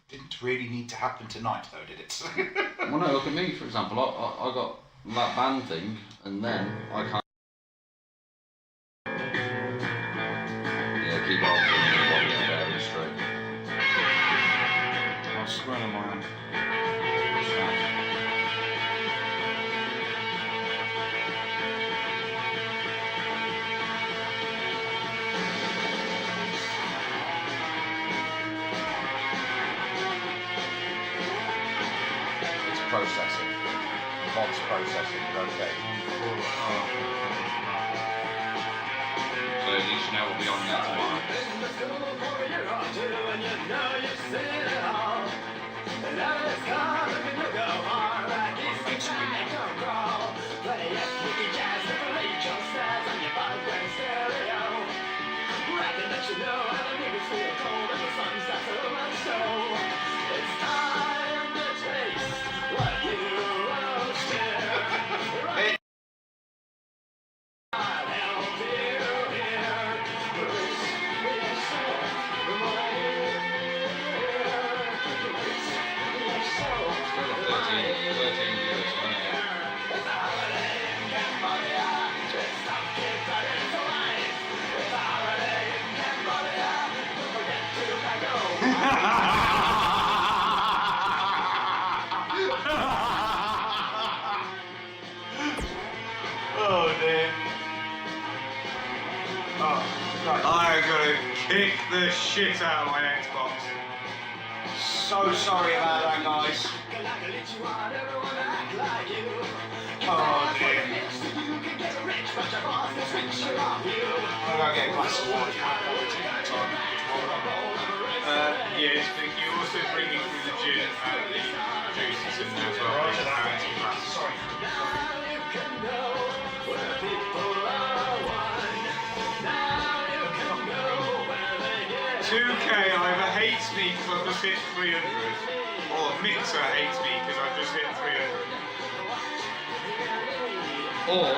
Didn't really need to happen tonight, though, did it? Well, no, look at me, for example. I got that band thing, and then I can't. Yeah, keep on very straight. I'll screw on my own. Processing. Mod's processing, okay. So at least now we'll be on that tomorrow. Oh dear. Oh, I'm gonna kick the shit out of my Xbox. So sorry about that, guys. Oh dear. I'm gonna get a glass of water. Yes, but you also bring me through the gin and the juices in there as well. Sorry. 2K either hates me because I've just hit 300, or Mixer hates me because I've just hit 300. Or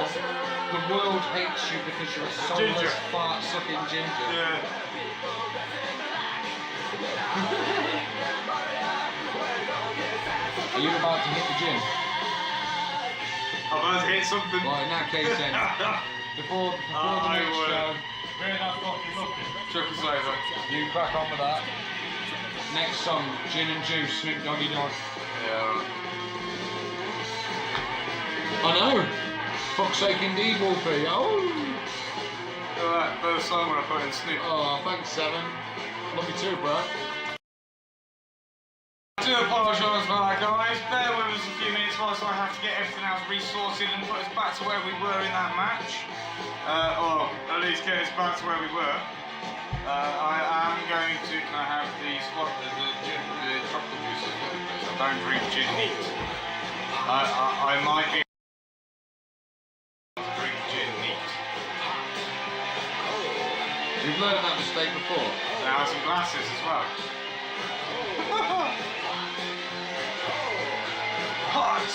the world hates you because you're a soulless, fart-sucking ginger. Yeah. Are you about to hit the gym? I'm about to hit something. Right, in that case then, before the next show, Chuck us over. you crack on with that. Next song, Gin and Juice, Snoop Doggy Dogg. Yeah. I know. Fuck's sake indeed, Wolfie. Oh. Alright, first song when I put in Snoop. Oh, thanks, Seven. Love you too, bro. I do apologise for that, guys. Bear with us a few minutes whilst I have to get everything else resorted and put us back to where we were in that match. Or at least get us back to where we were. I am going to. Can I have the chocolate juice as well, please? I don't drink gin neat. I might be able to drink gin neat. You've learned that mistake before. Now some glasses as well. Hot!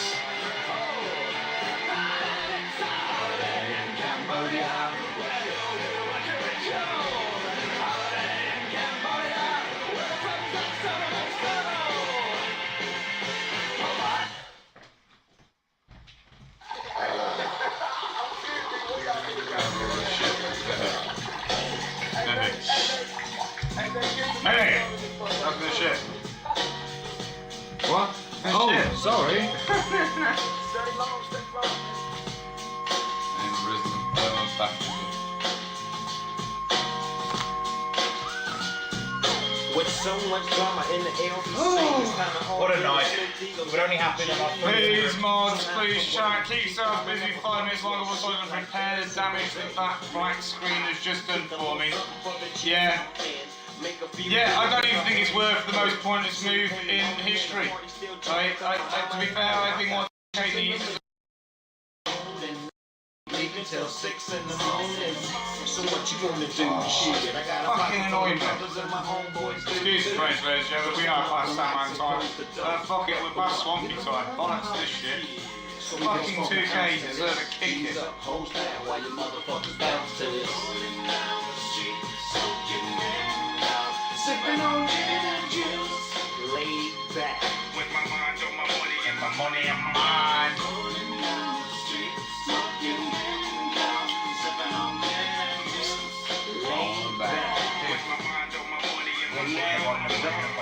Hey! That's the shit. What? Oh, shit. Sorry. And risen back. With so much drama in the air, What a night. It would only happen in our Please, mods, please chat. Keep yourself busy 5 minutes longer so I can repair the damage that black screen has just done for me. Yeah. Yeah, I don't even think it's worth the most pointless move in history. To be fair, I think what KD uses until 6 in the morning. So what you gonna do? Shit, I got fucking annoying me. my homeboys. Excuse the French, ladies and gentlemen, we are past Sandman time. Fuck it, we're past Swampy time. Bollocks to this shit. Fucking 2K deserve a kick it. Hose down while your motherfuckers bounce to this. Sipping on gin and juice. my money and my mind.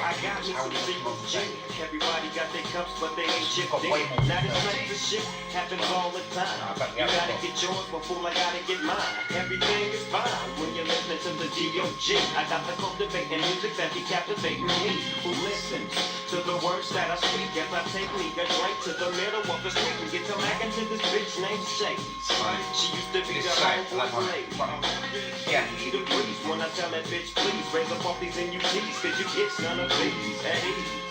I got me some zero G. Everybody got their cups, but they ain't chipped in. Now this type of shit happens all the time. You gotta get yours before I gotta get mine. Everything is fine when you're listening to the G.O.G. I got the cultivating music that be captivating me. Who listens to the words that I speak as I take me a drink to the middle of the street and get to mackin' to this bitch named Shades. She used to be the homeboy's lady. Yeah, he the breeze when I tell that bitch please raise up off these NUTs, cause you get none of these at ease.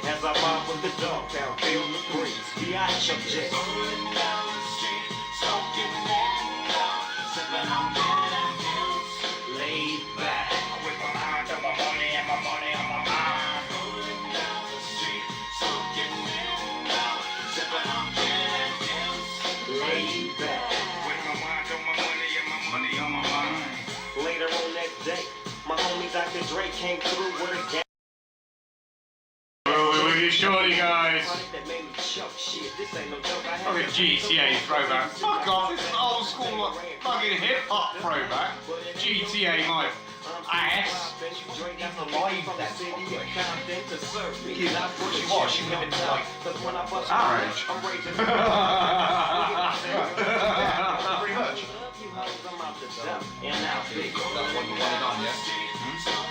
As I mob with the dog down, feel the breeze. B.I. Chuck J. Rolling down the street, smoking window, sipping on gin and juice, laid back. With my mind on my money and my money on my mind. Rolling down the street, smoking window, sipping on gin and juice, laid back. With my mind on my money and my money on my mind. Later on that day, my homie Dr. Dre came through with a gang. With you shorty, guys. Look at GTA throwback. Fuck off, this is old school like, fucking hip hop throwback. GTA my ass. She was, she lived in like Our age. Pretty much. That's what you wanted on, yeah?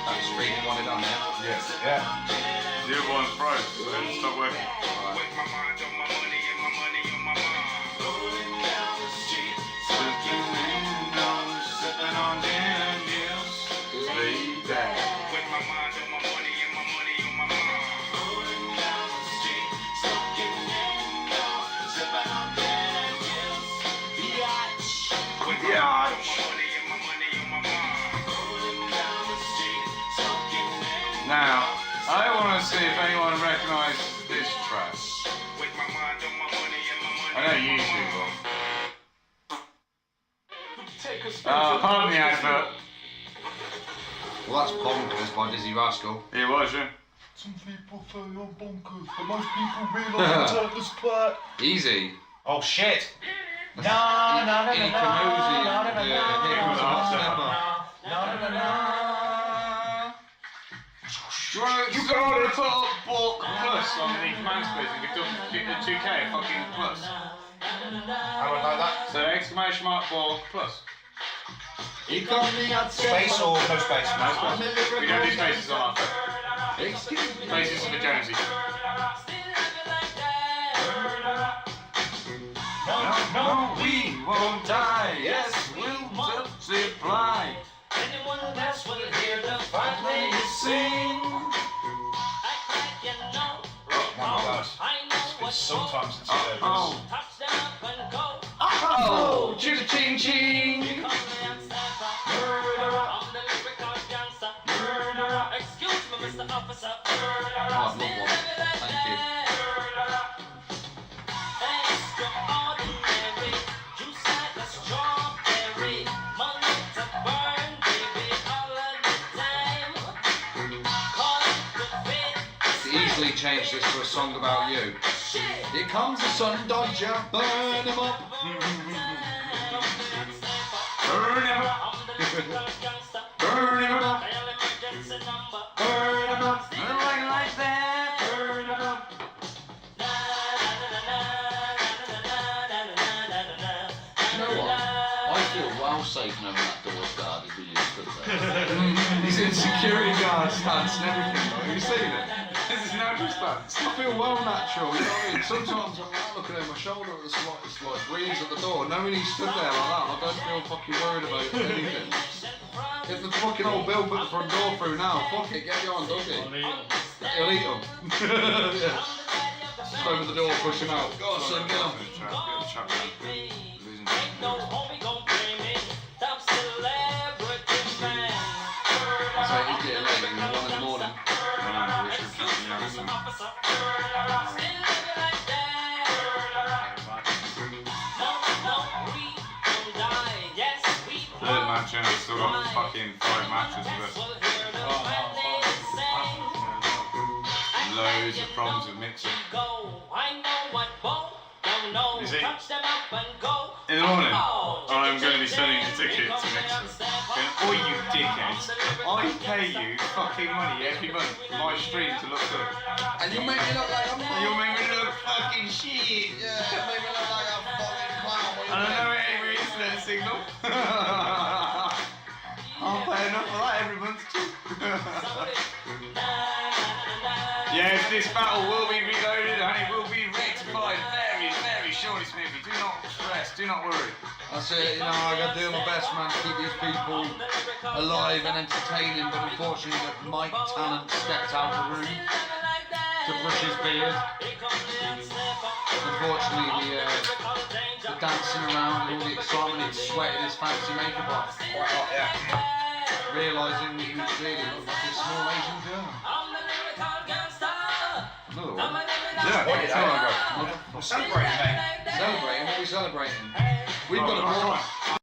That's stream you wanted on, yeah? Yes. Yeah. The other one's froze, so it's not working. With my mind on my money and my money on my mind. Rolling down the street, smoking windows, sipping on gin and juice, laid back. With my mind on my money and my money on my mind. Rolling down the street, smoking windows, sipping on gin and juice, biatch. With my mind on my money and my money on my mind. Rolling down the street, smoking windows. Now, I want to see if anyone recognises this track. I know you do, but... pardon the advert. Well, that's Bonkers by Dizzy Rascal. It was, yeah. Some people say I'm bonkers, but most people realise I turn this flat. Easy. Oh shit! He Kamuzi. You gotta put up bulk plus on the command space and we've done 2K fucking plus. I would like that. So exclamation mark bulk plus. Space or no space? No space. We don't do spaces on our phone. Spaces for Jonesy. No, we won't die. Yes, we'll multiply. Anyone else will hear the fight when you sing. Sometimes it's hilarious. Oh, ching ching ching. Oh, not one. Thank you. Easily change this to a song about you. Here comes the sun dodger, burn him up. Burn him up. Burn him up. Burn him up. Like that. Burn him up. You know what? I feel well safe knowing that door's guarded with you stood there. He's in security guard stance and everything. Have you seen it? This is natural stance. I feel well natural, you know what I mean? Sometimes I'm like looking over my shoulder at the slightest like breeze at the door, knowing he's stood there like that, I don't feel fucking worried about anything. If the fucking old Bill put the front door through now, fuck it, get behind Dougie. He'll eat him. Yeah. Just over the door, push him out. Go on, son, get him. So he's getting late, he's 1 in the morning. Third match and I've still got fucking 5 matches of it. Load loads of problems with mixing. You see, in the morning, I'm going to be sending a ticket to Mixer. Going, oi, you dickheads, I pay you fucking money every month for my stream to look good. And you make me look like a And you'll make me look fucking shit. Yeah, you make me look like a fucking clown. And I know it ain't your internet signal. I'll pay enough for that every month too. Yes, this battle will be reloaded and it will be rectified very, very shortly, Smithy. Do not stress, do not worry. That's it, you know, I gotta do my best, man, to keep these people alive and entertaining, but unfortunately the Mike Talent stepped out of the room to brush his beard. Unfortunately, the dancing around and all the excitement, he'd sweated his fancy makeup off. Quite hot, yeah. Realising he was really looked like a small Asian girl. Another one? Yeah, what did We're celebrating, mate. Celebrating? What are we celebrating? We've got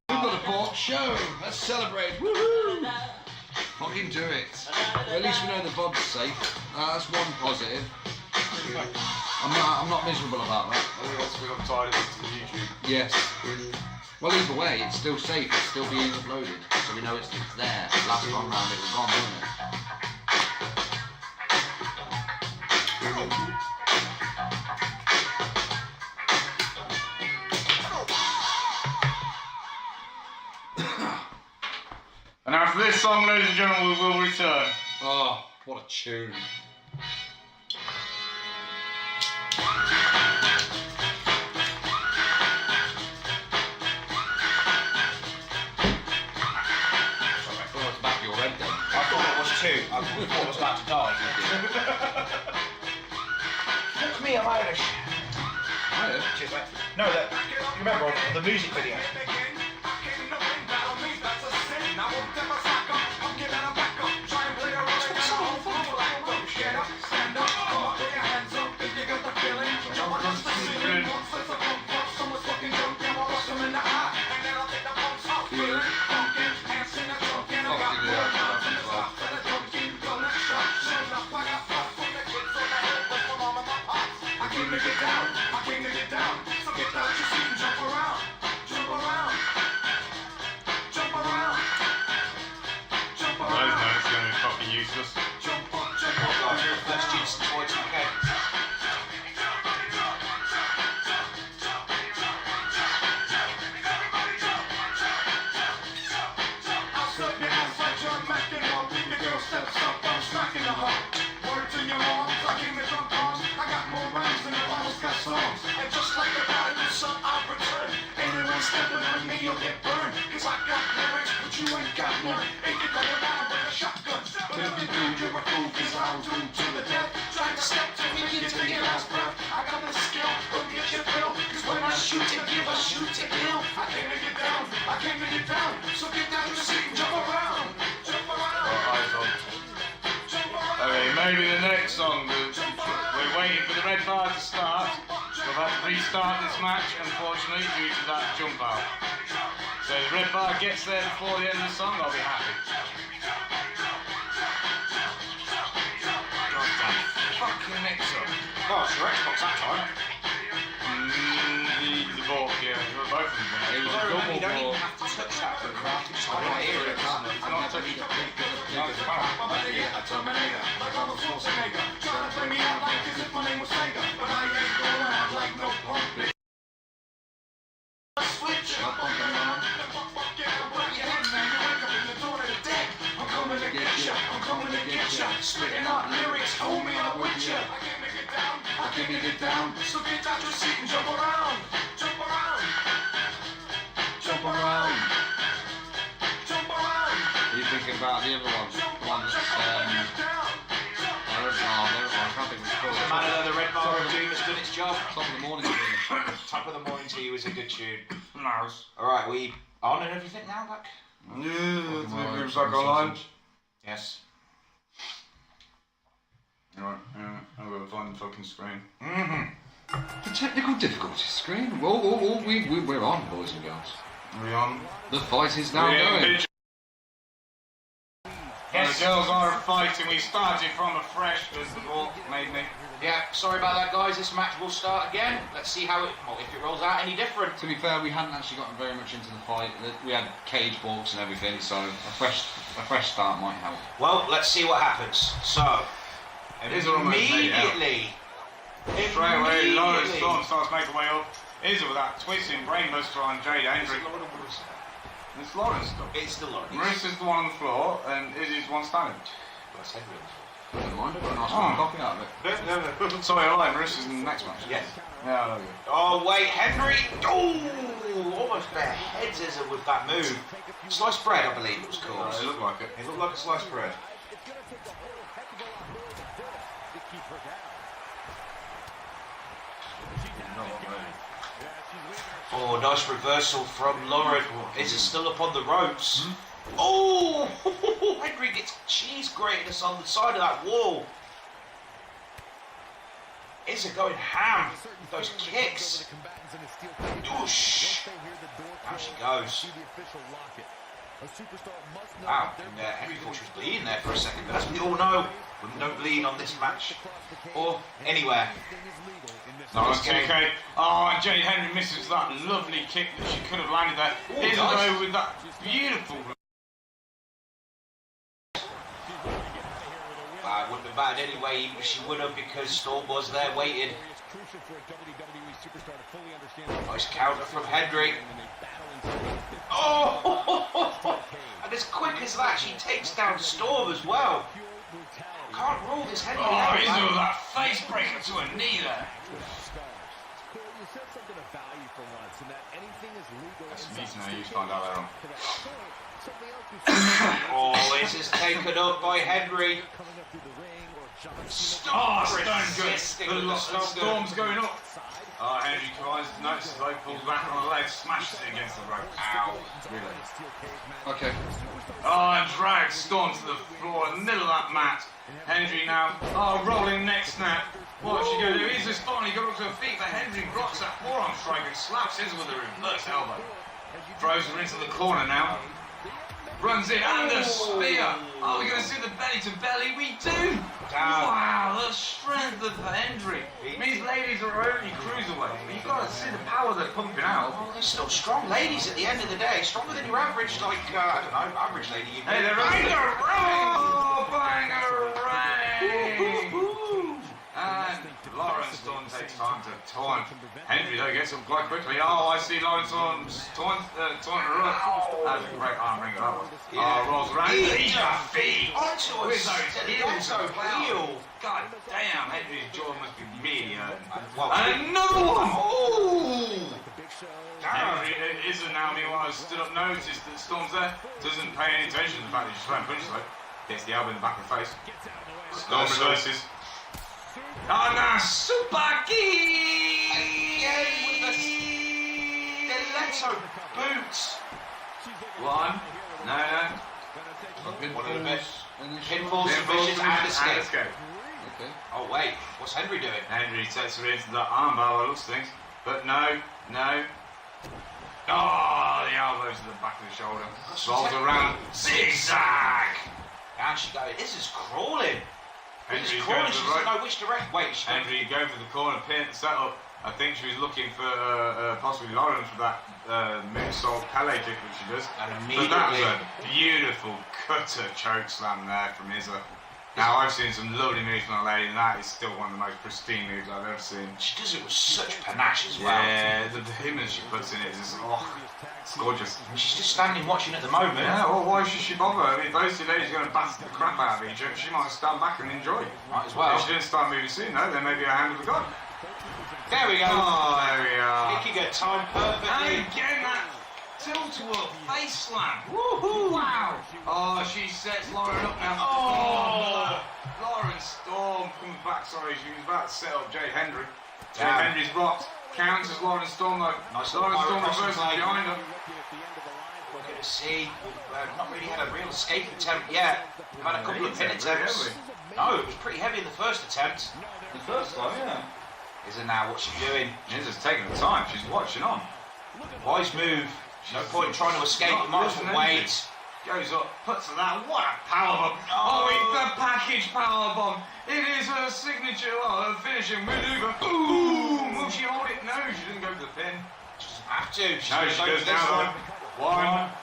a bought show. Let's celebrate. Woohoo! Fucking do it. Well, at least we know the VOD's safe. That's one positive. I'm not miserable about that. We got tired of it to YouTube. Yes. Well, either way, it's still safe. It's still being uploaded, so we know it's there. Last time round, it was gone, wasn't it? And after this song, ladies and gentlemen, we will return. Oh, what a tune. Two. I thought I was about to die. Fuck me, I'm Irish. Cheers, mate. No, that, you remember on the music video? Maybe the next song, we're waiting for the red bar to start. We've had to restart this match, unfortunately, due to that jump out. So the red bar gets there before the end of the song, I'll be happy. Goddamn fucking mix-up. Oh, it's your Xbox that time. The ball, yeah, both of them. It was a You double don't even ball. have to touch that for the craft, you just hold it here. It's not touching it. Spitting out lyrics, homie, I'm with ya. I can't get down, so get out your seat and jump around. Jump around. Jump around. Jump around. Are you thinking about the other one? The one that's, I can't think of it's called. Man, the red bar of doom has done its job. Top of the morning. Really. Top of the morning to you is a good tune. Nice. Alright, we on and everything now, back? Yeah, it's back online. Yes. Alright, I'm gonna find the fucking screen. The technical difficulties screen. Whoa, we're on, boys and girls. Are we on? The fight is now We're going. in. Yes, The girls are fighting. We started from afresh as the ball made me. Yeah, sorry about that, guys. This match will start again. Let's see how if it rolls out any different. To be fair, we hadn't actually gotten very much into the fight. We had cage balks and everything, so a fresh start might help. Well, let's see what happens. So, It is almost made out. immediately, Straight away, Lawrence Storm starts making way up. Izzy with that twisting brainbuster on Jade Hendry. It's Lawrence Storm. it's still Lawrence. Marissa's the one on the floor, and Izzy's one standing. That's Henry. I don't mind, I've got a nice Oh. one copy out of it. No. Sorry, alright, Marissa's in the next match. Yes. Yeah, I love you. Oh wait, Henry! Oh, almost bare heads Izzy with that move. Sliced bread, I believe it was called. It looked like it. It looked like a sliced bread. Oh, nice reversal from Lauren. Is it still up on the ropes? Oh, Henry gets cheese gratiness on the side of that wall. Is it going ham with those kicks? Whoosh. Down she goes. Wow, and, Henry thought she was bleeding there for a second, but as we all know, no bleed on this match or anywhere. Nice 2K. Oh, and Jade Hendry misses that lovely kick that she could have landed there. Oh, Izzy nice. though with that beautiful. Wouldn't have bad anyway, even if she would have, because Storm was there waiting. Nice counter from Hendry. Oh! And as quick as that, she takes down Storm as well. Can't rule this Hendry Oh, out, Izzy man. with that face breaker to her knee there. That's me to know you find out there on. Oh, this is taken up by Henry. Oh, Stone Resisting good. with the The Stone Storm's going up. Oh, Henry tries, notices though, pulls back on the leg, smashes it against the rope. Ow. Really? Okay. Oh, and drags Storm to the floor in the middle of that mat. Hendry now, oh, rolling neck snap. What's she going to do? Izzy's finally got up to her feet, but Hendry blocks that forearm strike and slaps Izzy with a reverse elbow. Throws her into the corner now. Runs in and the spear. Are we going to see the belly to belly? We do. Down. Wow, the strength of Hendry. These ladies are only cruiserweight, but you've got to see the power they're pumping out. Oh, they're still strong ladies at the end of the day. Stronger than your average, like, I don't know, average lady. You Hey, they're Banger Ray! Oh, Banger Ray! And Lawrence Storm takes time to taunt. Hendry though gets up quite quickly. Oh, I see Lawrence Storm's taunt her up. That's a great arm wringer that was. Oh, rolls around. Eat your feet! Onto a With those steady heels onto as well. heel. God damn, Henry's jaw must be really hurting. Well, And another one! oh! Henry isn't now, meanwhile, stood up, noticed that Storm's there, doesn't pay any attention to the fact that she's throwing punches though. Gets the elbow in the back of the face. Storm reverses. Oh no, super kick! Stiletto boots. One, no, One of the best. Pinfalls, Pinfall, submissions, and escape. Okay. Oh wait, what's Henry doing? Henry takes her into the armbar by looks things, but no. Oh, the elbow to the back of the shoulder. Rolls around, zigzag! Down she goes. This is crawling. This is Henry's crawling. going She to the doesn't right. know which direction. Wait, she Henry going for the corner pin setup. I think she was looking for possibly Lauren for that moonsault Pele kick that she does. And But that was immediately. a beautiful cutter choke slam there from Izzy. Now I've seen some lovely moves from that lady, and that is still one of the most pristine moves I've ever seen. She does it with such panache as well. Yeah, the vehemence she puts in it is just, it's gorgeous. And she's just standing watching at the moment. Yeah, well, why should she bother? I mean, if those two ladies are going to batter the crap out of each other, she might stand back and enjoy. Might as well. If she didn't start moving soon, though, then maybe her hand would have gone. There we go. Oh, there we are. Kicking her time And perfectly. again, that tilt-to-up face slam. Woohoo! Wow! Oh, she sets Lauren up now. Oh. Lauren Storm comes back. Sorry, she was about to set up Jade Hendry. Jade Damn. Hendry's blocked. Counters Lauren Storm though. Nice Lauren little Storm cross reverses play. behind her. We're going to see. We've not really had a real escape attempt yet. We've had a couple of pin Really heavy. attempts. No, it was pretty heavy in the first attempt. The first time, yeah. Is it now? What's she doing? She's just taking the time. She's watching on. Wise move. No point trying to escape. You might as well wait. Goes up, puts her that. What a powerbomb! Oh, it's the package powerbomb. It is her signature, her finishing maneuver. Boom! Will she hold it? No, she didn't go for the pin. She doesn't have to. No, she goes down. One,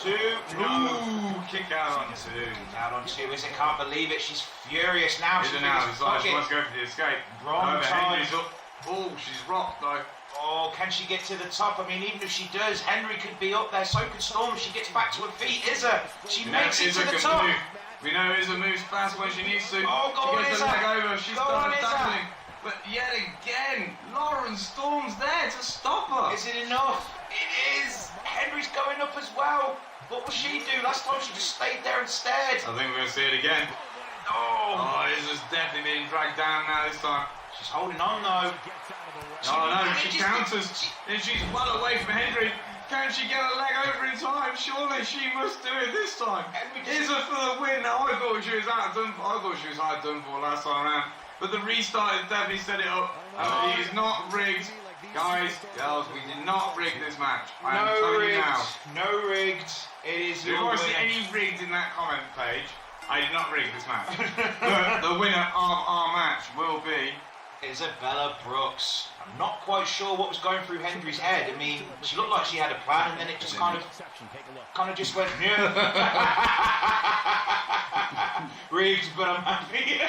two. No. Kick out on two. Out on two. Is it? Can't believe it. She's furious now. She's now. It's like she wants to go for the escape. Wrong time. Henry's up. Oh, she's rocked though. Oh, can she get to the top? I mean, even if she does, Henry could be up there. So could Storm. She gets back to her feet. Izza. She makes it to the top. We know Izza moves fast when she needs to. Oh, go on, she gets Izza. the leg over. She's Go on, done Izza. dancing. But yet again, Lauren Storm's there to stop her. Is it enough? It is. Henry's going up as well. What will she do? Last time she just stayed there and stared. I think we're going to see it again. Oh, Izza's definitely being dragged down now this time. She's holding on though. Oh no, she counters. And she's well away from Henry. Can she get a leg over in time? Surely she must do it this time. Izza for the win. Now I thought she was outdone for last time around. But the restart has definitely set it up. It is not rigged. Guys, girls, we did not rig this match. I am telling you now. No rigged. It is If you your want to see winner. any rigged in that comment page, I did not rig this match. the winner of our match will be Isabella Brooks. I'm not quite sure what was going through Henry's head. I mean, she looked like she had a plan, and then it just kind of just went, yeah. Rigged, but I'm happy.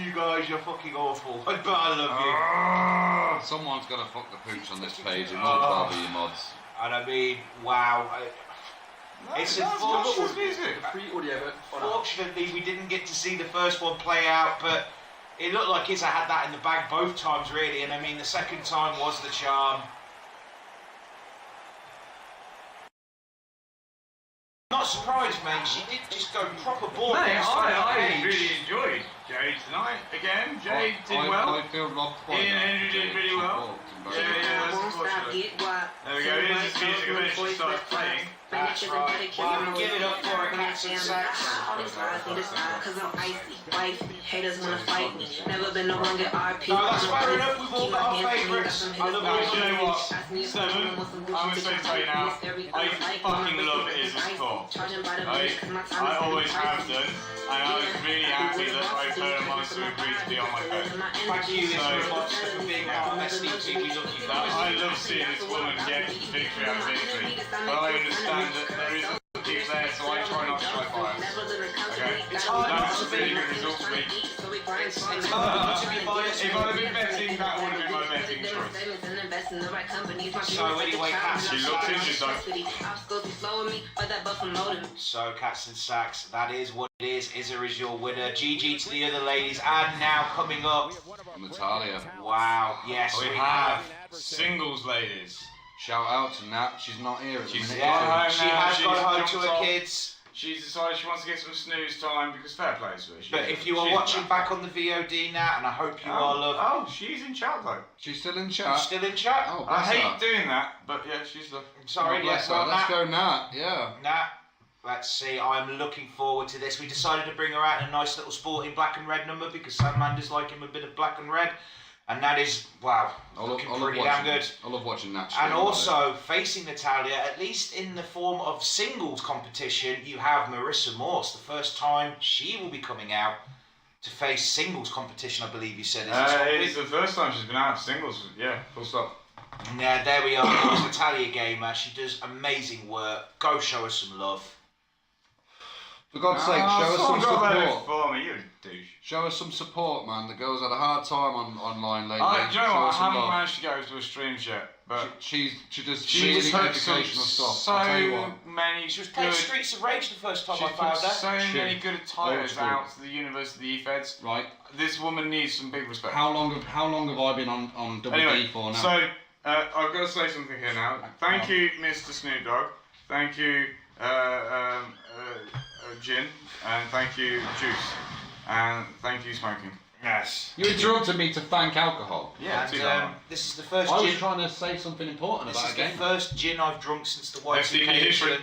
You guys, you're fucking awful. But I love you. Someone's got to fuck the pooch on this page. It might well be your mods. And I mean, wow. It's unfortunate. Fortunately, we didn't get to see the first one play out, but it looked like Izza had that in the bag both times, really. And I mean, the second time was the charm. Not surprised, mate. She did just go proper ball. I really enjoyed Jade tonight. Again, Jade did well. I feel robbed by Ian that. Henry did really well. Yeah, that's unfortunate. There we go, here's his music, and then she starts playing. That's right. Well, give it up for her, Cats and Sacks. Cause I'm icy, wifey, haters wanna fight me. Never been no one get RP. No, that's fair enough. We've all got our favourites. I love Now, all you of know them. what? Seven, I'm going to tell you now, I fucking love Izza's core. I always have done, and I was really happy that Roper Monster agreed to be on my phone. Thank you, Izzy Monster, for being our SDP. We love you guys. I love seeing this woman get victory after victory, but I understand that there is a keep there, so I try not to try bias. Okay? It's hard not That's to a be. really good result for me. It's hard not to be biased. If I'd have been betting, that would have been my betting choice. So anyway, Cats She and looked in, Sacks. she's like, So Cats and Sacks, that is what it is. Izza is your winner. GG to the other ladies. And now coming up, Natalia. wow, yes, we we have have. singles ladies. Shout out to Nat. She's not here at the She's minute. Yeah, home she now, has she's gone home to jumped her off. kids. She's decided she wants to get some snooze time because fair play to her. But if you are watching back on the VOD now, and I hope you are, love, Oh, she's in chat though. She's still in you chat. still in chat? Oh, I bless hate her. doing that, but yeah, she's the. Sorry, Oh, bless yes, her. well, Let's Nat. go, Nat. Yeah. Nat, let's see. I'm looking forward to this. We decided to bring her out in a nice little sporting black and red number because Sam Manders like him a bit of black and red, and that is wow, looking pretty damn good. I love watching Nat. And also facing Natalia, at least in the form of singles competition, you have Marissa Morse. The first time she will be coming out to face singles competition, I believe you said. It's the first time she's been out of singles. Yeah, full stop. Yeah, there we are. There's Natalia Gamer. She does amazing work. Go show her some love. For God's sake, show us some support. For me, you douche. Show us some support, man. The girl's had a hard time online lately. Do you know Show what? us I some haven't love. managed to go to a stream yet, but She does she's really put educational some stuff. I'll tell you what. so many She was playing good. Streets of Rage the first time She's I found put her. so many Shit. good Old attires school. out to the University E-Feds. Right. This woman needs some big respect. How long have I been on Double Anyway, D for now? so I've got to say something here now. Thank you, Mr. Snoop Dogg. Thank you, Gin, and thank you, Juice, and thank you, Smoking. Yes. You interrupted me to thank alcohol. Yeah, And too long. this is the first I was gin. trying to say something important This about is a the game. first gin I've drunk since the Y2K SDP history. incident.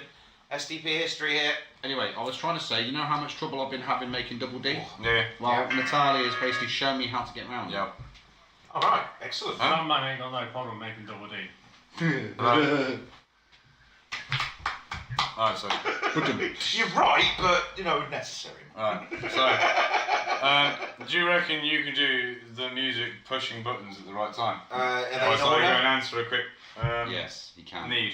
SDP history here. Anyway, I was trying to say, you know how much trouble I've been having making Double D? Yeah. Well, Natalia has basically shown me how to get around it. Yep. All right, excellent. Huh? Some man ain't got no problem making double D. Alright, so. You're right, but you know, necessary. Alright, so. Do you reckon you can do the music pushing buttons at the right time? Are they Or in so I order? go and answer a quick Yes, you can. need.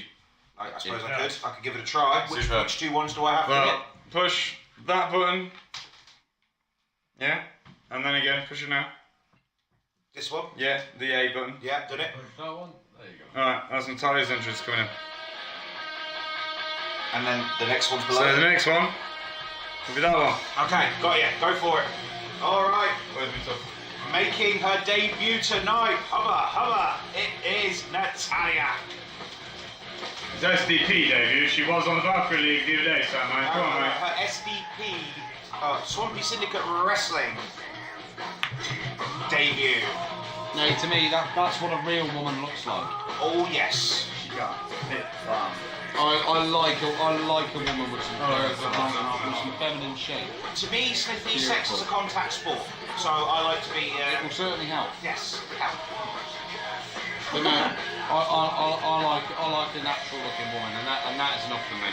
I suppose I could. I could give it a try. Which Superb. two ones do I have to Well, hit? push that button. Yeah, and then again, push it now. This one? Yeah, the A button. Yeah, done it. That one? There you go. Alright, that's Natalia's entrance coming in. And then the next one's below. So the next one will be that one. Okay, got you. Go for it. All right. Where's my stuff? Making her debut tonight. Hubba. It is Natalia. It's SDP debut. She was on the Valkyrie League the other day, Sam, mate. Come on, mate. Her SDP, Swampy Syndicate Wrestling debut. No, to me, that's what a real woman looks like. Oh yes. She got fit from. I like a woman with some curves and with some feminine shape. To me, Smithy, sex is a contact sport, so I like to be. It will certainly help. Yes, help. But no, I like a natural looking woman, and that is enough for me.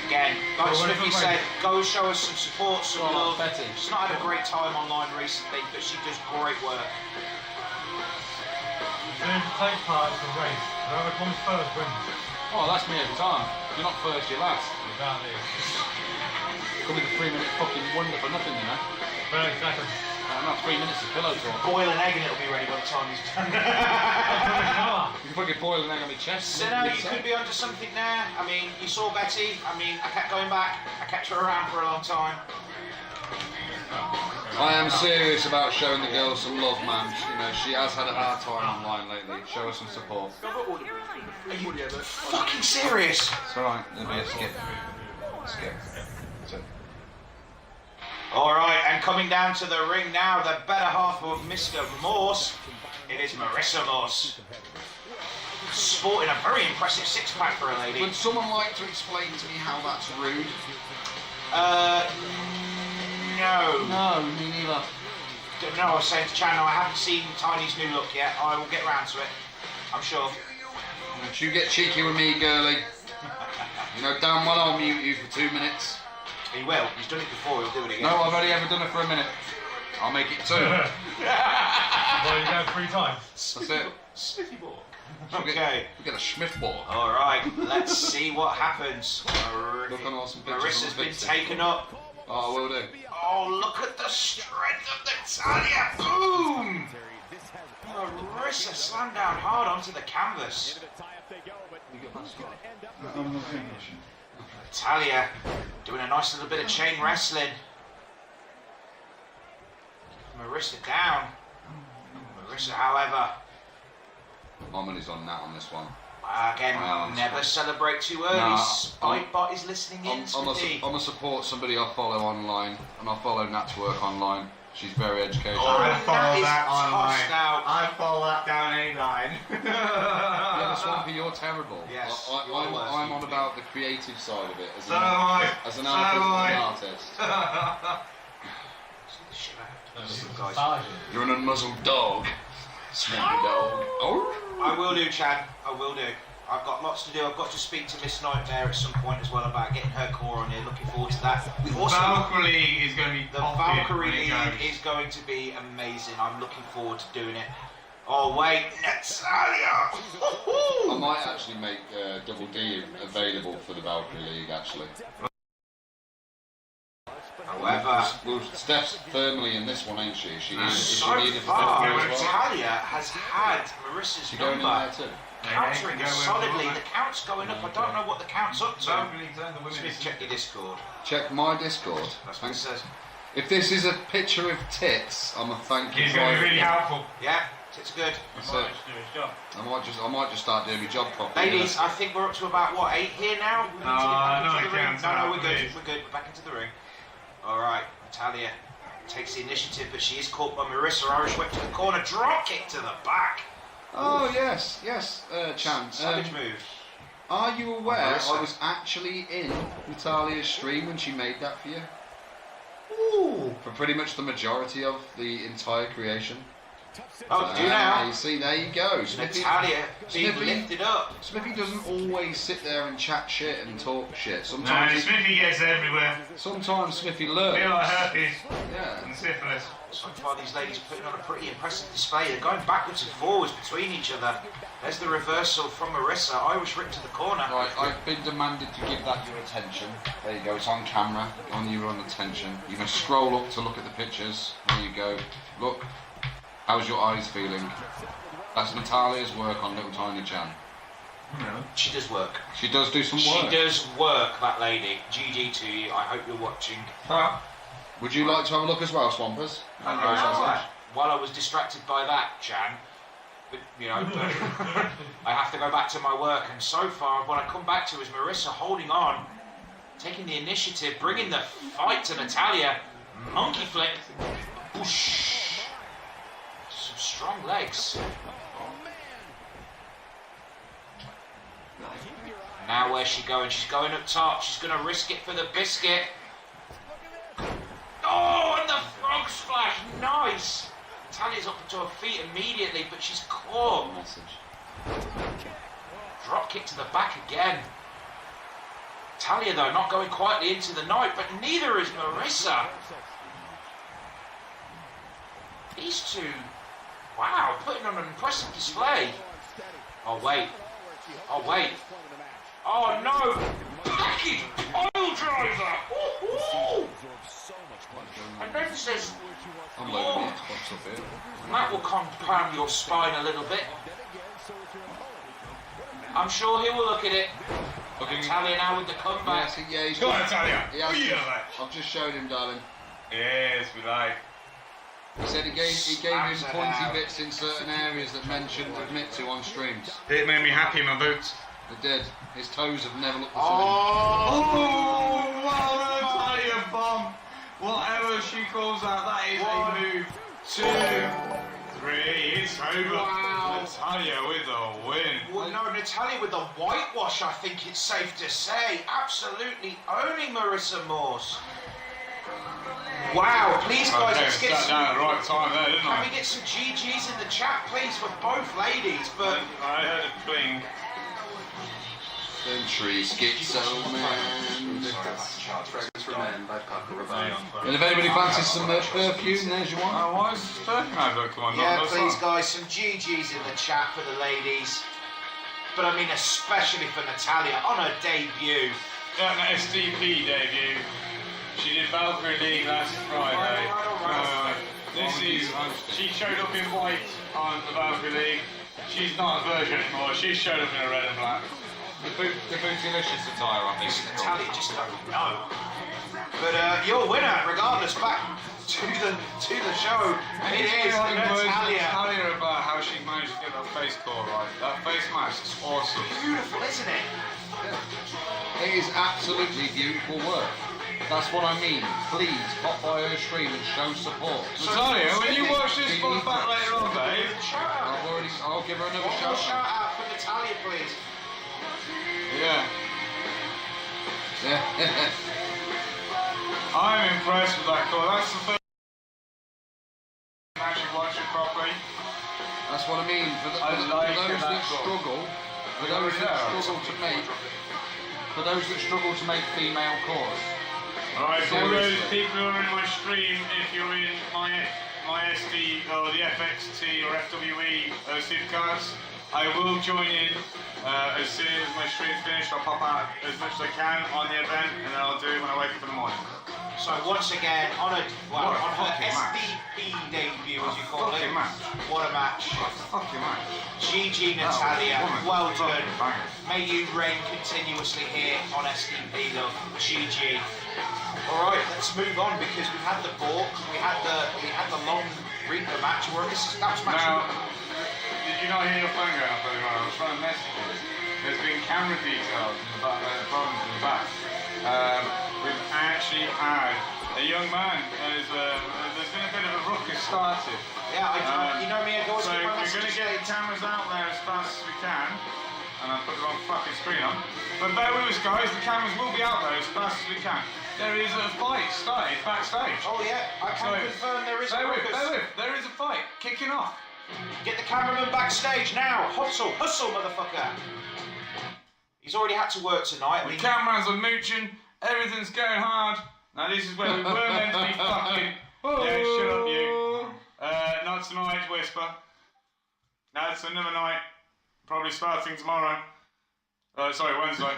Again, like Smithy said, go show us some support, some Well, love. Betty. She's not had a great time online recently, but she does great work. Then take part in the race. Whoever comes first wins. Oh, that's me every time. You're not first, you're last. Exactly. Could be the 3-minute fucking wonder for nothing, you know. 30 seconds. Not 3 minutes of pillow talk. Boil an egg and it'll be ready by the time he's done. You can fucking boil an egg on my chest. So now you could be onto something there. I mean, you saw Betty. I mean, I kept going back. I kept her around for a long time. I am serious about showing the girl some love, man. You know, she has had a hard time online lately. Show her some support. Are you fucking serious? It's alright, there'll be a skip. Skip. So, Alright, and coming down to the ring now, the better half of Mr. Morse. It is Marissa Morse. Sporting a very impressive six-pack for a lady. would someone like to explain to me how that's rude? No. No, me neither. No, I was saying to Chan, I haven't seen Tiny's new look yet. I will get round to it. I'm sure. Don't you get cheeky with me, girlie. You know damn well I'll mute you for 2 minutes. He will. He's done it before. He'll do it again. No, I've only ever done it for a minute. I'll make it 2. Well, you go 3 times. That's it. Smithy ball. We Okay. get a Schmidt ball. All right. Let's see what happens. Look on awesome pictures. Marissa's on the been picture. taken up. Oh, I will do. Oh, look at the strength of Natalia. Boom! Marissa slammed down hard onto the canvas. Natalia doing a nice little bit of chain wrestling. Marissa down. Marissa, however, My money's on that on this one. again, never celebrate too early. Nah, Spitebot is listening in, Smithy. I'm a support somebody I follow online, and I follow Nat's work online. She's very educational. Oh, I follow that tossed online. out. I follow that down A9. Yeah, Swampy, you're terrible. Yes, I'm on about the creative side of it as So am I. as an So artist. am I. You're an unmuzzled dog. Swampy dog. Oh. I will do, Chad. I will do. I've got lots to do. I've got to speak to Miss Nightmare at some point as well about getting her core on here. Looking forward to that. We've also Valkyrie League is going to be the popping Valkyrie when it League goes. is going to be amazing. I'm looking forward to doing it. Oh wait, Natalia! I might actually make Double D available for the Valkyrie League, actually. However, Well, Steph's firmly in this one, ain't she? She needed, so she needed far, the 50 as well. Natalia has had Marissa's She going in number. there too. Countering Go in solidly. there. The count's going up. I don't know what the count's up to. Valkyrie League's only the women's. Smith, check your Discord. Check my Discord. That's what it says. If this is a picture of tits, I'm a thank you. He's going to be really helpful. Yeah, it's good. That's it. I might just start doing my job properly. Ladies, I think we're up to about, what, 8 here now? No, Back no, into the I ring? can't. No, we're good. Please. We're good. We're back into the ring. Alright, Natalia takes the initiative, but she is caught by Marissa. Irish whip to the corner, drop kick to the back. Oh yes, Chan. Savage move. Are you aware Marissa. I was actually in Natalia's stream when she made that for you? Ooh. For pretty much the majority of the entire creation. Oh, do now. You see, there you go. Smithy, Natalia being Smithy- lifted up. Smithy doesn't always sit there and chat shit and talk shit. No, Sometimes, Smithy gets everywhere. sometimes Smithy Feel learns. like herpes Yeah. and syphilis. So far, these ladies are putting on a pretty impressive display. They're going backwards and forwards between each other. There's the reversal from Marissa. Irish Rip to the corner. Right, I've been demanded to give that your attention. There you go, it's on camera, on your own attention. You can scroll up to look at the pictures. There you go. Look, how's your eyes feeling? That's Natalia's work on Little Tiny Chan. She does work. She does do some She work. does work, that lady. GG to you. I hope you're watching. Would you like to have a look as well, Swampers? While I was distracted by that, Chan, but, you know, I have to go back to my work. And so far, what I come back to is Marissa holding on, taking the initiative, bringing the fight to Natalia. Monkey flip. Whoosh. Some strong legs. Now where's she going? She's going up top. She's going to risk it for the biscuit. Oh, and the frog splash. Nice. Natalia's up to her feet immediately, but she's caught. Drop kick to the back again. Natalia, though, not going quietly into the night, but neither is Marissa. These two, wow, putting on an impressive display. Oh, wait. Oh, wait. Oh, no. Package oil driver. Ooh. I notice there's I'm loading the Xbox up here. that will compound your spine a little bit. I'm sure he will look at it. Natalia now with the comeback. Yes, yeah, he's Go on, got, Natalia. he has Oh, yeah, got- like. I've just showed him, darling. Yes, we like. He said he gave him Snaps it pointy out. bits in certain areas that men shouldn't admit to on streams. It made me happy in my boots. They did. His toes have never looked the same. Oh, well, Natalia bomb. Whatever she calls that, that is a move. 2, 3, it's over. Wow. Natalia with a win. Well, no, Natalia with the whitewash, I think it's safe to say. Absolutely owning Marissa Morse. Wow, please guys, Okay, let's get sat down at the right time there, didn't Can I? we get some GGs in the chat, please, for both ladies? But I heard a pling. Century Schizo Man. Fragrance for Men by Paco Rabanne. And if anybody fancies some perfume, there's your one. Oh, why is this perfume advert come on? yeah, Not please this guys, some GGs in the chat for the ladies. But I mean, especially for Natalia on her debut. Yeah, an SDP debut. She did Valkyrie League last Friday. This is, she showed up in white on the Valkyrie League. She's not a virgin anymore, she showed up in a red and black. The Bootylicious attire, I think. This it's called. Natalia just don't know. But your winner, regardless, back to the show. It is Natalia. Natalia about how she managed to get that face core right. That face mask is awesome. Beautiful, isn't it? It is absolutely beautiful work. That's what I mean. Please pop by her stream and show support. Natalia, when you watch this one back later on, Dave, I'll give her another One more shout shout out. out for Natalia, please. yeah, Yeah. I'm impressed with that core. That's the first time I actually watched it properly. That's what I mean. For those that that struggle to make female cores. Alright, for those Seriously. people who are in my stream, if you're in my SD or the FXT or FWE supercards, I will join in as soon as my stream's finished. I'll pop out as much as I can on the event, and then I'll do it when I wake up in the morning. So once again, on her What a SDP fucking match. debut, as you call it. Fucking match. What a match. Fuck you, man. GG Natalia, well done. Fucking bangers. May you reign continuously here on SDP, love. GG. Alright, let's move on because we've had the Bork, we had the long Reaper match. We're in this established match. Now, did you not hear your phone going off earlier on? I was trying to message you. There's been camera details in the back, problems in the back. We've actually had a young man. There's been a bit of a ruckus started. Yeah, you know me, I always So keep my we're going to messages get the late. cameras out there as fast as we can. And I put the wrong fucking screen on. But bear with us, guys. The cameras will be out there as fast as we can. There is a fight started backstage. Oh yeah, I can So, confirm there is a Bear ruckus. with. There is a fight kicking off Get the cameraman backstage now. Hustle, hustle, motherfucker. He's already had to work tonight. I The mean, cameras are mooching, everything's going hard. Now this is where we were meant to be fucking. Yeah, shut up you. Not tonight, Whisper. That's another night. Probably starting tomorrow. Sorry, Wednesday.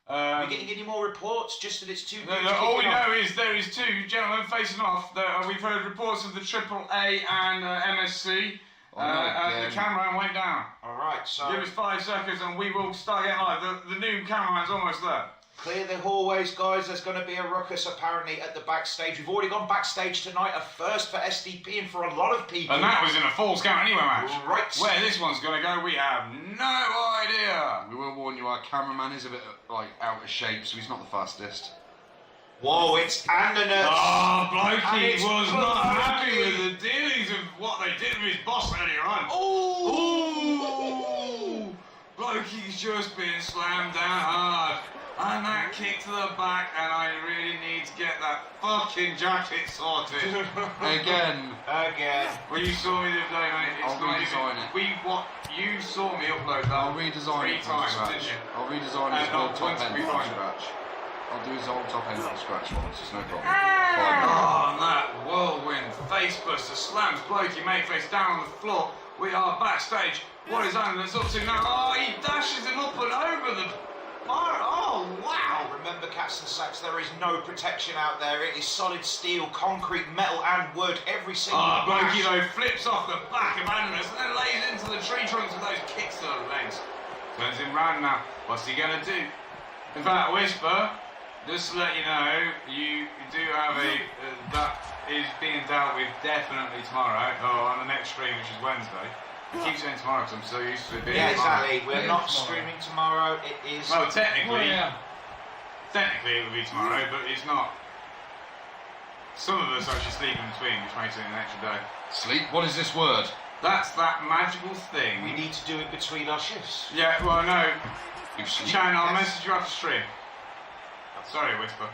are we getting any more reports? Just that it's too good to All we kick it off? know is there is two gentlemen facing off. We've heard reports of the AAA and MSC. And the cameraman went down. Alright, so Give us 5 seconds and we will start getting live. The new cameraman's almost there. clear the hallways, guys. There's going to be a ruckus apparently at the backstage. We've already gone backstage tonight, a first for SDP and for a lot of people. And that was in a Falls Count Anywhere match. Right. Where this one's going to go, we have no idea. We will warn you, our cameraman is a bit like out of shape, so he's not the fastest. Whoa, it's Andernuts. Oh, And Blokey it's was not Blokey. happy with the dealings of what they did with his boss earlier on. Oh! Ooh! Blokey's just been slammed down hard. And that kick to the back, and I really need to get that fucking jacket sorted. Again. Well, you saw me the other day, mate. It's I'll not redesign even, it. You saw me upload that. I'll redesign 3 it from times, scratch. didn't you? I'll redesign his And whole not top once end we from find it. scratch. I'll do his whole top end from scratch once, it's no problem. Oh, and that whirlwind facebuster slams Blokey Mayface down on the floor. We are backstage. What is Andernuts up to now? Oh, he dashes him up and over the bar. Oh, wow. Remember, Cats and Sacks, there is no protection out there. It is solid steel, concrete, metal, and wood. Every single Oh, Blokey bash. though flips off the back of Andernuts and then lays into the tree trunks with those kicks to the legs. Turns him round now. What's he gonna do? In fact, Whisper, just to let you know, you do have a that is being dealt with definitely tomorrow, or on the next stream, which is Wednesday. I keep saying tomorrow because I'm so used to it being Yeah, tomorrow. exactly. We're not streaming tomorrow. It is. Well, technically, yeah. technically it would be tomorrow, but it's not. Some of us actually sleep in between, which makes it an extra day. Sleep? What is this word? That's that magical thing. We need to do it between our shifts. Yeah, well, no. You sleep? Chan, I'll message you after stream. Sorry, Whisper.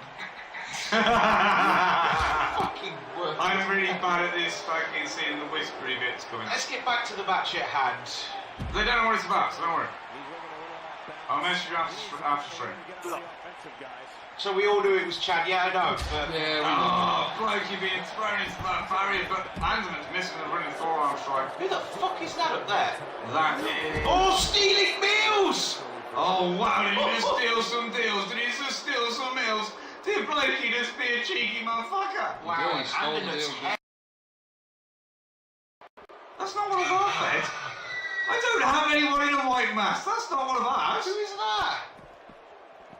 Fucking work. I'm really bad at this fucking seeing the whispery bits coming. Let's get back to the match at hand. They don't know what it's about, so don't worry. I'll message you after stream. So we all knew it was Chad. Yeah, I know. But Yeah, Oh, Blokey being thrown into that barrier, but Andernuts missing the running forearm strike. who the fuck is that up there? That is. Oh, stealing meals! Oh wow, did he just steal some deals? Did he just steal some meals? Did Blokey just be a cheeky motherfucker? Wow, he stole the Andernuts' deal. head. That's not one of our heads. I don't have anyone in a white mask. That's not one of ours. Who is that?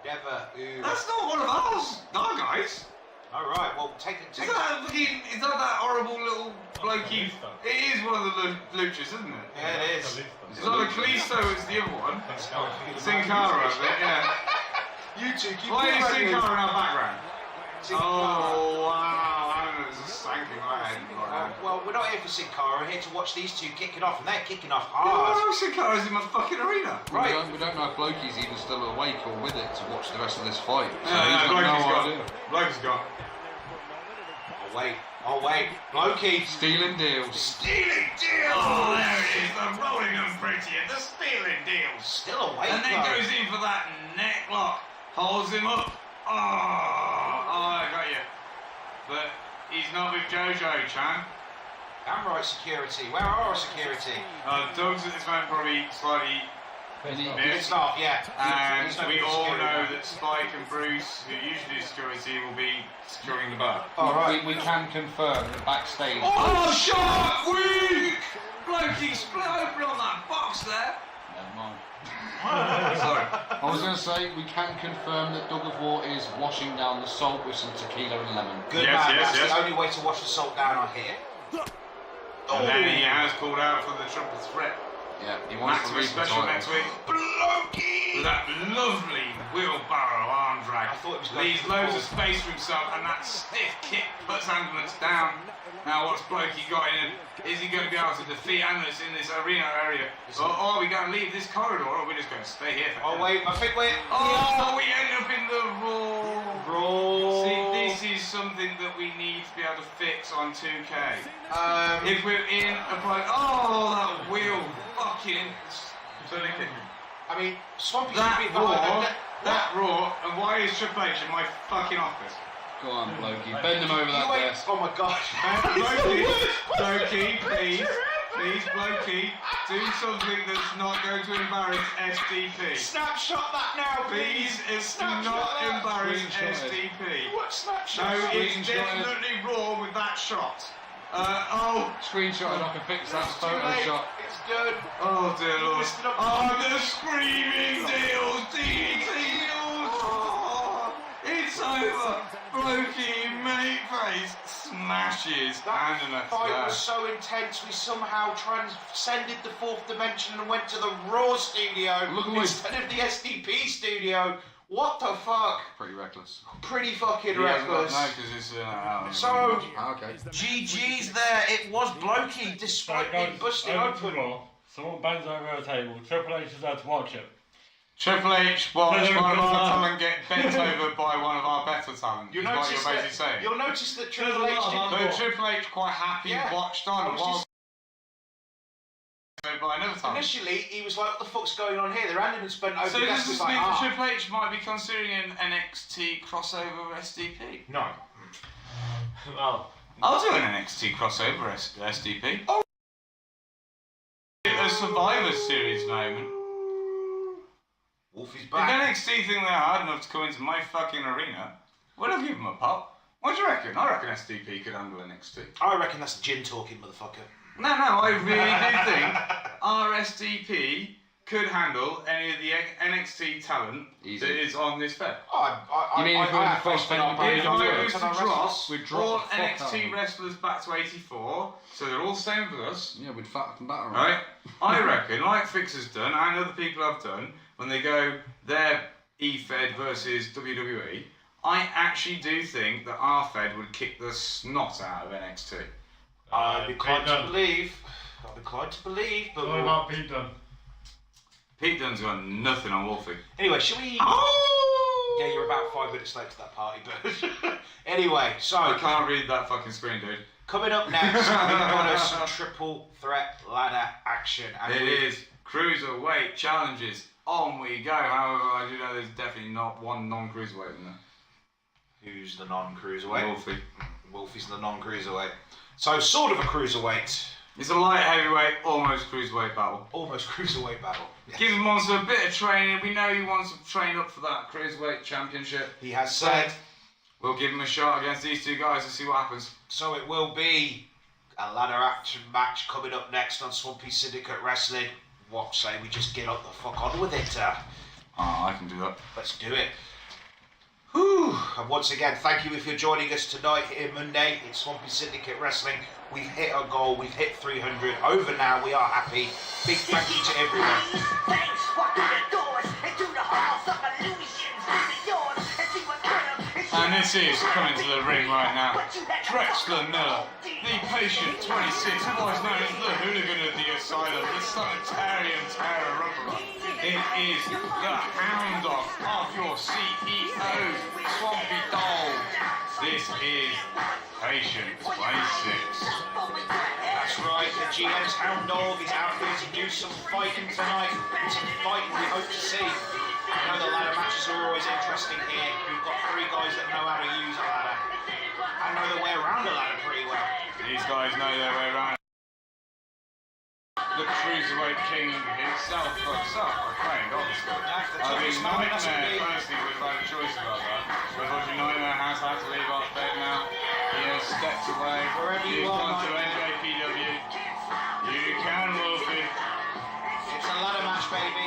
Never. Ooh. That's not one of ours. Our guys. All right. Well, take Is it. that that horrible little blokey? It is one of the luchas, isn't it? Yeah, it is. It's either Kalisto is the other one. Sin Cara, I think, yeah. You two keep Why is Sin it Cara in our background? Sin Cara. Oh, wow. I don't know, it's just sanking my head. Well, we're not here for Sin Cara. We're here to watch these two kicking off, and they're kicking off Oh, hard. no, Sin Cara's in my fucking arena. Right. We don't know if Blokey's even still awake or with it to watch the rest of this fight. So Yeah, he's got Blokey's no got. idea. Blokey's got. Oh wait. Blokey. Stealing deals. Stealing deals! Oh, there it is, the rolling unpretty, the stealing deals. Still awake. And then though. goes in for that neck lock, holds him up. Oh, I got you. But he's not with Jojo, Chan. Damn right, security. Where are our security? Doug's at this moment probably slightly It's off, yeah. and There's no we good all security. know that Spike and Bruce, who usually do security, will be securing the bar. All right. We can confirm that backstage. Oh, Shark Week! Blokey split open on that box there. Never mind. Sorry. I was going to say we can confirm that Dog of War is washing down the salt with some tequila and lemon. Good Yes, man. yes, That's yes. the only way to wash the salt down on here. And then he has called out for the triple threat. Yeah, he wants to Maximus read the special title. next week. Blokey! With that lovely wheelbarrow arm drag. I thought it was Leaves going loads to of space for himself, and that stiff kick puts Ambulance down. Now, what's Blokey got in him? Is he going to be able to defeat Ambulance in this arena area? Or are we going to leave this corridor, or are we just going to stay here? Oh wait, I think we're. Oh, we end up in the Raw. Raw. See, this is something that we need to be able to fix on 2K. If we're in a point, oh, that wheel fucking. Totally kidding. I mean, Swampy That should be Raw, that Raw, and why is Triple H in my fucking office? Go on, Blokey. Bend him over You that wait. desk. Oh my gosh. Blokey, please, Blokey, do something that's not going to embarrass SDP. Snapshot that now, Please, it's Snapshot not that. embarrass Screenshot it. SDP. What snapshot? No, it's Screenshot it. definitely Raw with that shot. Oh, Screenshot and I can fix that Too late. Photoshop. It's done. oh dear Lord. Listen up. Oh, the screaming deals, deals. Oh, it's over. Blokey, mate face, smashes Ambulance Fight there. was so intense, we somehow transcended the fourth dimension and went to the Raw studio Look at me. instead of the SDP studio. What the fuck? Pretty reckless. Pretty fucking He hasn't got- reckless. No, because it's So, Okay. GG's there. It was Blokey, despite being busted open. Someone bends over a table. Triple H is there to watch it. Triple H watched one of our talent get bent over by one of our better talent. You'll is what notice, you're basically saying. you'll notice that Triple H didn't. But Triple H quite happy Yeah. watched I on was while just- by another talent. Initially, he was like, what the fuck's going on here? Their hand had been spent over So the does desk. this It's like, mean that ah. Triple H might be considering an NXT crossover SDP? No. Well, I'll do an NXT crossover SDP. Oh, a Survivor Series moment. Wolfie's If back. NXT think they're hard enough to come into my fucking arena, well, I'll give them a pop. What do you reckon? I reckon SDP could handle NXT. I reckon that's Jin talking, motherfucker. No, I really do think our SDP could handle any of the NXT talent Easy. that is on this fed. You mean if we were the first faith in our Fed If We'd I do was it. to drop We'd drop all the fuck out of NXT them. wrestlers back to 84, so they're all staying with us, Yeah, we'd fat and batter 'em. right? I reckon, like Fix has done and other people have done, when they go their E-Fed versus WWE, I actually do think that our Fed would kick the snot out of NXT. I'd be inclined to Dunne. believe. I'd be inclined to believe, but What about Pete Dunne? Pete Dunne's got nothing on Wolfie. anyway, shall we? Oh! Yeah, you're about 5 minutes late to that party, but anyway, so I can't read that fucking screen, dude. coming up next, we've got us some triple threat ladder action. And It we- is cruiserweight challenges. On we go. However, I do know there's definitely not one non-cruiserweight in there. Who's the non-cruiserweight? Wolfie. Wolfie's the non-cruiserweight. So sort of a cruiserweight, It's a light heavyweight, almost cruiserweight battle. almost cruiserweight battle. Give him Monster a bit of training. We know he wants to train up for that cruiserweight championship. He has So, said. we'll give him a shot against these two guys to see what happens. So it will be a ladder action match coming up next on Swampy Syndicate Wrestling. What say we just get up the fuck on with it? Oh, I can do that. Let's do it. Whew. And once again, thank you if you're joining us tonight here Monday in Swampy Syndicate Wrestling. We've hit our goal, we've hit 300. Over now, we are happy. Big thank you to everyone. Thanks, walk through the doors into the halls of illusions. Visit yours and see what kind of And this is coming to the ring right now. Drexler Miller, the patient 26, otherwise known as the hooligan of the asylum, the sanitarian terror. It is the hound dog of your CEO, Swampy Dog. This is patient 26. That's right, the GM's Hound Dog is out here to do some fighting tonight. Some fighting we hope to see. I know the ladder matches are always interesting here. We've got 3 guys that know how to use a ladder. I know their way around a ladder pretty well. These guys know their way around. The Cruiserweight King himself, I claimed, obviously. I mean, Nightmare, personally, would have had a choice about that. But unfortunately, Nightmare has had to leave off bed now. He has stepped away. Wherever you He's are, gone to Nightmare. NJPW. You can, Wolfie. It's a ladder match, baby.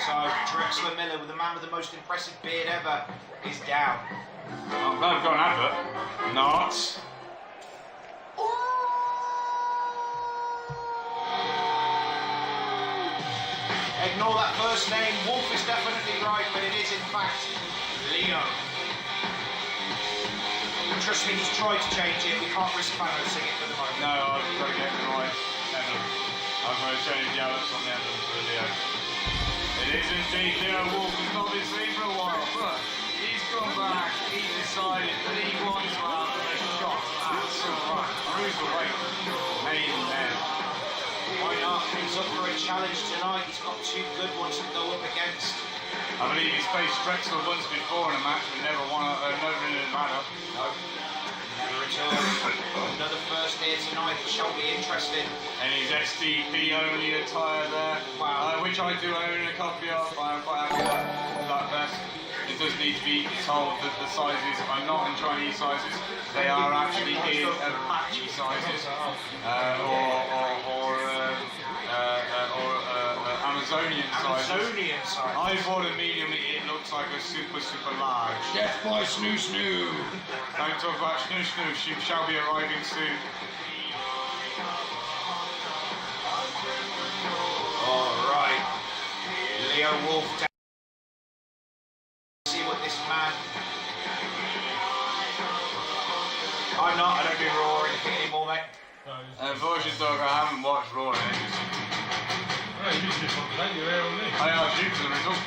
So, Drexler Miller, with the man with the most impressive beard ever, is down. I'm glad I've got an advert. Not. Ignore that first name. Wolf is definitely right, but it is in fact Leo. Trust me, he's tried to change it. We can't risk balancing it for the moment. No, I've got to get the right emblem. I'm going to change the Alex on the emblem for Leo. It is indeed Leo Wolf. He's not been seen for a while, but he's gone back. He's decided that he wants to have a shot at Silver Cruiserweight main event. Why not? He's up for a challenge tonight. He's got two good ones to go up against. I believe he's faced Drexler once before in a match, but never won. Never in a ladder. No. Never at all. Another first here tonight. It shall be interesting. And his SDP only attire there, Wow. which I do own a copy of. I'm quite happy with that vest. It does need to be told that the sizes are not in Chinese sizes. They are actually in Apache sizes, or Amazonian sizes. Amazonian size. I bought a medium. It looks like a super large. Death by snoo snoo. Don't talk about snoo snoo. She shall be arriving soon. All right. Leo Wolf. See what this man. I'm not. I don't do Raw or anything anymore, mate. Unfortunately, dog, I haven't watched Raw in ages. Hey, you just want to take your hair on me. I asked you for the result.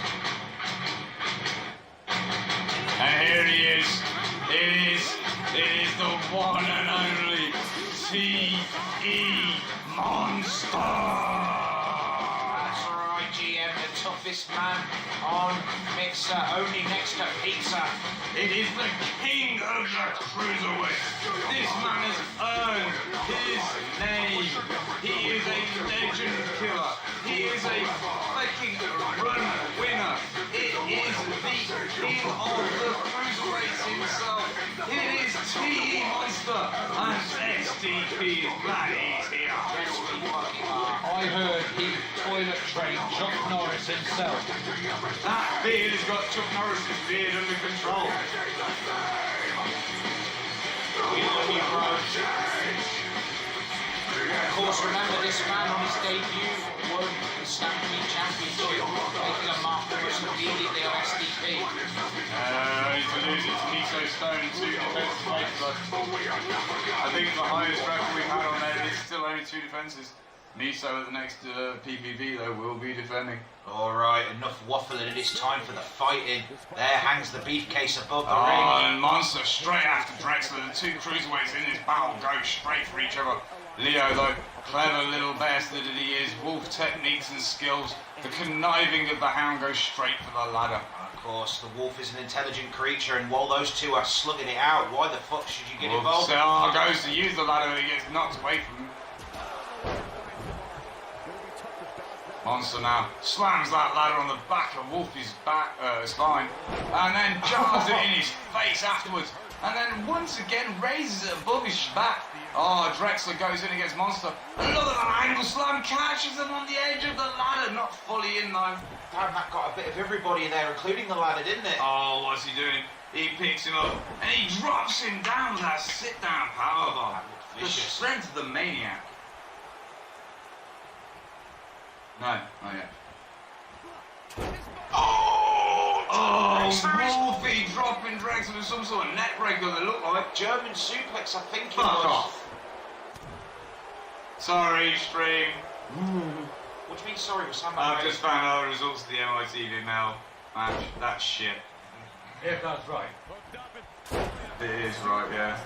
And here he is. It is the one and only T.E. Monster. That's right, GM, the toughest man on Mixer, only next to Pizza. It is the king of the cruiserweight. This man has earned his name. He is a legend killer. He is a fucking run winner. It is the king of the cruiserweights himself. It is T.E. Monster and SDP is glad he's here. I heard he toilet trained Chuck Norris himself. That beard has got Chuck Norris's beard under control. Of course, remember this man on his debut won the Stampede Championship, making a mark for us immediately on SDP. He's losing to Miso Stone, 2 defenses later. I think the highest record we've had on there is still only 2 defenses. Miso at the next PPV though will be defending. Alright, enough waffling, it is time for the fighting. There hangs the beefcase above the Oh, ring. and Monster straight after Drexler. The 2 cruiserweights in this battle go straight for each other. Leo though, clever little bastard that he is, Wolf techniques and skills. The conniving of the Hound goes straight for the ladder. Of course, the Wolf is an intelligent creature, and while those two are slugging it out, why the fuck should you get involved? Goes to use the ladder and he gets knocked away from him. Monster now slams that ladder on the back of Wolfie's spine and then jars it in his face afterwards and then once again raises it above his back. Oh, Drexler goes in against Monster. Another angle slam catches him on the edge of the ladder, not fully in though. Damn, that got a bit of everybody there, including the ladder, didn't it? Oh, what's he doing? He picks him up and he drops him down with that sit-down powerbomb. The strength of the maniac. No, not yet. Oh, Wolfie dropping Drexler with some sort of neck breaker that looked like. German suplex, I think it Fuck was. off. Sorry, Stream. What do you mean, sorry, was Sam? I've just found out the results of the MITV Mel match. That's shit. If that's right. It is right, yeah.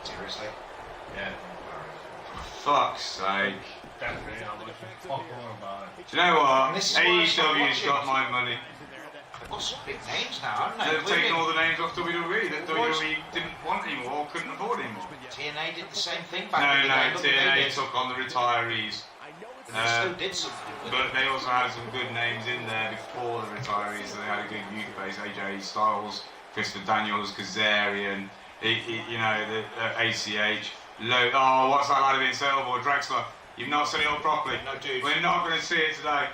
Seriously? Yeah. Fuck's sake. Definitely not looking fuck all about it. Do you know what? This is why I started AEW's got watching. my money. They've got some big names now, haven't they? They've taken all the names off WWE that WWE didn't want anymore or couldn't afford anymore. TNA did the same thing back in the day. No, look what they TNA did. took on the retirees. They still did something with But it. they also had some good names in there before the retirees. So they had a good youth base: AJ Styles, Christopher Daniels, Kazarian, you know, the ACH. Oh, what's that lad being set up for? Drexler. You've not set it up properly. No, dude. We're not going to see it today.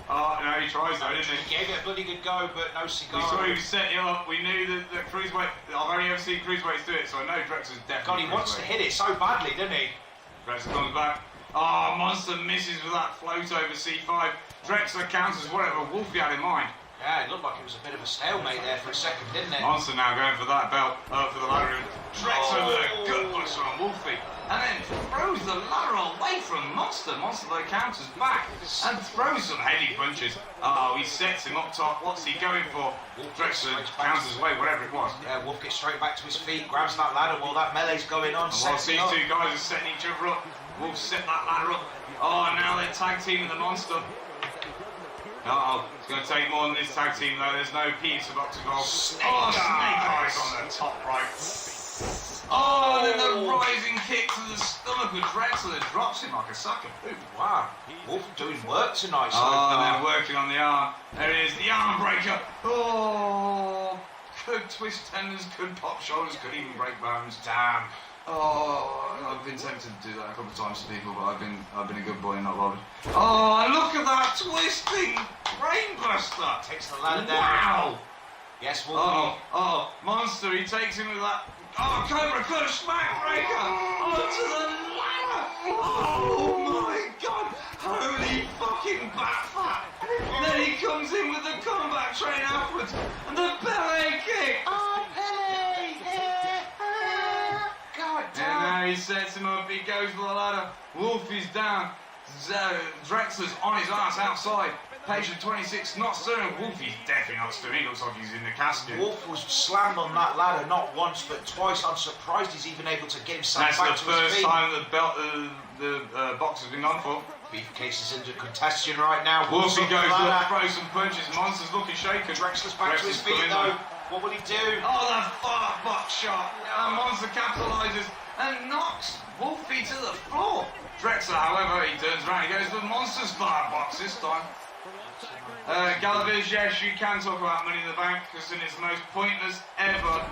Oh, no, he tries though, didn't he? He gave it a bloody good go, but no We cigar. saw him set you up. We knew that the cruiserweight. I've only ever seen cruiserweights do it, so I know Drexler's God, definitely. he wants to cruiserweight. hit it so badly, doesn't he? Drexler comes back. Oh, Monster misses with that float over C5. Drexler counters whatever Wolfie had in mind. Yeah, it looked like it was a bit of a stalemate there for a second, didn't it? Monster now going for that belt, for the ladder. Drexler with a gut buster on Wolfie. And then throws the ladder away from Monster. Monster though counters back and throws some heavy punches. Oh, he sets him up top. What's he going for? Drexler counters away, whatever it was. Yeah, Wolf gets straight back to his feet, grabs that ladder while that melee's going on. And whilst Sets it these up. two guys are setting each other up, Wolf set that ladder up. Oh, now they're tag teaming the Monster. Uh-oh, it's going to take more than this tag team though. There's no pizza box involved. Snake eyes on the top right. Oh, and then the rising kick to the stomach with Drexler drops him like a sack of poop. Wow, Wolf doing work tonight. Oh, they're working on the arm. There it is, the arm breaker. Oh, could twist tendons, could pop shoulders, could even break bones. Damn. Oh, I've been tempted to do that a couple of times to people, but I've been a good boy and not bothered. Oh, look at that twisting brainbuster! Takes the ladder down. Wow! Yes, Wolf. Oh, Monster, he takes him with that. Oh, Cobra Clutch smack breaker onto the ladder. Oh my God! Holy fucking bat fat! Then he comes in with the combat train afterwards and the Pele kick. Oh, Pele! God And now he sets him up, he goes for the ladder. Wolfie's down. Drexler's on his ass outside. Patient 26 not stirring. Wolfie's definitely not stirring. He looks like he's in the casket. Wolf was slammed on that ladder not once but twice. I'm surprised he's even able to get himself That's back the to his first feet. time the box has been gone for. Beefcase is under contention right now. Wolfie up goes the to ladder. throw some punches. Monster's looking shaken. Drexler's back to his feet coming though. though. What will he do? Oh, the far box shot. And Monster capitalises and knocks Wolfie to the floor. Drexler, however, he turns around. He goes for Monster's fire box this time. Galaviz, yes, you can talk about Money in the Bank because it's the most pointless ever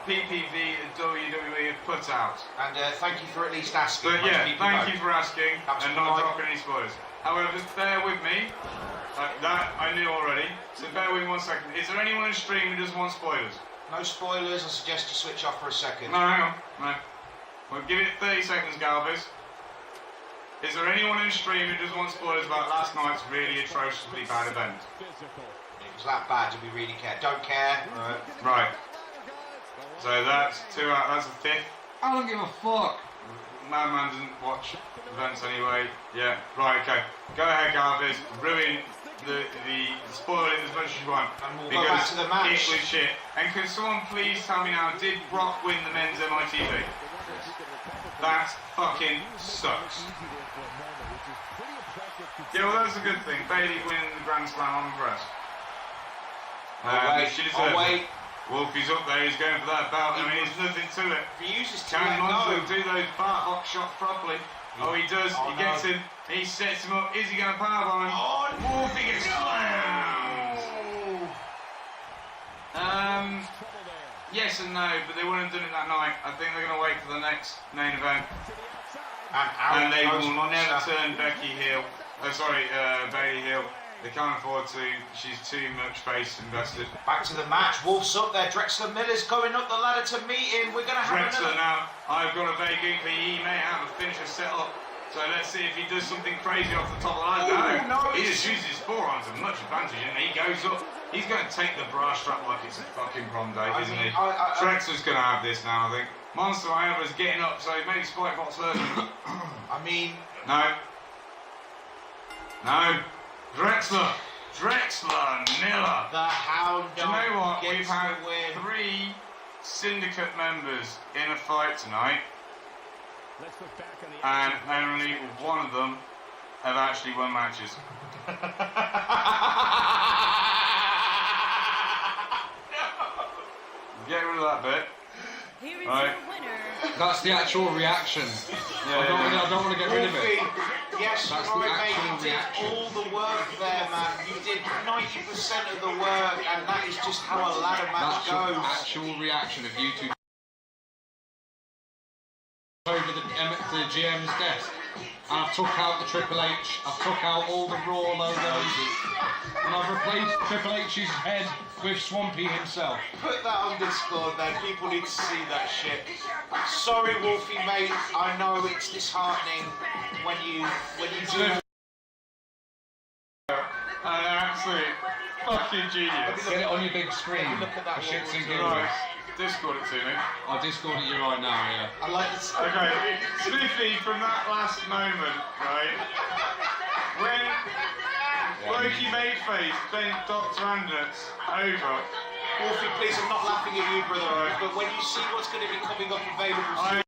PPV WWE have put out. And thank you for at least asking. But yeah, thank you for asking and not right. dropping any spoilers. However, just bear with me. That I knew already. So bear with me 1 second. Is there anyone in stream who doesn't want spoilers? No spoilers. I suggest you switch off for a second. No, hang on. No. We'll give it 30 seconds, Galvez. Is there anyone in stream who doesn't want spoilers about last night's really atrociously bad event? It was that bad. Do we really care? Don't care. Right. So that's that's a fifth. I don't give a fuck. Madman doesn't watch events anyway. Yeah. Right. Okay. Go ahead, Galvez. Ruin the spoil it as much as you want. And we'll go back to the match. It was shit. And can someone please tell me now? Did Brock win the men's MITV? That fucking sucks. Yeah, well, that's a good thing. Bailey winning the Grand Slam on the breast. She deserves it. Wolfie's up there, he's going for that belt. I mean, there's nothing to it. If he uses to Can let Monster go. do those bar box shots properly? Oh, he does. Oh, He gets him. He sets him up. Is he going to powerbomb him? Oh, Wolfie gets slammed. Yes and no, but they wouldn't have done it that night. I think they're going to wait for the next main event. And they will never turn Becky heel. Bailey heel. They can't afford to. She's too much face invested. Back to the match. Wolf's up there. Drexler Miller's going up the ladder to meet him. We're going to have Drexler another... now. I've got a vague inkling he may have a finisher set up. So let's see if he does something crazy off the top of the line. No, He just uses his forearms to much advantage and he goes up. He's going to take the bra strap like it's a fucking prom date, isn't he? Drexler's going to have this now, I think. Monster, however, is getting up, so maybe Spike Box version. I mean... No. No. Drexler Miller. The Hound Do you know what? gets We've had the win. 3 syndicate members in a fight tonight. And only one of them have actually won matches. Get rid of that bit. Here is Right. your winner. That's the actual reaction. I don't want to get rid of it. Yes, That's you're the right, mate. actual You did reaction. all the work there, man. You did 90% of the work, and that is just how a ladder match That's your goes. actual reaction of you two over the GM's desk. And I've took out the Triple H, I've took out all the Raw logos, and I've replaced Triple H's head with Swampy himself. Put that underscore there. People need to see that shit. sorry, Wolfie, mate. I know it's disheartening when you do. An absolute fucking genius. Get it on your big screen. Look at that for shits and Right, giggles. Discord it to me. I'll Discord it you right now, yeah. I like this. Okay, Smithy, from that last moment, right? When Loki made face bent Dr. Anders over. Wolfie, please, I'm not laughing at you, brother, but when you see what's going to be coming up available soon,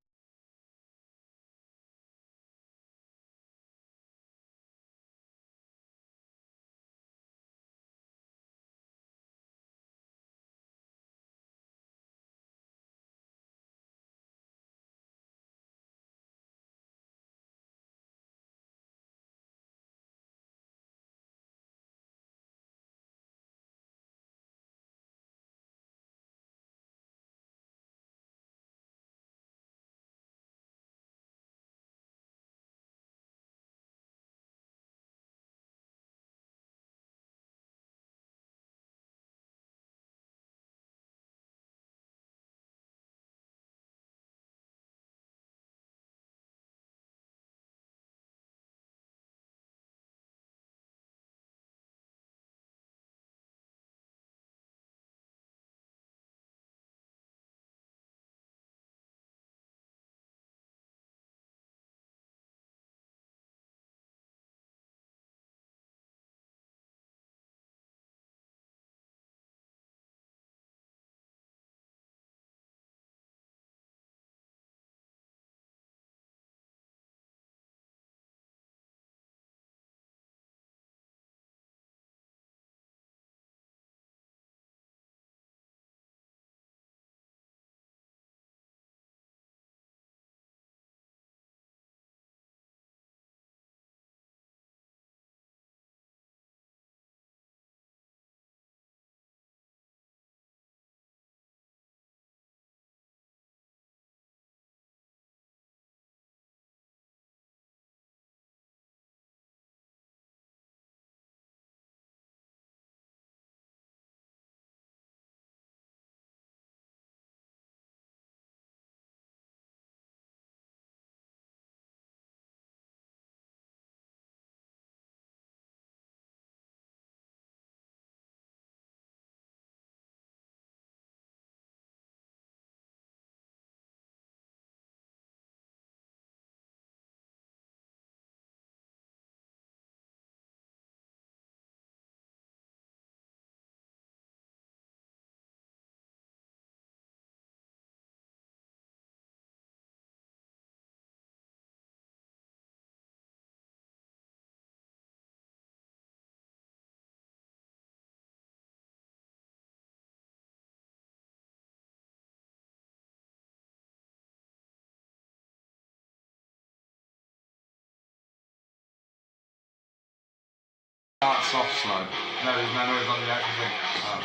Start soft slow. No, there's no noise on the actual thing. Oh.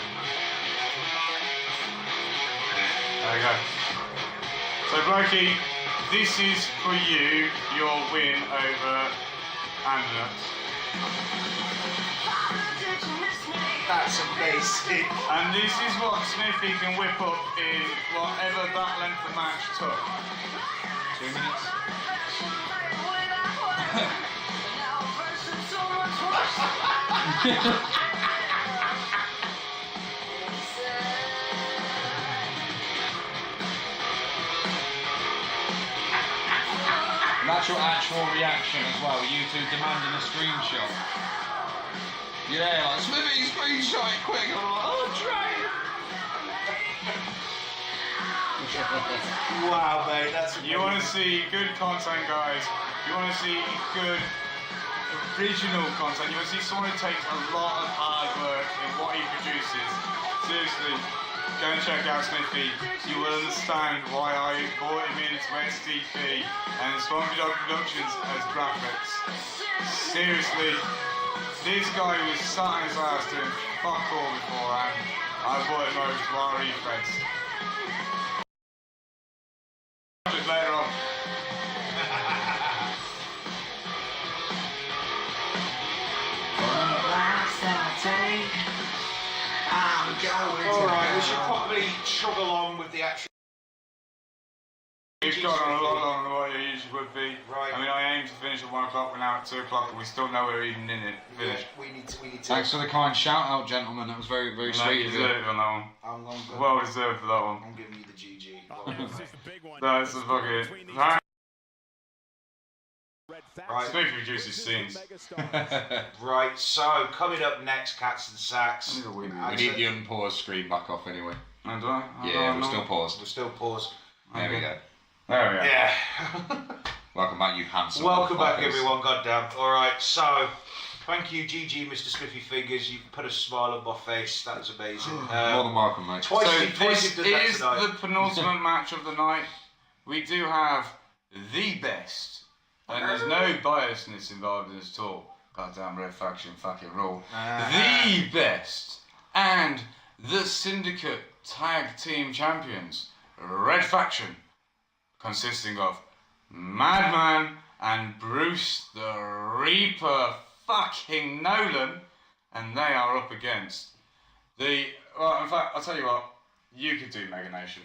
There we go. So, Blokey, this is for you, your win over Anders. that's amazing. And this is what Smithy can whip up in whatever that length of match took. 2 minutes. And that's your actual reaction as well, you two demanding a screenshot. Yeah, like, Smithy, screenshot it quick. I'm like, oh, try it. Wow, mate, that's You want to see good content, guys. You want to see good original content. You want to see someone who takes a lot of hard work in what he produces. Seriously, go and check out Smithy. You will understand why I brought him into XTP and Swampy Dog Productions as graphics. Seriously, this guy was sat in his house doing fuck all beforehand. I brought him over to our Feds. Later on. Alright, we should probably chug along with the actual It's gone on a lot longer than what it usually would be. Right. I mean, I aim to finish at 1 o'clock, we're now at 2 o'clock, and we still know we're even in it. Finished. We need to. Thanks for the kind shout out, gentlemen. That was very, very No, sweet you of you. deserved it on that one. I'm going to. Well deserved for that one. I'm giving you the GG. No, this is fucking. Right. Right. Smooth reduces scenes. Right, so coming up next, Cats and Sacks. We need the unpaused screen back off anyway. And do I? Yeah, we're still paused. We're still paused. There we go. There we go. Yeah. Welcome back, you handsome Welcome back, motherfuckers. everyone. Goddamn. All right, so thank you, GG, Mr. Spiffy Fingers. You put a smile on my face. That was amazing. More than welcome, mate. Twice So you've done this that is tonight. the penultimate match of the night. We do have the best, and there's no biasness involved in this at all. Goddamn Red Faction fucking rule. The best and the Syndicate Tag Team Champions, Red Faction, consisting of Madman and Bruce the Reaper fucking Nolan, and they are up against the. Well, in fact, I'll tell you what. You could do Mega Nation.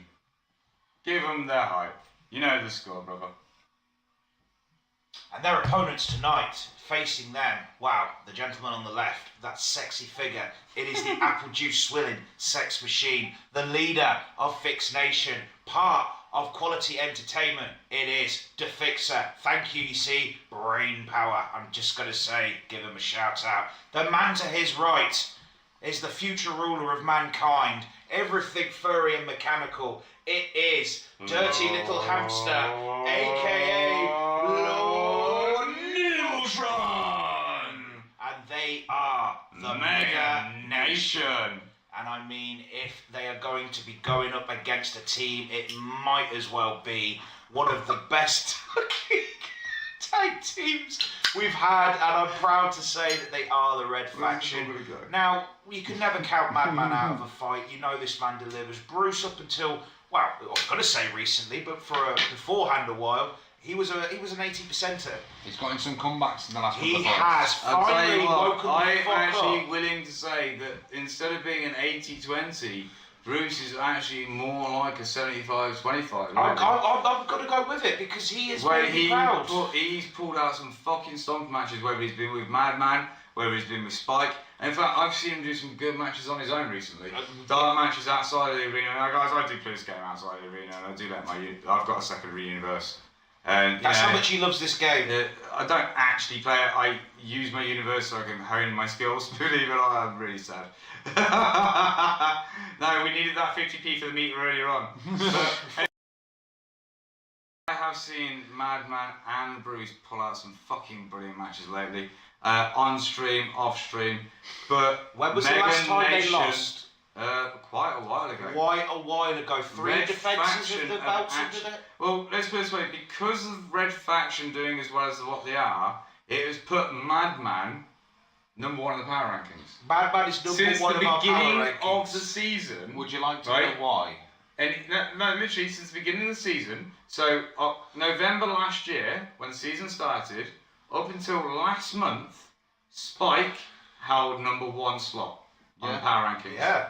Give them their hype. You know the score, brother. And their opponents tonight, facing them, wow, the gentleman on the left, that sexy figure. It is the apple juice swilling sex machine, the leader of Fix Nation, part of Quality Entertainment. It is the Fixer. Thank you, you see, brain power. I'm just going to say, give him a shout out. The man to his right is the future ruler of mankind, everything furry and mechanical. It is Dirty Little Hamster, aka Lord Neutron. And they are the Mega Nation. And I mean, if they are going to be going up against a team, it might as well be one of the best tag teams we've had, and I'm proud to say that they are the Red Faction. Now, you can never count Madman out of a fight. You know this man delivers. Bruce, up until, well, I was going to say recently, but for beforehand a while, he was an 80%er. He's got in some comebacks in the last couple He of fights. has I'll tell finally you what, woken the I'm fuck actually up. willing to say that instead of being an 80-20, Bruce is actually more like a 75-25. I'm going to go with it because he is Where really proud. he's pulled out some fucking stomp matches, whether he's been with Madman, whether he's been with Spike. And in fact, I've seen him do some good matches on his own recently. Dark matches outside of the arena. Now, guys, I do play this game outside of the arena, and I do let I've got a secondary universe. And That's how much he loves this game. I don't actually play it. I use my universe so I can hone my skills. Believe it or not, I'm really sad. No, we needed that 50p for the meter earlier on. But, I have seen Madman and Bruce pull out some fucking brilliant matches lately. On stream, off stream. But When was the Mega last time Nation, they lost? Quite a while ago. Quite a while ago. 3 Red defences Faction of the have belts actu- into it. Well, let's put it this way, because of Red Faction doing as well as what they are, it has put Madman number 1 in the power rankings. Madman is number Since 1 the of our beginning power rankings. of the season. Would you like to Right. know why? And no, literally since the beginning of the season. So November last year, when the season started, up until last month, Spike held number 1 slot on the power rankings. Yeah.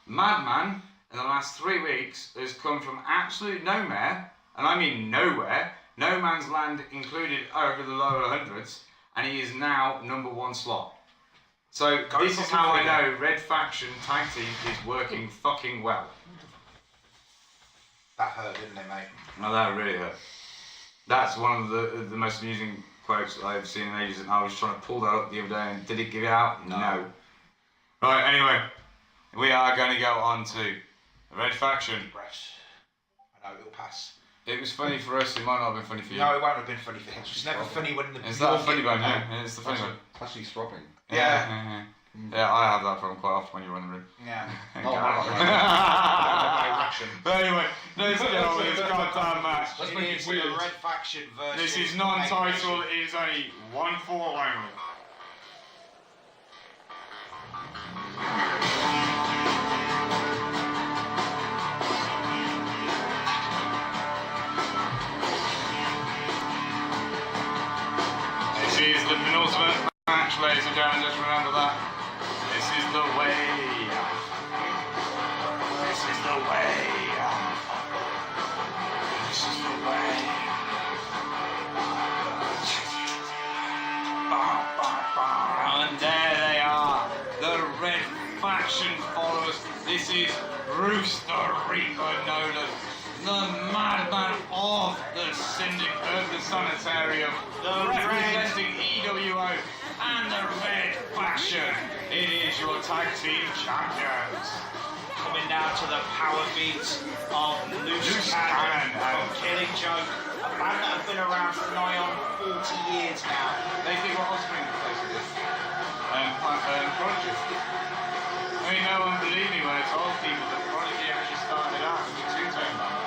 Madman, in the last 3 weeks, has come from absolute nowhere, and I mean nowhere, no man's land included over the lower hundreds, and he is now number 1 slot. So Go this is fucking how I figure. know Red Faction Tag Team is working fucking well. That hurt, didn't it, mate? No, that really hurt. That's one of the most amusing quotes I've seen in ages, and I was trying to pull that up the other day, and did it give it out? No. Right, anyway, we are going to go on to the Red Faction. Breath. I know, it'll pass. It was funny for us, it might not have been funny for you. No, it won't have been funny for him. It's never funny when the... It's that funny one, yeah. It's the funny one. It's actually throbbing. Yeah. Yeah, I have that problem quite often when you run the room. Yeah. But anyway, let's get on with this goddamn match. Let's make it weird. The Red Faction versus... This is non-title, it is only 1 fall only. This is the penultimate match, ladies and gentlemen, just remember that. This is the way. This is the way. This is the way. This is Bruce the Reaper Nolan, the madman of the Syndicate of the Sanitarium, representing EWO and the Red Faction. It is your tag team champions. Coming down to the power beats of Loose Cannon from Killing Joke, a band that have been around for nigh on 40 years now. They did what Offspring replaced this. Prodigy. I mean, no one believed me when I told people that Prodigy actually started out as a two-tone band.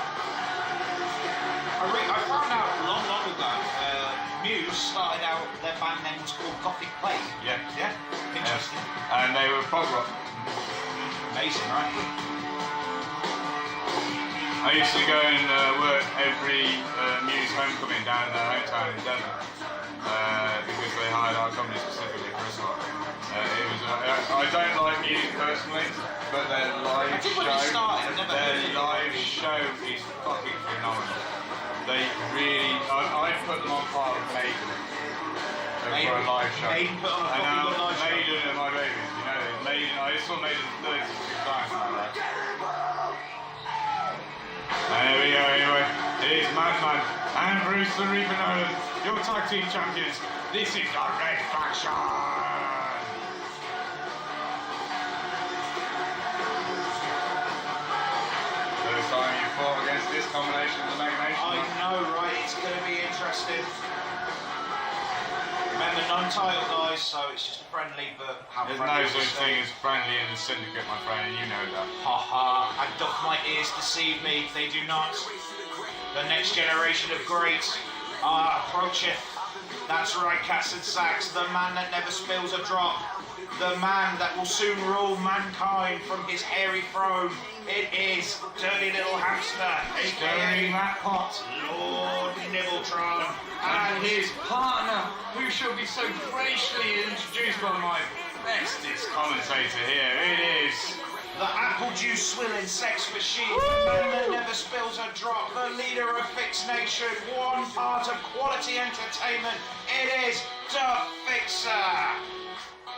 I found out long ago, Muse started out, their band name was called Gothic Plague. Yeah. Yeah? Interesting. And they were prog rock. Amazing, right? I used to go and work every Muse homecoming down in their hometown in Devon because they hired our company specifically for us lot. I don't like music personally, but their live show is fucking phenomenal. They really, I put them on par with Maiden for a live show. Maiden put on a fucking good live show. Maiden and my babies, you know, Maiden, I saw Maiden 36 times in my life. And there we go, anyway. It is Madman and Bruce the Reaper Nolan, your tag team champions. This is the Red Faction. First time you fought against this combination of the Mega Nation. I know, right? It's going to be interesting. Remember, non-title guys, so it's just friendly, but how There's friendly no is such it? thing as friendly in the Syndicate, my friend, and you know that. Haha, and doth my ears deceive me? They do not. The next generation of greats approacheth. That's right, cats and sacks. The man that never spills a drop. The man that will soon rule mankind from his hairy throne. It is Dirty Little Hamster, Stirring aka that pot. Lord Nibbletron. And his partner, who shall be so graciously introduced by my bestest commentator here. It is the apple juice swilling sex machine, the man that never spills a drop, the leader of Fix Nation, one part of quality entertainment. It is the Fixer.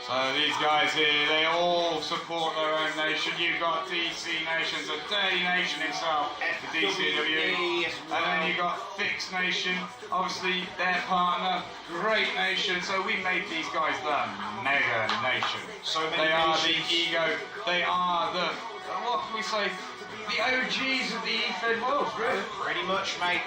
So these guys here, they all support their own nation. You've got DC Nations, a Dirty Nation himself, the DCW. And then you've got Fix Nation, obviously their partner, Great Nation. So we made these guys the Mega Nation. So many they are the nations. ego, they are the, what can we say, the OGs of the E-Fed world, really. Pretty much, mate.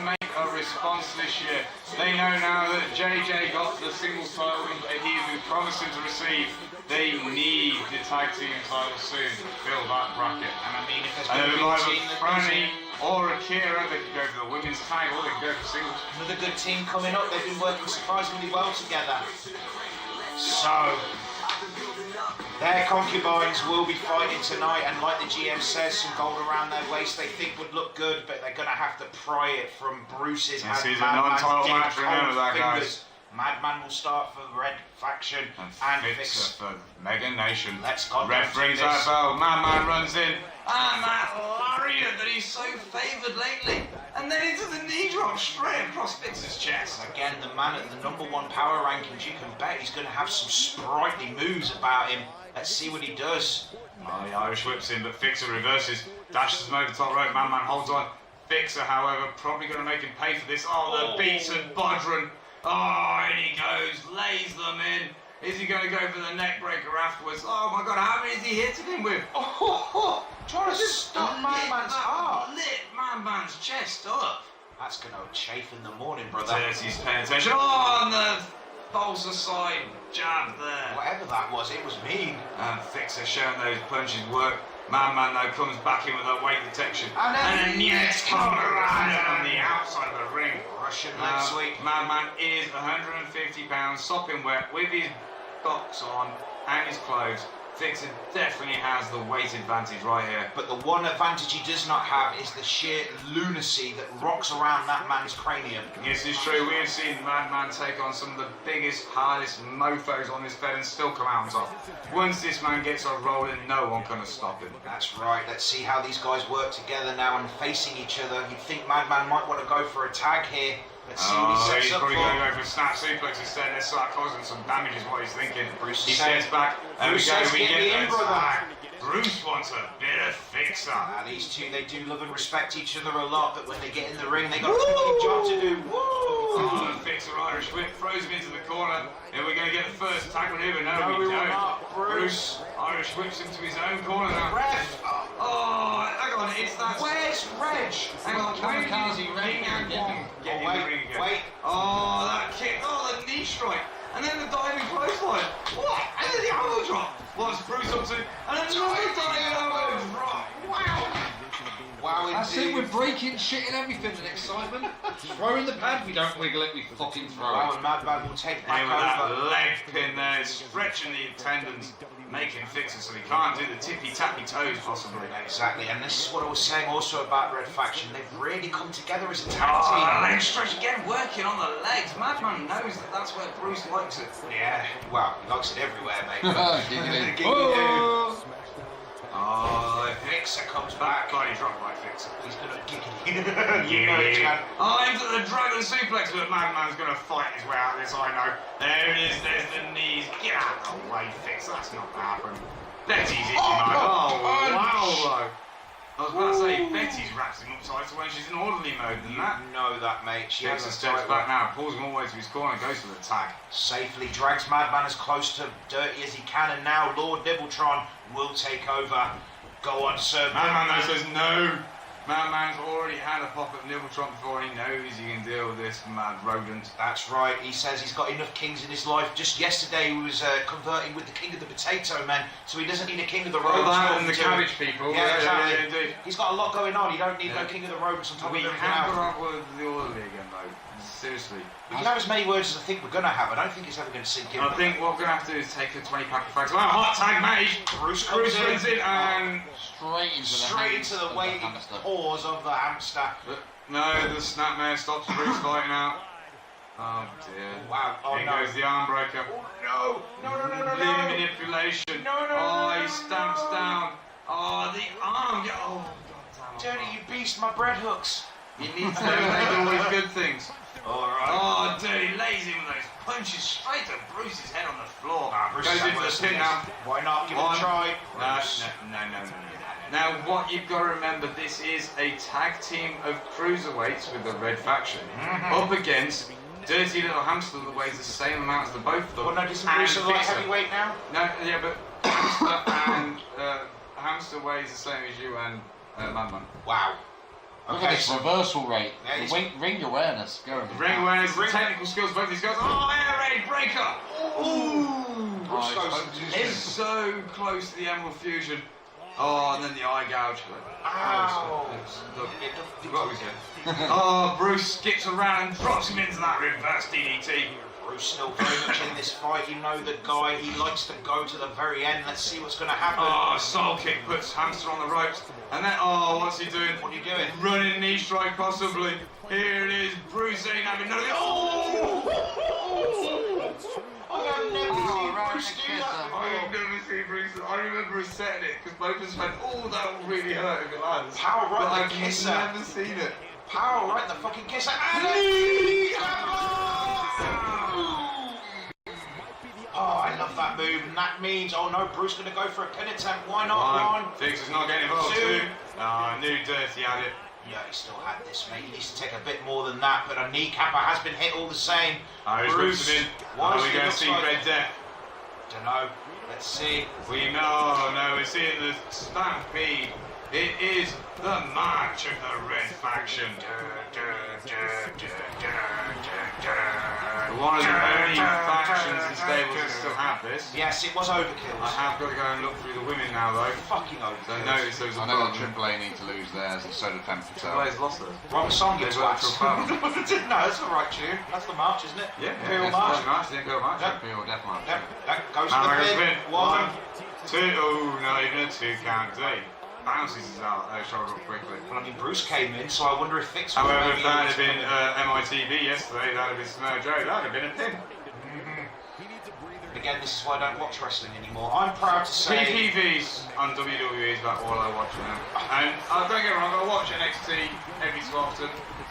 Make a response this year. They know now that JJ got the singles title that he's been promising to receive. They need the tag team title soon to fill that bracket. And I mean, if there's And going to be either a team that Franny or Akira, they could go for the women's tag or they could go for singles. another good team coming up, they've been working surprisingly well together. So, their concubines will be fighting tonight, and like the GM says, some gold around their waist they think would look good, but they're going to have to pry it from Bruce's This is a Madman's non-title dead match, remember cold that, fingers. guys. Madman will start for the Red Faction and Fix. for Mega Nation. Let's go. Ref rings that bell. Madman runs in. And that lariat that he's so favoured lately. And then into the knee drop straight across Fix's chest. Again, the man at the #1 power rankings, you can bet he's going to have some sprightly moves about him. Let's see what he does. Oh, the Irish whips in, but Fixer reverses. Dashes him over the top rope. Madman holds on. Fixer, however, probably going to make him pay for this. Oh, the beaten Bodron. Oh, in he goes. Lays them in. Is he going to go for the neck breaker afterwards? Oh my God, how many is he hitting him with? Oh, trying to stop Madman's heart. Lit Madman's chest up. That's going to chafe in the morning, brother. Yes, he's paying attention. Oh, and the Bolsa side jab there. Whatever that was, it was mean. And Fixer showing those punches work. Madman though comes back in with that weight detection. And then yes, Colorado on the outside of the ring. Russian leg sweep. Madman is 150 pounds, sopping wet with his box on and his clothes. Fixer definitely has the weight advantage right here. But the one advantage he does not have is the sheer lunacy that rocks around that man's cranium. Yes, it's true. We have seen Madman take on some of the biggest, hardest mofos on this bed and still come out on top. Once this man gets on rolling, no one can stop him. That's right. Let's see how these guys work together now and facing each other. You'd think Madman might want to go for a tag here. Let's see what he sets he's up probably for. going to go for a snap suplex instead. Let's start causing some damage is what he's thinking. Bruce he says- steps back. There we Bruce go. says, We "Get me get in, the brother." tag. Bruce wants a bit of fixer. These two, they do love and respect each other a lot, but when they get in the ring, they got a big job to do. Woo! Oh, the fixer Irish whip throws him into the corner. And we're going to get the first tackle here, but no, No, we we will don't. not. Bruce. Irish whips him to his own corner now. Ref! Oh, hang on, it's that. Where's Reg? Hang on, Kamikaze Ring and Wong get in the ring again. Wait. Oh, that kick. Oh, the knee strike. And then the diving clothesline. What? And then the elbow drop. What's Bruce up to? And then another diving elbow drop. Wow. Wow, That's it, indeed. we're breaking shit and everything in excitement. Throw in the pad, we don't wiggle it, we fucking throw Wow, it. and Madman will take back And with that over. leg pin there, stretching the tendons, making fixes so he can't do the tippy-tappy toes possibly. Exactly, and this is what I was saying also about Red Faction. They've really come together as a tag Oh, team. the leg stretch again, working on the legs. Madman knows that that's where Bruce likes it. Yeah, well, he likes it everywhere, mate. Giggity. Giggity. Oh, the Fixer comes back. body drop by Fixer. He's gonna giggity. You know it, Yeah. Chad. Oh, into the dragon suplex, but Madman's gonna fight his way out of this, I know. There it is, there's the knees. Get out of the way, Fixer, that's not gonna happen. Betty's hit him, Oh, mate. Oh, punch. wow, though. I was about to say, Betty's wraps him upside so when she's in orderly mode than that. You know that, mate. She has Fixer a steps tight back one. now, pulls him all the way to his corner, goes for the tag. Safely drags Madman as close to Dirty as he can, and now Lord Nibbletron will take over. Go on, sir. Madman though says no. Madman's already had a pop at Nibbletron before, he knows he can deal with this mad rodent. That's right. He says he's got enough kings in his life. Just yesterday he was converting with the king of the potato man, so he doesn't need a king of the Well, roads. that talking and the to him. cabbage people. Yeah, exactly. yeah, indeed. He's got a lot going on. You don't need Yeah. no king of the roads on top We of everything have else. got to work with the orderly again, though. Seriously. We can have as many words as I think we're going to have. I don't think it's ever going to sink in. I think what we're going to have to do is take a 20-pack of fags. Wow, hot tag mage! Bruce Bruce comes runs in and... Straight into the waiting hamster. paws of the hamster. No, the snapmare stops Bruce fighting out. Oh dear. Wow. Oh Here no. goes the arm breaker. Oh no. No, no, no, no, Limb no. manipulation. No, no, Oh, no, he no, stamps no. down. Oh, the arm. Oh, God damn it. Dirty, you beast, my bread hooks. You need to make all these good things. Alright. Oh, Dirty lays him with those punches straight to Bruce's head on the floor. Bruce Goes is into the worse pin than now. this. Why not? Give it One. a try. No. Now, what you've got to remember, this is a tag team of cruiserweights with the Red Faction up against Dirty Little Hamster that weighs the same amount as the both of them. Well, no, doesn't and Bruce a light Fixer. heavyweight now? No, yeah, but Hamster and Hamster weighs the same as you and Madman. Wow. Look at this reversal rate. Yeah, The he's- ring awareness. Go. Ring awareness, Ring- technical skills, both these guys. Oh, air raid breaker! Ooh! Bruce he's goes supposed to It's so close to the Emerald Fusion. Oh, and then the eye gouge. Ow. Look, what was it? Oh, Bruce skips around and drops him into that reverse DDT. Bruce still very much in this fight. You know the guy, he likes to go to the very end. Let's see what's going to happen. Oh, soul kick puts Hamster on the ropes. And then, oh, what's he doing? What are you doing? Running knee strike, possibly. Here it is. Bruce ain't having none of it. Oh! I've never seen right, Bruce do that. I've never seen Bruce. I remember us setting it because both of us went, oh, that will really hurt if it lands. Power But right I've the kisser. never seen it. Power right the fucking kisser. And oh, I love that move. And that means, oh no, Bruce going to go for a pin attempt. Why not? One. Fix is not getting involved. Two. Two. I knew Dirty had it. Yeah, he still had this, mate. He needs to take a bit more than that, but a kneecapper has been hit all the same. He's Bruce, ripped him in. why Are does we he going to look see like- Red Death? Dunno. Let's see. We know, no, we're seeing the Stampede. It is the March of the Red Faction. One of the only factions and stables that still have this. Yes, it was overkill. I have got to go and look through the women now, though. Fucking So overkill. notice there was a I know that problem. Triple A need to lose theirs, and so did Femme Fatale. Players lost theirs. Wrong song, you They worked twats. for a battle. No, that's the right tune. That's the march, isn't it? Yeah, Imperial it's March. quite nice. The Imperial March. Yep. Imperial Death March. Yep, that goes to Hammer the goes pin. in. One. Two. Oh, not even a 2 count. He bounces his out. Shoulder up quickly. Well, I mean, Bruce came in, so I wonder if Fix would However, have if that had been MITV yesterday, that would have been Snow Joe, that would have been a pin. Again, this is why I don't watch wrestling anymore. I'm proud to say. PPVs on WWE is about all I watch now. And don't get me wrong, I watch NXT every so often.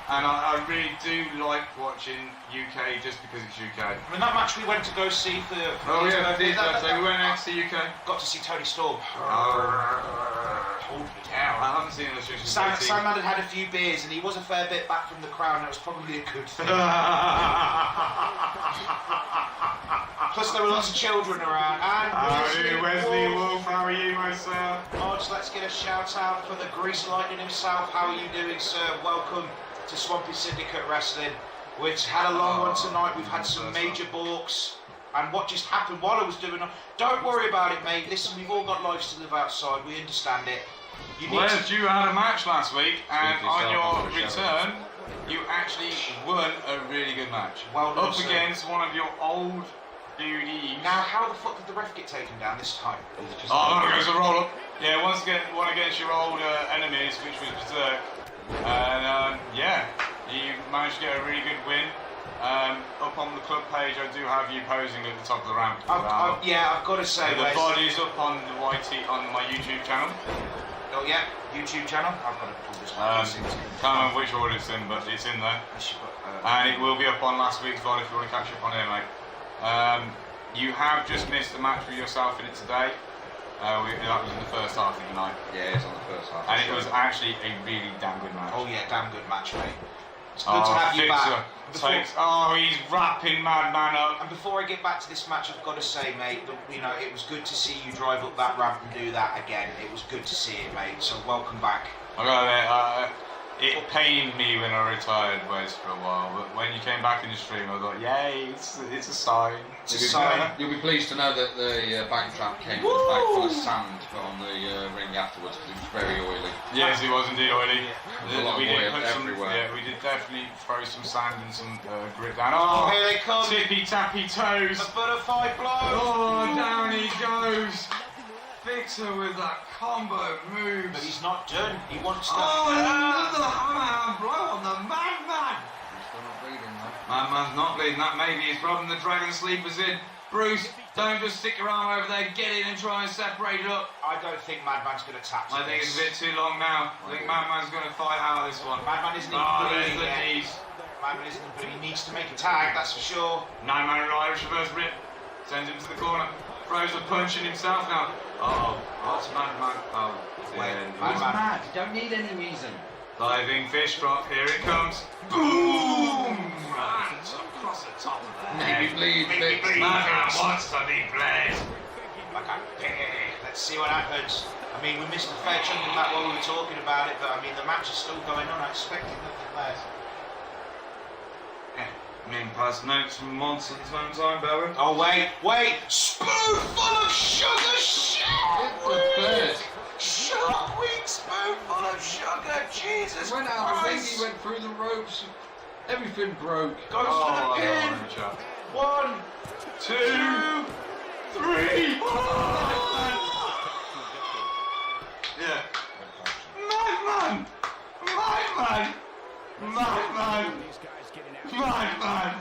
And I really do like watching UK just because it's UK. I mean, that match we went to go see for Oh his yeah, birthday, so we went out to see UK. got to see Tony Storm. Hold me down. I haven't seen Illustrations. Sandman had had a few beers and he was a fair bit back from the crowd, and it was probably a good thing. Plus, there were lots of children around. And Howdy, Wesley Wolf, how are you, my sir? Mods, let's get a shout out for the Grease Lightning himself. How are you doing, sir? Welcome to Swampy Syndicate Wrestling. We've had a long one tonight. We've had some major balks. And what just happened while I was doing it? Don't worry about it, mate. Listen, we've all got lives to live outside. We understand it. You need Wes, to... you had a match last week, and Speak on yourself, your I'm gonna return, you actually won a really good match. Well done, Up sir. against one of your old duties. Now, how the fuck did the ref get taken down this time? Oh, there goes a roll up. Yeah, once again, one against your old enemies, which was Berserk. And yeah, you managed to get a really good win. Up on the club page, I do have you posing at the top of the ramp. Yeah, I've got to say, The Wes. body's up on the YT on my YouTube channel. Oh yeah, YouTube channel. I've got to pull this one. Can't remember which order it's in, but it's in there. And it will be up on last week's VOD if you want to catch up on it, mate. You have just missed a match with yourself in it today. That was in the first half of the night. Yeah, it's on the first half. And it was actually a really damn good match. Oh yeah, damn good match, mate. It's good to have you back. He's wrapping Madman up. And before I get back to this match, I've got to say, mate, that, you know, it was good to see you drive up that ramp and do that again. It was good to see it, mate. So welcome back. I gotta admit, it pained me when I retired, Wes, for a while. But when you came back in the stream, I thought, yay, it's a sign. It's a sign. You'll be pleased to know that the bank trap came with a bag full of sand on the ring afterwards because it was very oily. Yes, it was indeed oily. A lot of oil everywhere. Yeah, we did definitely throw some sand and some grit down. Oh, here they come. Tippy tappy toes. The butterfly blow. Oh, down he goes. Fixer with that combo moves. But he's not done. He wants to. Oh, another hammer blow on the Madman. He's still not bleeding though. Madman's not bleeding. That may be his problem. The Dragon Sleeper's in. Bruce, don't just stick your arm over there. Get in and try and separate it up. I don't think Madman's going to tap. I think it's a bit too long now. I think Madman's going to fight out of this one. Madman isn't even Oh, there's bleeding the yet. knees. Madman isn't, but he needs to make a tag. That's for sure. 9-man Irish reverse rip. Sends him to the corner. Throws a punch in himself now. Oh, what's Madman? Oh, Madman. You don't need any reason. Diving fish drop. Here it comes. Boom! Right across the top of that. Maybe bleed. Madman wants to be bled. Let's see what happens. I mean, we missed a fair chunk of that while we were talking about it, but I mean, the match is still going on. I expected nothing less. Pass notes from Monster at the same time, Bowen. Oh, wait! Spoonful of sugar! Shockwing! Shockwing! Spoonful of sugar! Jesus Went out the ring, Christ! he went through the ropes. Everything broke. Goes for the pin! 1, 2, 3! Yeah. Madman! Madman! Madman! Madman!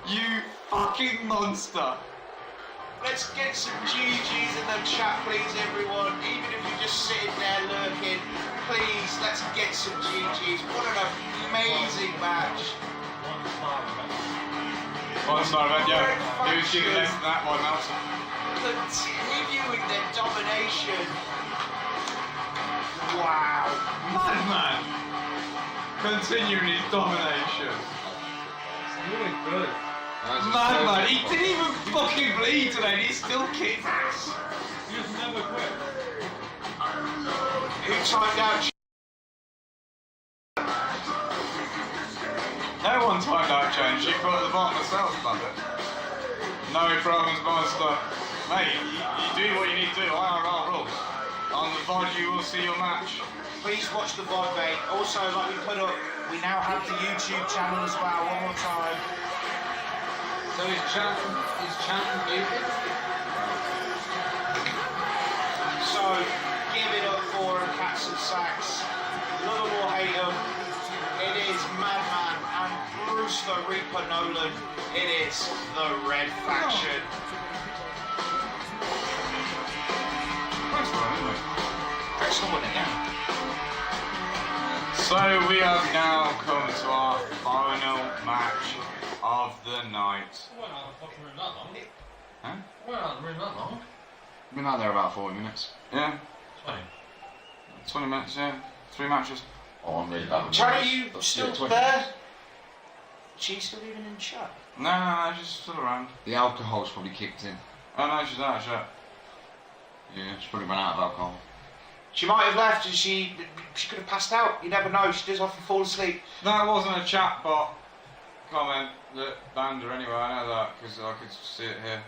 You fucking monster! Let's get some GGs in the chat, please, everyone. Even if you're just sitting there lurking, please, let's get some GGs. What an amazing match. One star event, yeah. Who's giving less than that one, Melton? Continuing their domination. Wow. Madman! Continuing his domination. Really good. Madman, he didn't even fucking bleed today and he still kicked ass. You just never quit. Who timed out? No one timed out change, she put at the bottom herself, love it. No problems, monster. Mate, you do what you need to do, IRL rules. On the VOD you will see your match. Please watch the VOD, mate. Also, like we put up, we now have the YouTube channel as well, one more time. So his channel muted? So, give it up for him, Cats and Sacks. Love them or hate them. It is Madman and Bruce the Reaper Nolan. It is the Red Faction. Thanks for that, anyway. Thanks for winning, yeah. So we have now come to our final match of the night. Well, I fucking room that long. Huh? Well, I room that long. Been out there about 40 minutes. Yeah, 20. 20 minutes, yeah. 3 matches. Oh, I'm really bad with Chad, are numbers. you But still yeah, 20. there? She's still even in chat. No, she's still around. The alcohol's probably kicked in. Oh no, she's out of chat. Yeah, she's probably run out of alcohol. She might have left and she could have passed out. You never know. She does often fall asleep. That wasn't a chat bot comment that banned her anyway, I know that, because I could see it here.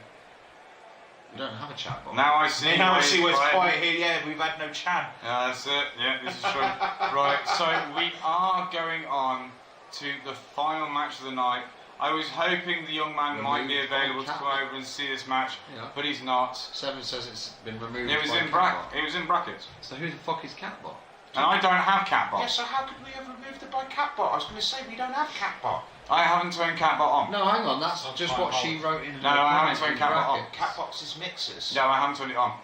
You don't have a chat box. Now I see Now I where see it's where it's quiet. quiet here. Yeah, we've had no Chan. Yeah, that's it. Yeah, this is true. Right, so we are going on to the final match of the night. I was hoping the young man might be available to come over and see this match, Yeah. but he's not. Seven says it's been removed. It was by in Catbot. it was in brackets, So who the fuck is Catbot? and I don't have Catbot. Yeah, so how could we have removed it by Catbot? I was going to say we don't have Catbot. I haven't turned Catbot on. No, hang on. That's That's just fine, what she wrote in. No, her I haven't comment turned in Catbot on. brackets. Catbox's mixers. No, I haven't turned it on.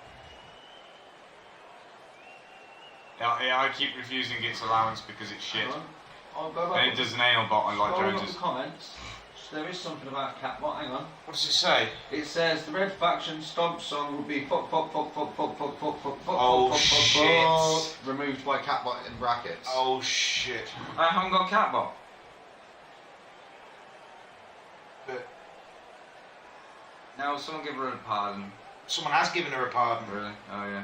Yeah, I keep refusing its allowance because it's shit. Hang on. I'll go And back. it does an anal bot on like Scrolling up Jones's. the comments. There is something about Catbot. Hang on. What does it say? It says the Red Faction stomp song will be fuck. Oh, fuck, shit. fuck, removed by Catbot in brackets. Oh shit. I haven't got Catbot. But No, someone give her a pardon. someone has given her a pardon. Really? Oh yeah.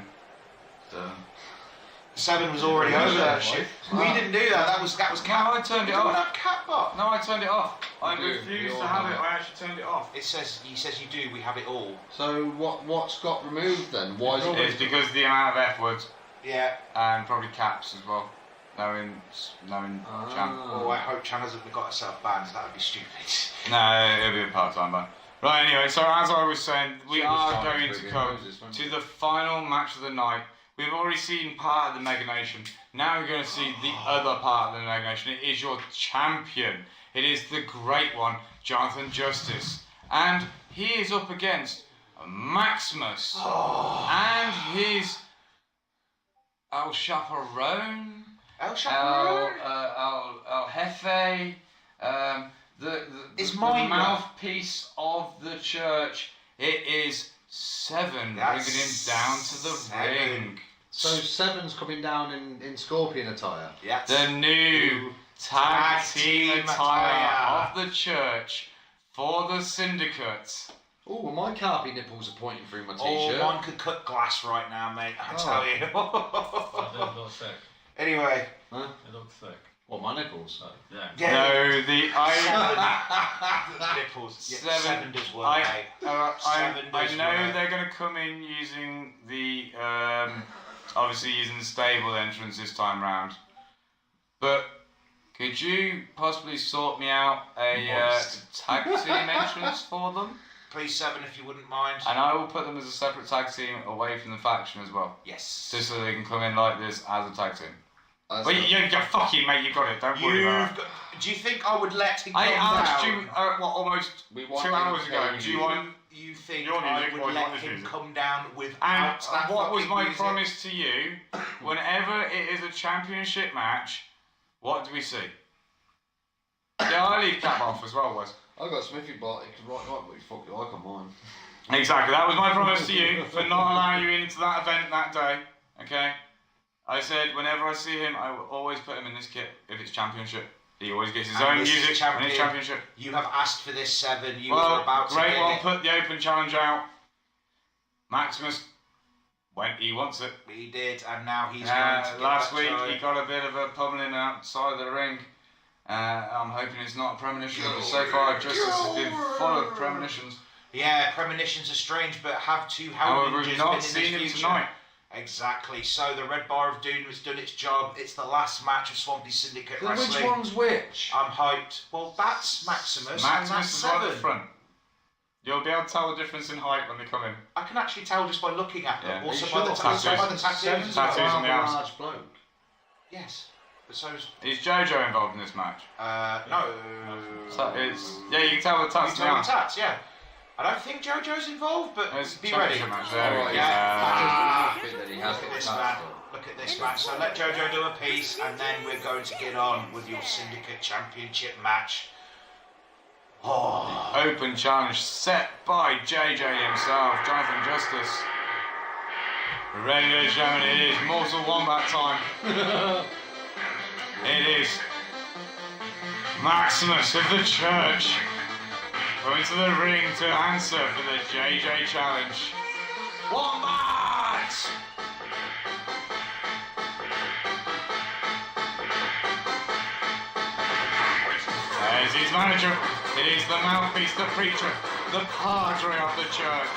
So. Seven was already over that shit. We didn't do that. That was No, Cat. I turned it We don't off. have Catbot. No, I turned it off. I You do. refused We to all have have it. it. I actually turned it off. It says he says you do. We have it all. So what's got removed then? Why is it? It's because the amount of F words Yeah. and probably caps as well. Knowing Chan. Oh, I hope Chan hasn't got herself banned. That would be stupid. No, it'll be a part-time ban. Right, anyway, so as I was saying, we She was are fine going with to Ruby come Roses, wasn't to she? the final match of the night. We've already seen part of the Mega Nation. Now we're going to see the other part of the Mega Nation. It is your champion. It is the great one, Jonathan Justice. And he is up against Maximus and his El Chaperone. El Chaperone. El Jefe, It's the mine, mouthpiece of the church. It is Seven, That's bringing him down to the Seven. ring. So Seven's coming down in Scorpion attire. Yes. The new tag team attire of the church for the Syndicate. Oh, well, my carpy nipples are pointing through my Oh, t-shirt. one could cut glass right now, mate. I Oh. tell you. It looks sick. Anyway. Huh? It looks sick. What, my nipples? Yeah. Yeah. No, Nipples. Yeah, Seven. seven does work, I mate. Seven I does know work. they're going to come in using the obviously using the stable entrance this time round, but could you possibly sort me out a tag team entrance for them? Please, Seven, if you wouldn't mind. And I will put them as a separate tag team away from the faction as well, Yes. just so they can come in like this as a tag team. That's Well, it. you fuck you, mate. You got it. Don't worry about it. Do you think I would let him I come asked down? you almost We 2 want him hours to ago. pay Do you you. want? You think Your I music, would boy, let what is him music? come down And without that what was fucking my music? promise to you? Whenever it is a championship match, what do we see? Yeah, I leave Cap off as well, Wes. I got Smithy bot. It can write what you fuck you like on mine. Exactly, that was my promise to you for not allowing you into that event that day. Okay? I said whenever I see him, I will always put him in this kit if it's championship. He always gets his And own this is music when it's champion. championship. You have asked for this, Seven. You Well, were about to Great get One it. put the open challenge out. Maximus, when he wants it. He did, and now he's going to get Last that week try. he got a bit of a pummeling outside the ring. I'm hoping it's not a premonition, but so far Justice has been full of premonitions. Yeah, premonitions are strange, but have two However, Hell we've Ninjas not been in seen the him future? tonight. Exactly. So the Red Bar of Doom has done its job. It's the last match of Swampy Syndicate Then which Wrestling. one's which? I'm hyped. Well, that's Maximus. and Maximus that's is right at Seven. the front. You'll be able to tell the difference in height when they come in. I can actually tell just by looking at them. Yeah. Also, Are you by the, sure? also by the Tattoos. tattoos. as Tattoos well. on the Rather arms. large bloke. Yes. But so's Is Jojo involved in this match? no. Yeah, you can tell the You tats on the tell the arms. tats, yeah. I don't think JoJo's involved, but It's be ready. championship match. There we go. Yeah. That is the outfit that he has got This tats man. for. look at this match. So let Jojo do a piece, and then we're going to get on with your Syndicate Championship match. Oh. Open challenge set by JJ himself, Jonathan Justice. Ready, ladies and gentlemen, it is Mortal Wombat time. It is Maximus of the Church going to the ring to answer for the JJ challenge. Wombat! As his manager, it is the mouthpiece, the preacher, the padre of the church.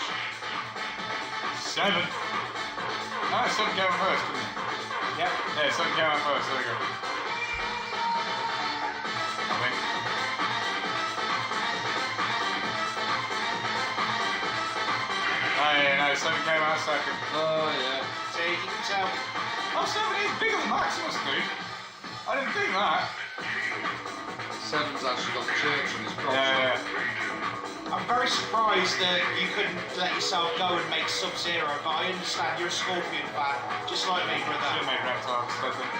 7. Ah, 7 came out first, didn't it? Yep. Yeah, 7 came out first, there we go. I think. Oh yeah, no, 7 came out second. Oh yeah. See, you can tell. Oh, 7 is bigger than Maximus, dude. I didn't think that. 7's actually got the church on his crotch. Yeah. I'm very surprised that you couldn't let yourself go and make Sub-Zero, but I understand you're a Scorpion fan, just like me, Should have brother. made reptiles, I think.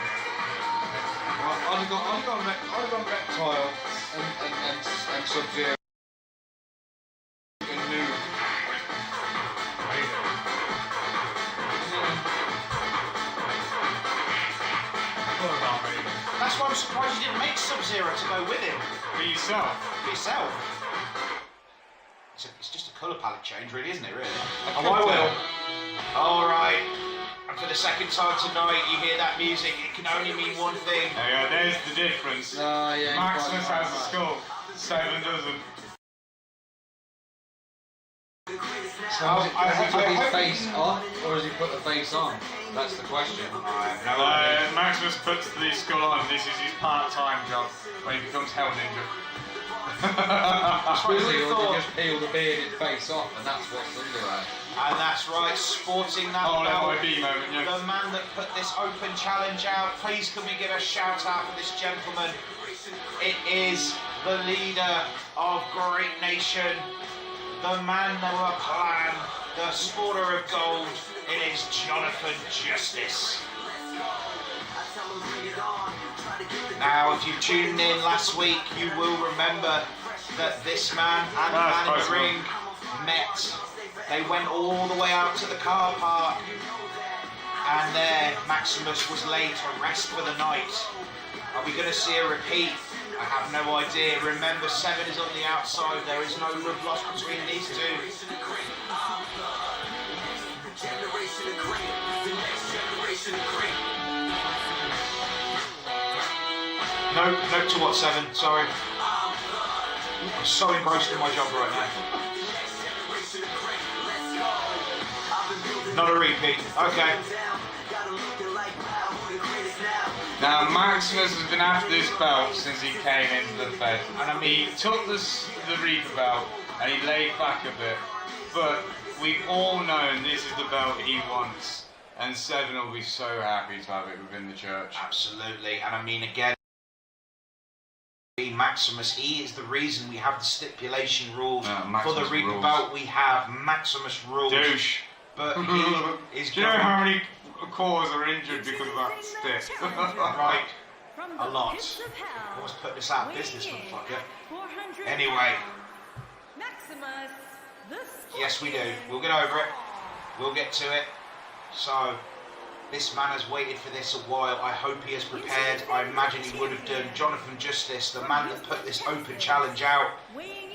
I'd have gone Reptile and Sub-Zero. And Noob. That's why I'm surprised you didn't make Sub-Zero to go with him. For yourself. For yourself. It's just a colour palette change, really, isn't it, really? I Oh, I will. Alright. And for the second time tonight, you hear that music, it can only mean one thing. There you go, there's the difference. Yeah, Maximus has a skull, 7 doesn't. So has he put his face on, or has he put the face on? That's the question. Maximus puts the skull on, this is his part-time job, when he becomes Hell Ninja. I what suppose we he would thought. just peel the bearded face off, and that's what's under there. And that's right, sporting that Oh, that belt. might be moment, yeah. The man that put this open challenge out, please can we give a shout out for this gentleman? It is the leader of Great Nation, the man of a plan, the sporter of gold. It is Jonathan Justice. Now, if you tuned in last week, you will remember that this man and the man in the ring met. They went all the way out to the car park, and there Maximus was laid to rest for the night. Are we going to see a repeat? I have no idea. Remember, 7 is on the outside. There is no love lost between these two. No, note to what, 7, sorry. I'm so engrossed in my job right now. Not a repeat, okay. Now, Maximus has been after this belt since he came into the Fed. And I mean, He took the Reaper belt and he laid back a bit, but we've all known this is the belt he wants, and 7 will be so happy to have it within the church. absolutely, and I mean, again, Maximus, he is the reason we have the stipulation rules for the Maximus Reaper rules. belt. We have Maximus rules, Douche. but he is Do you know how many cores are injured because of that stick? right. A lot. Almost put this out of business, motherfucker. Anyway. Maximus, Yes, we do. We'll get over it. We'll get to it. So, this man has waited for this a while. I hope he has prepared. I imagine he would have done. Jonathan Justice, the man that put this open challenge out.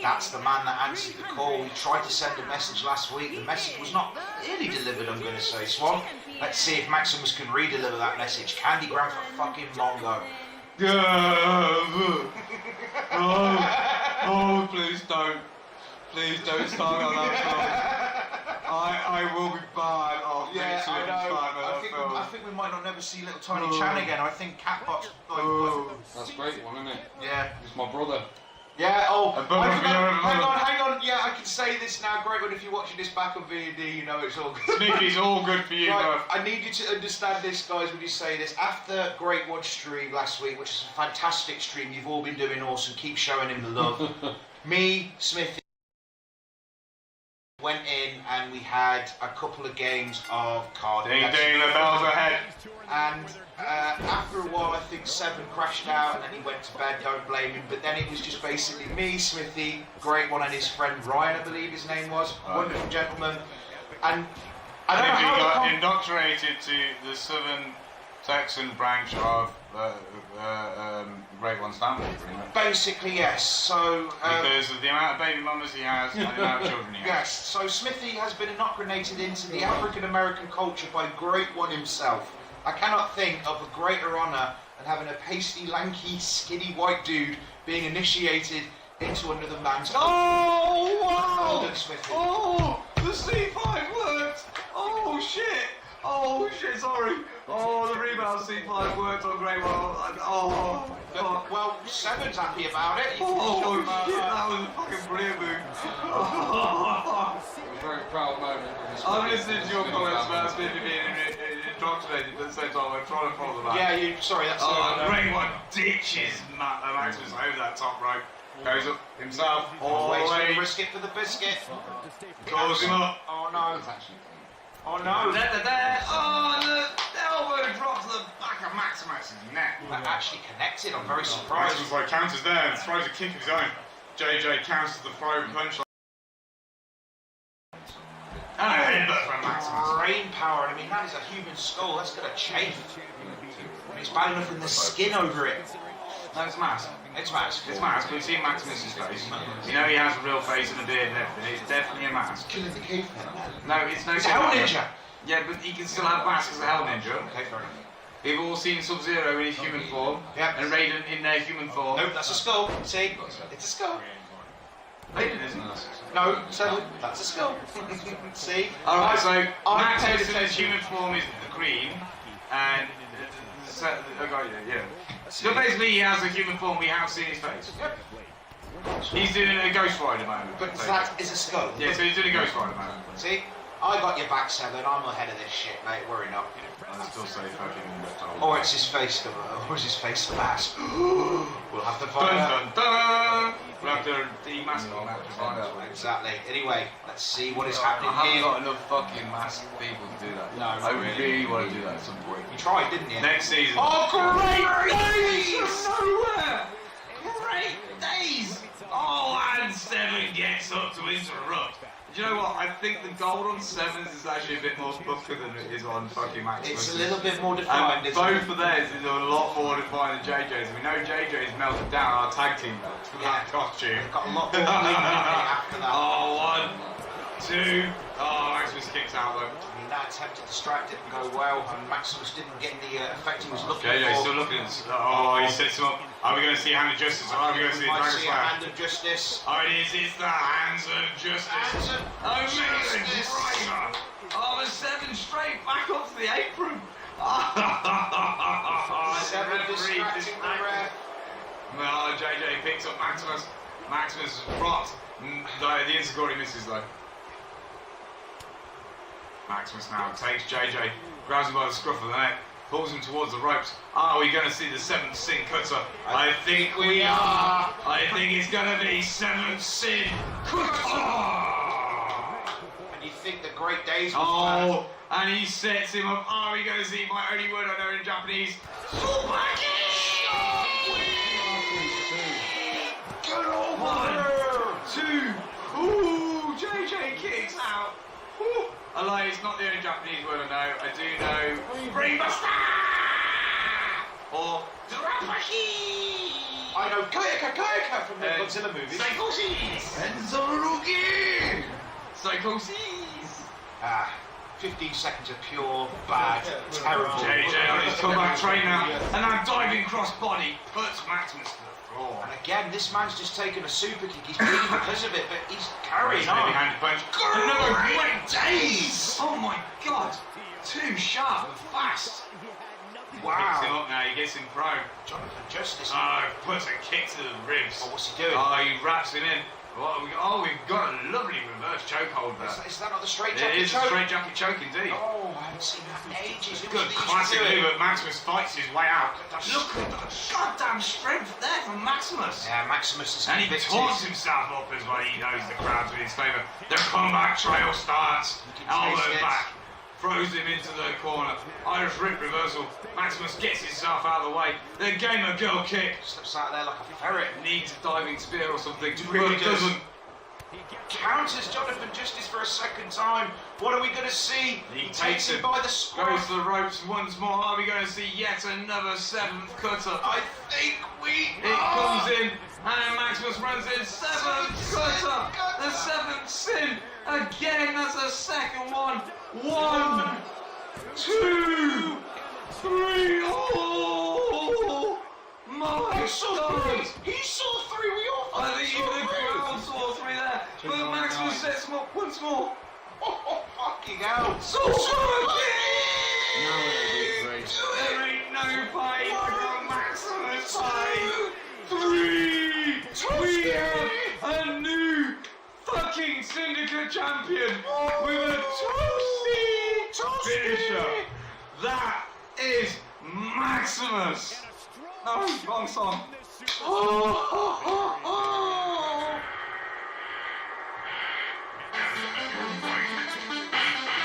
That's the man that answered the call. He tried to send a message last week. The message was not really delivered, I'm going to say. Swan, let's see if Maximus can re-deliver that message. Candygram for fucking Mongo. Oh, please don't. Please don't start on that film. I will be bad after Yeah, I know. I think we might not never see little Tiny Chan again. I think Catbot's That's a great one, isn't it? yeah. It's my brother. Yeah, oh, A brother I of your own forgot, mother. hang on, yeah, I can say this now, great one, if you're watching this back on V&D, you know it's all good. Smithy's all good for you, Right, bro. I need you to understand this, guys, when you say this. After Great One stream last week, which is a fantastic stream, you've all been doing awesome, keep showing him the love. Me, Smithy, went in and and we had a couple of games of card. Ding ding, the bells ahead. And after a while, I think Seven crashed out and then he went to bed, don't blame him. But then it was just basically me, Smithy, Great One, and his friend Ryan, I believe his name was. Wonderful gentleman. And I don't know He how got indoctrinated to the Southern Texan branch of Great One Stanford, pretty much. Basically, yes. So Because of the amount of baby mamas he has and the amount of children he has. yes, so Smithy has been indoctrinated into the African American culture by Great One himself. I cannot think of a greater honour than having a pasty, lanky, skinny white dude being initiated into another man's culture. Oh, wow! Well done, Smithy. Oh, the C5 worked! Oh, shit! Oh, shit, sorry. Oh, the rebound C5 worked on Great One. Oh, fuck. Well, Seven's happy about it. You can Oh, shut him shit, up. that was a fucking brilliant move. It was a very proud moment. I'm listening to your comments about Smithy being indoctrinated, but at the same time, I'm trying to follow them out. Yeah, sorry, that's Oh, Great One ditches Maximus over that top rope. Goes up himself, all the Waits for way, the brisket for the biscuit. calls him up. Oh no. Oh no. Oh, the elbow drops to the back of Maximus's neck. That actually connected, I'm very surprised. Maximus like counters there and throws a kick of his own. JJ counters the throw punch. And a headbutt from Maximus. Brain power, I mean, that is a human skull, that's gonna chafe. It's bad enough in the skin over it. No, it's mask. It's mask. It's mask. We've seen Maximus's face. You know he has a real face and a beard and everything. It's definitely a mask. Killing the caveman. No, it's no. It's a Hell Ninja. Yeah, but he can still have masks as a Hell Ninja. Okay, fair enough. We've all seen Sub-Zero in his human form. Yep. And Raiden in their human form. Nope, that's a skull. See? It's a skull. Raiden isn't. No, so that's a skull. See? Alright, so I Maximus paid in his attention. human form is the Queen, and so basically he has a human form, we have seen his face. Yep. He's doing a Ghost Rider moment. But that is a skull. Yeah, so he's doing a Ghost Rider moment. See? I got your back, Seven. I'm ahead of this shit, mate. Worry not. I still say fucking Oh, it's his face. Or is his face the mask? We'll have to find out. dun dun! We'll have to demask on that to find out. Exactly. Anyway, let's see what is I happening haven't here. got enough fucking masked people to do that. No, I really want to do that at some point. You tried, didn't you? Next season. Oh, great days! From nowhere! Great days! Oh, and Seven gets up to interrupt. Do you know what? I think the gold on Sevens is actually a bit more booker than it is on fucking Maximus. It's a little bit more defined, And isn't it? both of theirs is a lot more defined than JJ's. We know JJ's melted down our tag team belts for that costume. Got a lot more bling after that. Oh, 1, 2. Oh, Maximus kicks out though. I mean, that attempt to distract it and go well, and Maximus didn't get the effect he was looking JJ's for. still looking at us. Oh, he sets him up. Are we going to see a hand of justice? Or are we going to see a Might dragon see a slam? hand of justice. Oh, it is. It's the hands of justice. Hands of Amazing justice. driver. Oh, the 7 straight back up to the apron. Seven distracting the ref. Well, JJ picks up Maximus. Maximus is blocked. The insecurity misses though. Maximus now takes JJ, grabs him by the scruff of the neck, pulls him towards the ropes. Are we going to see the 7th Sin cutter? I think we are. I think it's going to be 7th Sin cutter. And you think the great days was Oh, and he sets him up. Are we going to see my only word I know in Japanese? Super kick! Good old 1, 2. Ooh, JJ kicks out. Ooh. I lie, it's not the only Japanese word I know. I do know Brainbuster! Or Drapashi! I know Kayaka from the Godzilla movie. Psychosis! Enzorugi! Psychosis! 15 seconds of pure, bad, terrible. JJ on his comeback train now, and now diving crossbody puts Maximus to the floor. And again, this man's just taken a super kick. He's bleeding because of it, but he's carrying Heavy on. handed punch. Another great days! Oh my god! Too sharp and fast. Wow. Picks him up now, he gets him prone. Jonathan Justice. Puts a kick to the ribs. Oh, what's he doing? Oh, he wraps him in. What have we got? Oh, we've got a lovely reverse chokehold there. Is that not the straight It jacket is a choke? straight jacket choke indeed. Oh, I haven't seen that in ages. Who Good was it that used to classic do it? move, but Maximus fights his way out. Look at the goddamn strength there from Maximus. Yeah, Maximus is And he convicted. taunts himself up as well. He knows the crowd's in his favour. The comeback trail starts. You can Elbow taste it. back. Throws him into the corner. Irish rip reversal. Maximus gets himself out of the way. Then gamer girl kick. Slips out there like a ferret. Needs a diving spear or something. Really but does. doesn't. Counters Jonathan Justice for a second time. What are we going to see? He takes him by the scruff. Goes to the ropes once more. Are we going to see yet another seventh cutter? I think we It comes in, and Maximus runs in. Seventh cutter, the seventh sin. Again, that's a second one. 1, 2, 3. Oh my He saw God! three. He saw three. We all I think even the crowd saw 3 there. But Maximus sets him up once more. Oh, fucking hell. So again! Now it'll be great. There ain't no pain from Maximus pain. 3. We have a new fucking Syndicate champion with a toasty finisher. That is Maximus. No, wrong song.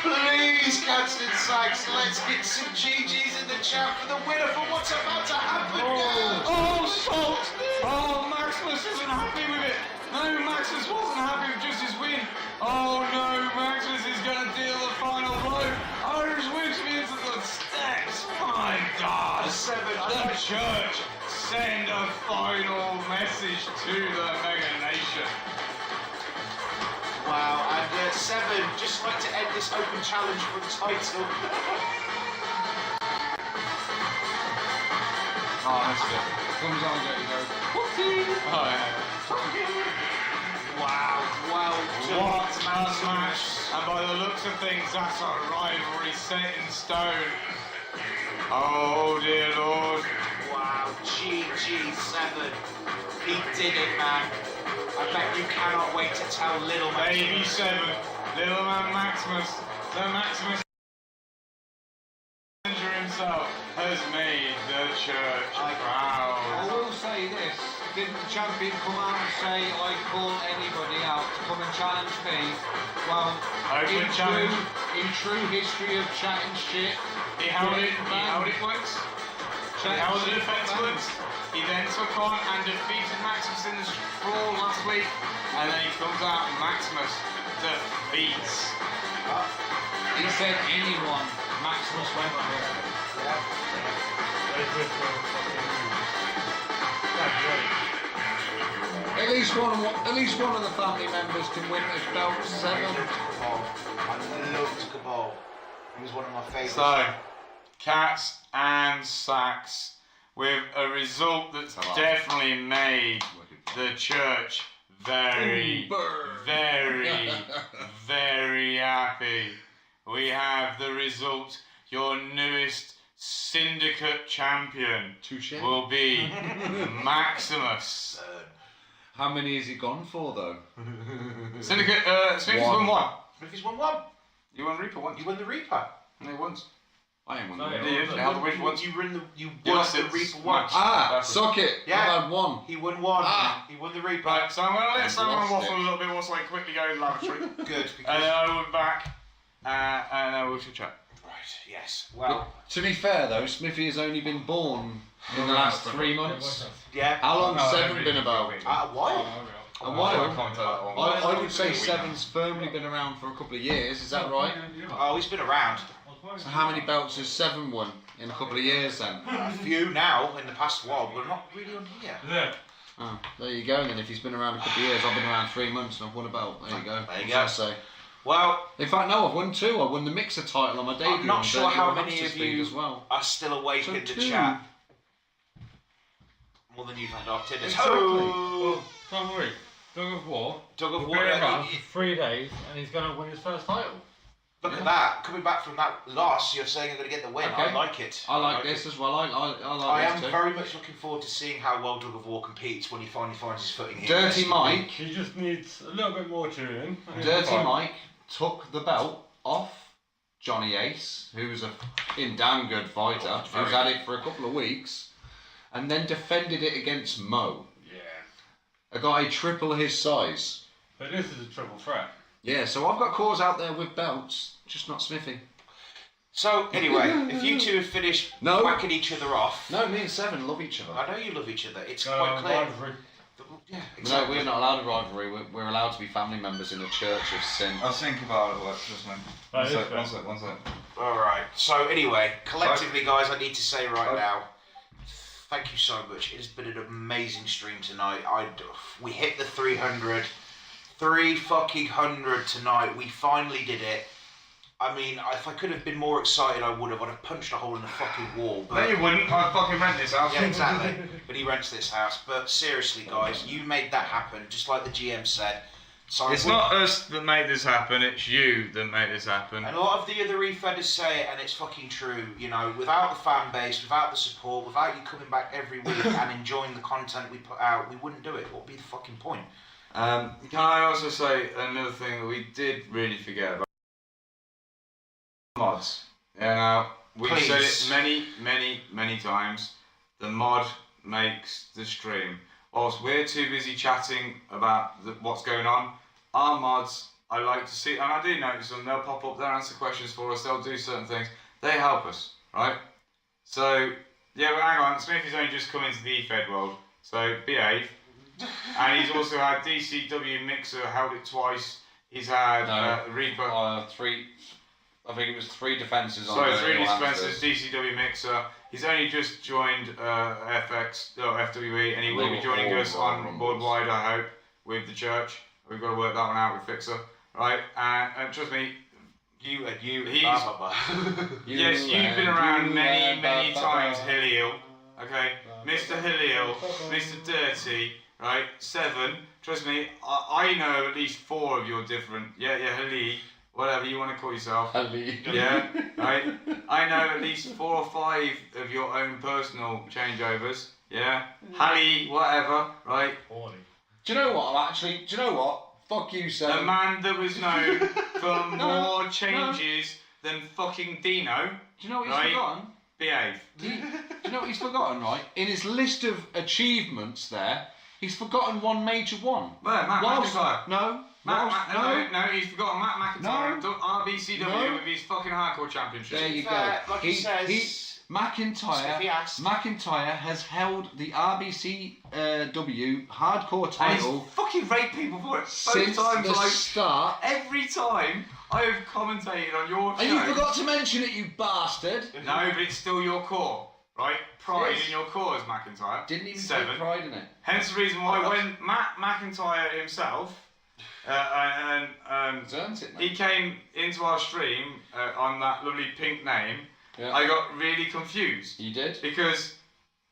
Please, Captain Sykes, let's get some GGs in the chat for the winner for what's about to happen now. Oh, Salt! Oh, Maximus isn't happy with it. No, Maximus wasn't happy with just his win. Oh no, Maximus is going to deal the final blow. Irish whips me into the steps. My God. The church send a final message to the Mega Nation. Wow, and Seven, just like to end this open challenge for the title. Oh, that's good. Comes on, get you go. Oh, yeah. Wow, What a match. And by the looks of things, that's a rivalry set in stone. Oh dear Lord. wow, GG7. He did it, man. I bet you cannot wait to tell Little Man. Baby 7. Little man Maximus. The Maximus himself has made the church I proud. will say this. Didn't the champion come out and say I call anybody out to come and challenge me? Well, Open challenge. in true history of chatting shit, He held it once. He held the defense once. He then took on and defeated Maximus in the brawl last week. And then he comes out and Maximus defeats. he said anyone. Maximus went for it. At least one of the family members can win this belt. 7. I loved Cabal. He was one of my favourites. So, Cats and Sacks with a result that's definitely made the church very, very, very happy. We have the result. Your newest Syndicate champion Touche. will be Maximus. How many has he gone for though? Syndicate, Smith's won 1. Smithy's won one. You won Reaper once. You won the Reaper. No, once. I ain't won. No, the yeah. belt. You held the win once. You won You won lost the it Reaper once. Ah, suck it. Yeah. I've had 1. He won one. Ah. He won the Reaper. Right, so I'm going to let I've someone lost waffle it. a little bit whilst I quickly go to the lavatory. Good. And then I will be back and then we'll chat. Right. Yes. Well. To be fair though, Smithy has only been born in the last 3 months. Yeah. How long's 7 been about? A while. A while. I would say 7's firmly been around for a couple of years, is that right? Oh, he's been around. So how many belts has 7 won in a couple of years then? A few now in the past while, but not really on here. Yeah. Oh, there you go then. If he's been around a couple of years, I've been around 3 months and I've won a belt. There you go. There you What go. should I say? Well, In fact, no, I've won 2. I won the mixer title on my debut. I'm not on sure how 31 many Hamster of Speed you as well. are still awake So in the 2. chat. More than you've had off tennis. Exactly. Oh, Don't worry. Dog of War. Dog of We'll War. be around for 3 days and he's going to win his first title. Look at that. Coming back from that loss, you're saying you're going to get the win. Okay. I like it. I like this as well. I I like am this too. very much looking forward to seeing how well Dog of War competes when he finally finds his footing here. Dirty Mike. He just needs a little bit more tuning. Dirty Mike took the belt off Johnny Ace, who's a fucking damn good fighter, who's had it for a couple of weeks, and then defended it against Mo, Yeah. a guy triple his size. But this is a triple threat. Yeah, so I've got cores out there with belts, just not Smithy. So, anyway, if you two have finished No. whacking each other off, No, me and Seven love each other. I know you love each other. It's quite clear. rivalry. Yeah, No, exactly. we're not allowed a rivalry. We're allowed to be family members in the Church of Sin. I'll think about it. Just a minute. That is fair. One sec. Alright, so anyway, collectively, guys, I need to say right now, thank you so much. It has been an amazing stream tonight. We hit the 300. 300 tonight. We finally did it. I mean, if I could have been more excited, I would have. I'd have punched a hole in the fucking wall. No, But you wouldn't. I fucking rent this house. yeah, exactly. But he rents this house. But seriously, guys, you made that happen, just like the GM said. So It's not us that made this happen. It's you that made this happen. And a lot of the other refedders say it, and it's fucking true. You know, without the fan base, without the support, without you coming back every week and enjoying the content we put out, we wouldn't do it. What would be the fucking point? Can I also say another thing that we did really forget about? Mods. Yeah, now, we've said it Please. many times. The mod makes the stream. Whilst we're too busy chatting about what's going on, our mods, I like to see, and I do notice them, they'll pop up, they'll answer questions for us, they'll do certain things. They help us, right? So, yeah, but hang on, Smithy's only just come into the E-Fed world, so behave. And he's also had DCW Mixer, held it twice. He's had Reaper. I think it was 3 defences on Sorry, the 3 Hamsters. dispensers, DCW Mixer. He's only just joined FWE, and he will be joining us on Worldwide, I hope, with the church. We've got to work that one out with Fixer, right? And trust me, He's, yes, you've been around many times, Hilliel. Okay, Mr. Hilliel, Mr. Dirty, right? 7. Trust me, I know at least 4 of your different. Yeah, Hilly. Whatever you want to call yourself. Yeah, right? I know at least 4 or 5 of your own personal changeovers. Yeah? Hallie, whatever, right? Do you know what? Do you know what? Fuck you, A Sam. man that was known for more changes than fucking Dino. Do you know what he's right? forgotten? Behave. Do you know what he's forgotten, right? In his list of achievements there, he's forgotten one major one. Well, Matt McIntyre. No. No, he's forgotten Matt McIntyre. No. RBCW No. with his fucking hardcore championship. There you go. Like he says, McIntyre has held the RBCW hardcore title And he's fucking raped people for it both since times. the Like, start. every time I have commentated on your show. And you forgot to mention it, you bastard. No, but it's still your core, right? Pride Yes. in your core is McIntyre. Didn't even 7. take pride in it. Hence the reason why when Matt McIntyre himself, Earns it, he mate. came into our stream on that lovely pink name, Yeah. I got really confused You did? because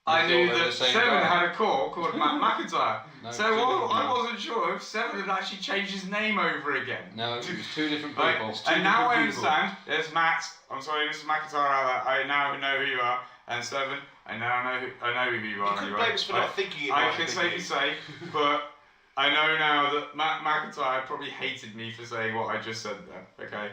I thought knew they were that the same 7 guy. had a core called Matt McIntyre. No, So two different I guys. wasn't sure if 7 had actually changed his name over again. No, it was 2 different Right, people. and now I understand. There's Matt. I'm sorry, Mr. McIntyre. I now know who you are. And 7. I know who you are. you could anyway. blame us for not thinking it. I might can have been safely you. say, but I know now that Matt McIntyre probably hated me for saying what I just said there. Okay.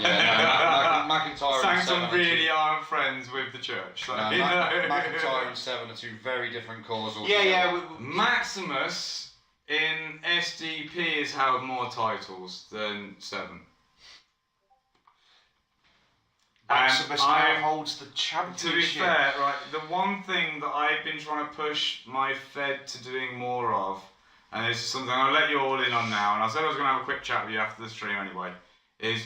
Yeah, no, McIntyre and 7 Sanctum are really aren't friends with the church. So, No, you know. McIntyre and 7 are 2 very different cores altogether. Yeah. Maximus in SDP has held more titles than 7. Maximus And now I- holds the To be championship. fair, right, the one thing that I've been trying to push my Fed to doing more of, and this is something I'll let you all in on now, and I said I was going to have a quick chat with you after the stream anyway, is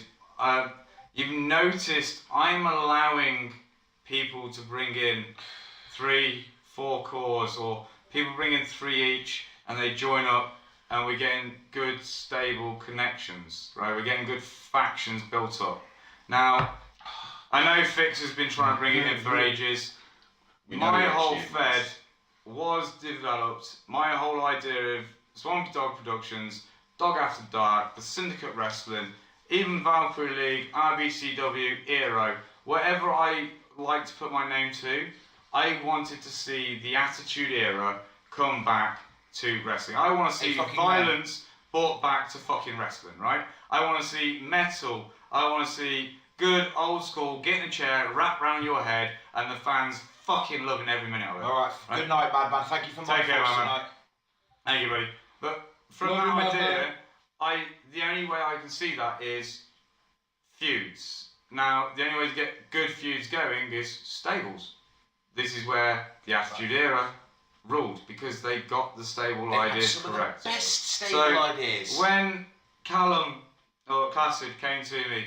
you've noticed I'm allowing people to bring in 3, 4 cores, or people bring in 3 each, and they join up, and we're getting good, stable connections, right? We're getting good factions built up. Now, I know Fix has been trying to bring it in for ages. We know My your whole achievements. Fed was developed, my whole idea of Swampy Dog Productions, Dog After Dark, the Syndicate Wrestling, even Valkyrie League, RBCW, Aero, whatever I like to put my name to, I wanted to see the Attitude Era come back to wrestling. I want to see violence brought back to fucking wrestling, right? I want to see metal. I want to see good old school, get in a chair, wrap around your head, and the fans fucking loving every minute of it. Alright, good night, Madman. Thank you for my Take care, thoughts man. tonight. Thank you, buddy. But from Love you, that man. idea, the only way I can see that is feuds. Now, the only way to get good feuds going is stables. This is where the Attitude Era ruled, because they got the stable ideas some correct. Of the best stable ideas. When Callum or Classic came to me,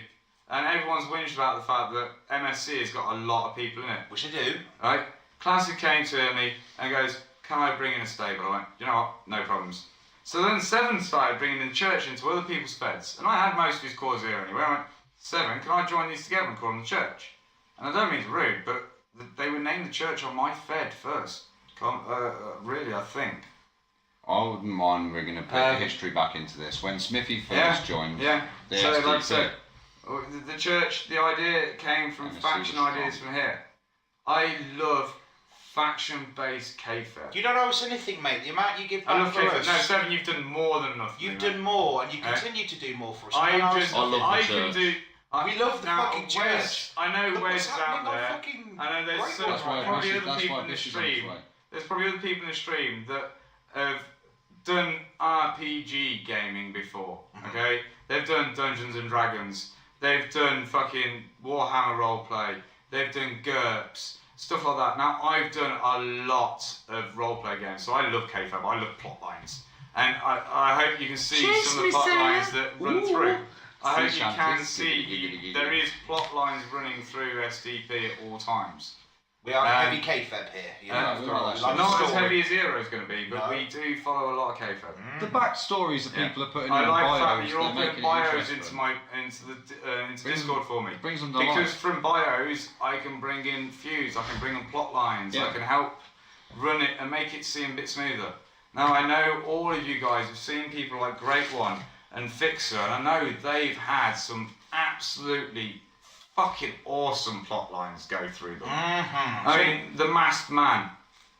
and everyone's whinged about the fact that MSC has got a lot of people in it. Which they do. Right? Classic came to me and goes, "Can I bring in a stable?" I went, "You know what? No problems." So then Seven started bringing in church into other people's feds, and I had most of his cause here anyway. I went, "Seven, can I join these together and call them the church?" And I don't mean to be rude, but they would name the church on my fed first. Really, I think. I wouldn't mind we're going to put the history back into this. When Smithy first joined, the So like I SDP, said, the church, the idea came from MSC faction was ideas strong. from here. I love faction-based kayfabe. You don't owe us anything, mate. The amount you give back I love for kayfabe. us. No, Seven, you've done more than enough. You've for me, done mate. more, and you continue to do more for us. I Man, just, I love the I church. can do. We love the now, fucking church. Wes, I know Look Wes what's is happening out on there. fucking I know there's Great some, That's why probably Vish- other people in the Vish is on his stream. way. There's probably other people in the stream that have done RPG gaming before. Okay, they've done Dungeons and Dragons. They've done fucking Warhammer roleplay. They've done GURPS, stuff like that. Now I've done a lot of roleplay games, so I love kayfabe. I love plot lines, and I hope you can see some of the plot lines that run through. I hope you can see there is plot lines running through SDP at all times. We are heavy kayfabe here. You know, we're not that Not as story. heavy as Zero is going to be, but No. we do follow a lot of kayfabe. The backstories that Yeah. people are putting I in like the fact bios, that you're all they're putting making it bios interesting. into Brings Discord for me. Brings them to Because life. from bios, I can bring in feuds, I can bring in plot lines, Yeah. I can help run it and make it seem a bit smoother. Now I know all of you guys have seen people like Great One and Fixer, and I know they've had some absolutely fucking awesome plot lines go through them. I mean, The Masked Man.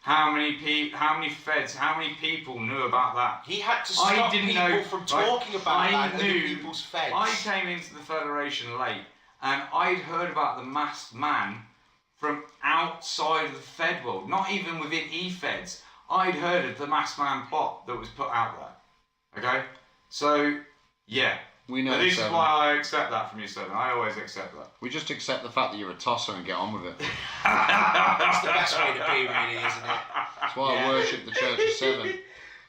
How many feds, how many people knew about that? He had to I stop didn't people know, from right? talking about I that in knew- people's feds. I came into the Federation late, and I'd heard about the Masked Man from outside of the Fed world, not even within E-Feds. I'd heard of the Masked Man plot that was put out there. Okay? So, yeah. We know But this is Seven. why I accept that from you, Seven. I always accept that. We just accept the fact that you're a tosser and get on with it. That's the best way to be, really, isn't it? That's why I worship the Church of Seven.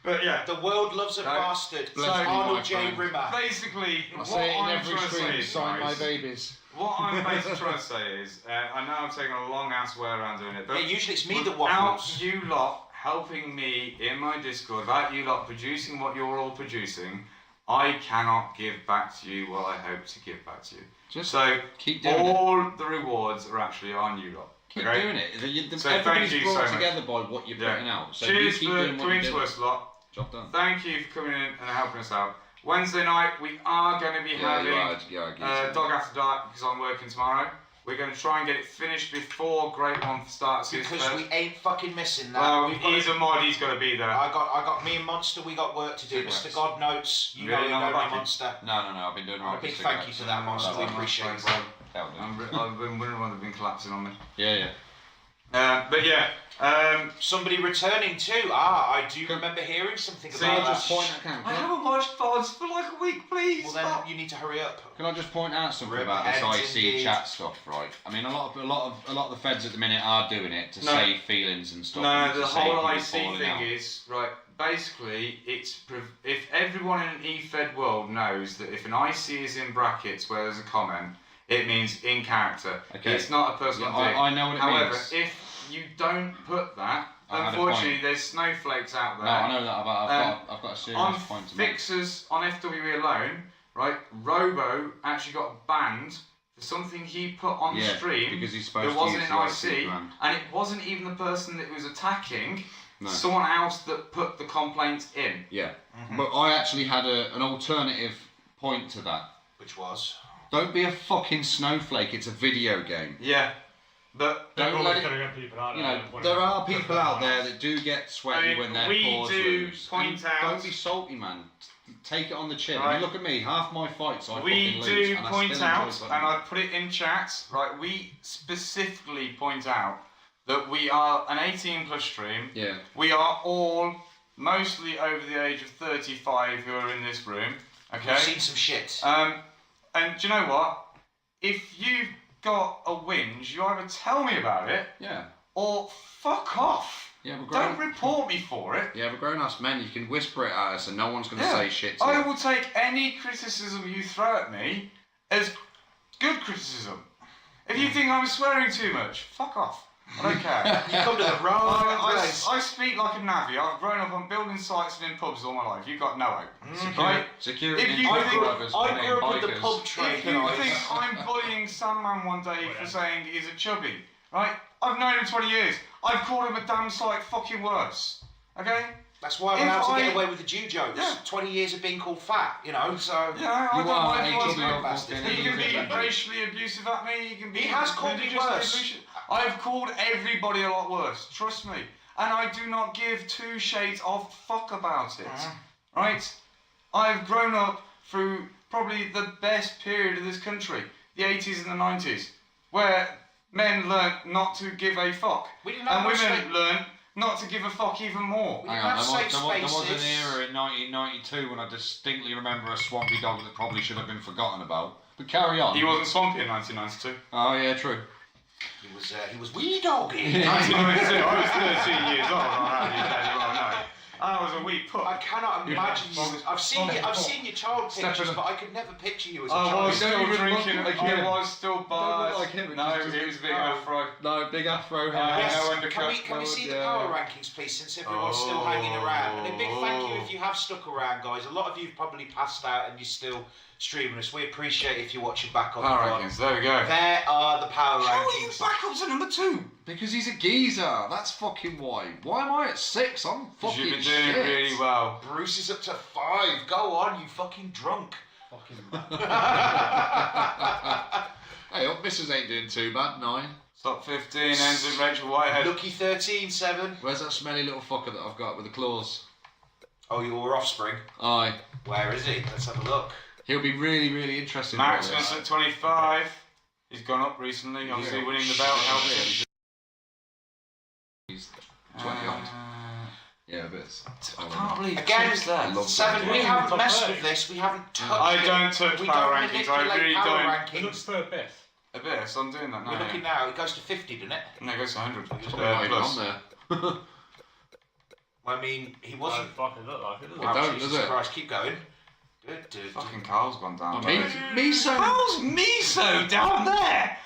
But yeah. The world loves a No. bastard. Bless you, Arnold my J. friend. Rimmer. Basically, I what say it in I'm every trying to say stream, is, sign my guys, babies. what I'm basically trying to say is, I know I'm taking a long ass way around doing it, but Yeah, usually it's me that without waffles. you lot helping me in my Discord, without you lot producing what you're all producing, I cannot give back to you what I hope to give back to you. Just So keep doing it. all the rewards are actually on you lot. Keep okay? doing it. So thank Everybody's you brought so much. together by what you're Yeah. putting out. So Cheers you keep for doing what coming you're to doing. us lot. Job done. Thank you for coming in and helping us out. Wednesday night we are going to be having Dog After Dark because I'm working tomorrow. We're going to try and get it finished before Great One starts his Because first. we ain't fucking missing that. Well, We've got he's a mod, he's got to be there. I got me and Monster, we got work to do. Cigarettes. Mr. God notes, you Really know not me, lucky. Monster. No, I've been doing A alright. big with thank you cigarettes. for that, Monster. We appreciate it. That'll do. I've been wondering why they've been collapsing on me. Yeah. But yeah, Somebody returning too. I do remember hearing something See, about just that. I haven't watched VODs for like a week, please. Well, then you need to hurry up. Can I just point out something about Repent this IC indeed. chat stuff, right? I mean, a lot of the feds at the minute are doing it to No. save feelings and stuff. No, and to the save whole people IC falling thing out. is, right, basically, if everyone in an E-Fed world knows that if an IC is in brackets where there's a comment, it means in character. Okay. It's not a personal Yeah, dig. I know what it However, means. if you don't put that, I had a unfortunately, point. there's snowflakes out there. No, I know that, but I've got a serious On point to make. Fixers on FWE alone, right, Robo actually got banned for something he put on Yeah, the stream because he's supposed that to wasn't use in the IC, IC command. and it wasn't even the person that was attacking, No. someone else that put the complaint in. Yeah, but I actually had an alternative point to that. Which was? Don't be a fucking snowflake. It's a video game. Yeah, but Don't let it. Gonna get people out You there. know, there are people out there that do get sweaty I mean, when their we paws do lose. point And out- Don't be salty, man. Take it on the chin. Right. And look at me. Half my fights I we fucking lose, do and I point still out, enjoy and fucking- I've put it in chat, right, we specifically point out that we are an 18 plus stream. Yeah. We are all mostly over the age of 35 who are in this room. Okay. I've seen some shit. And do you know what? If you've got a whinge, you either tell me about it Yeah. or fuck off. Yeah, we're Don't grown. report me for it. Yeah, we're grown-ass men. You can whisper it at us, and no one's gonna Yeah. say shit to I you. will take any criticism you throw at me as good criticism. If you think I'm swearing too much, fuck off. I don't care. You come to the wrong I place. speak like a navvy. I've grown up on building sites and in pubs all my life. You've got no hope. Right? Security If you and think- drivers, I men, grew up with the bikers. pub trade. If you think I'm bullying Sandman one day for saying he's a chubby, right? I've known him 20 years. I've called him a damn sight fucking worse. Okay? That's why I'm If allowed to I- get away with the Jew jokes. Yeah. 20 years of being called fat, you know, so... Yeah, I You don't are mind a if chubby he old bastard. fucking He can be idiot. racially abusive at me. He can be. He has called me religiously worse. abusive. I've called everybody a lot worse. Trust me, and I do not give two shades of fuck about it. Right? I've grown up through probably the best period of this country, the 80s and the 90s, where men learnt not to give a fuck, We didn't have and much women space. learnt not to give a fuck even more. We Hang didn't on, have safe there was an spaces. era in 1992 when I distinctly remember a swampy dog that probably should have been forgotten about. But carry on. He wasn't swampy in 1992. Oh yeah, true. He was wee doggy. 1992. I was 13 years old. I was a wee pup. I cannot imagine you. I've seen your child pictures, but I could never picture you as a I child. was still even drinking. look like I him. was still Don't barred. look like him, No, it's just- it was big Oh. afro. No, big afro hair. Yeah. Yes. no undercut. Can we see the yeah. power rankings, please, since everyone's still hanging around? And a big thank you Oh. if you have stuck around, guys. A lot of you've probably passed out and you're still streaming us. We appreciate if you're watching back on Power the vlog. rankings. There we go. There are the power How are you rankings. back up to number 2? Because he's a geezer. That's fucking why. Why am I at 6? I'm Because fucking you've been doing shit. really well. Bruce is up to 5. Go on, you fucking drunk. Hey, up missus ain't doing too bad. 9. Top 15 ends with Rachel Whitehead. Lucky 13, 7. Where's that smelly little fucker that I've got with the claws? Oh, your offspring. Aye. Where is he? Let's have a look. He'll be really, really interesting. Maximus at 25. He's gone up recently, obviously Yeah. winning the belt helps. He's 20 odd. Yeah, a bit. I can't believe Again, Tim's there. love 7. We Yeah, haven't top messed 30. with this. We haven't touched I it. don't touch We power don't rankings. I manipulate really power don't. It looks rankings. for a bit. Abyss, I'm doing that now. We're looking now. It goes to 50, doesn't it? No, it goes to 100. Probably not even Plus. on there. I mean, he Doesn't wasn't. fucking look like it, does it? It don't, Jesus does it? Christ, keep going. Fucking Carl's gone down. Miso. How's Miso down there?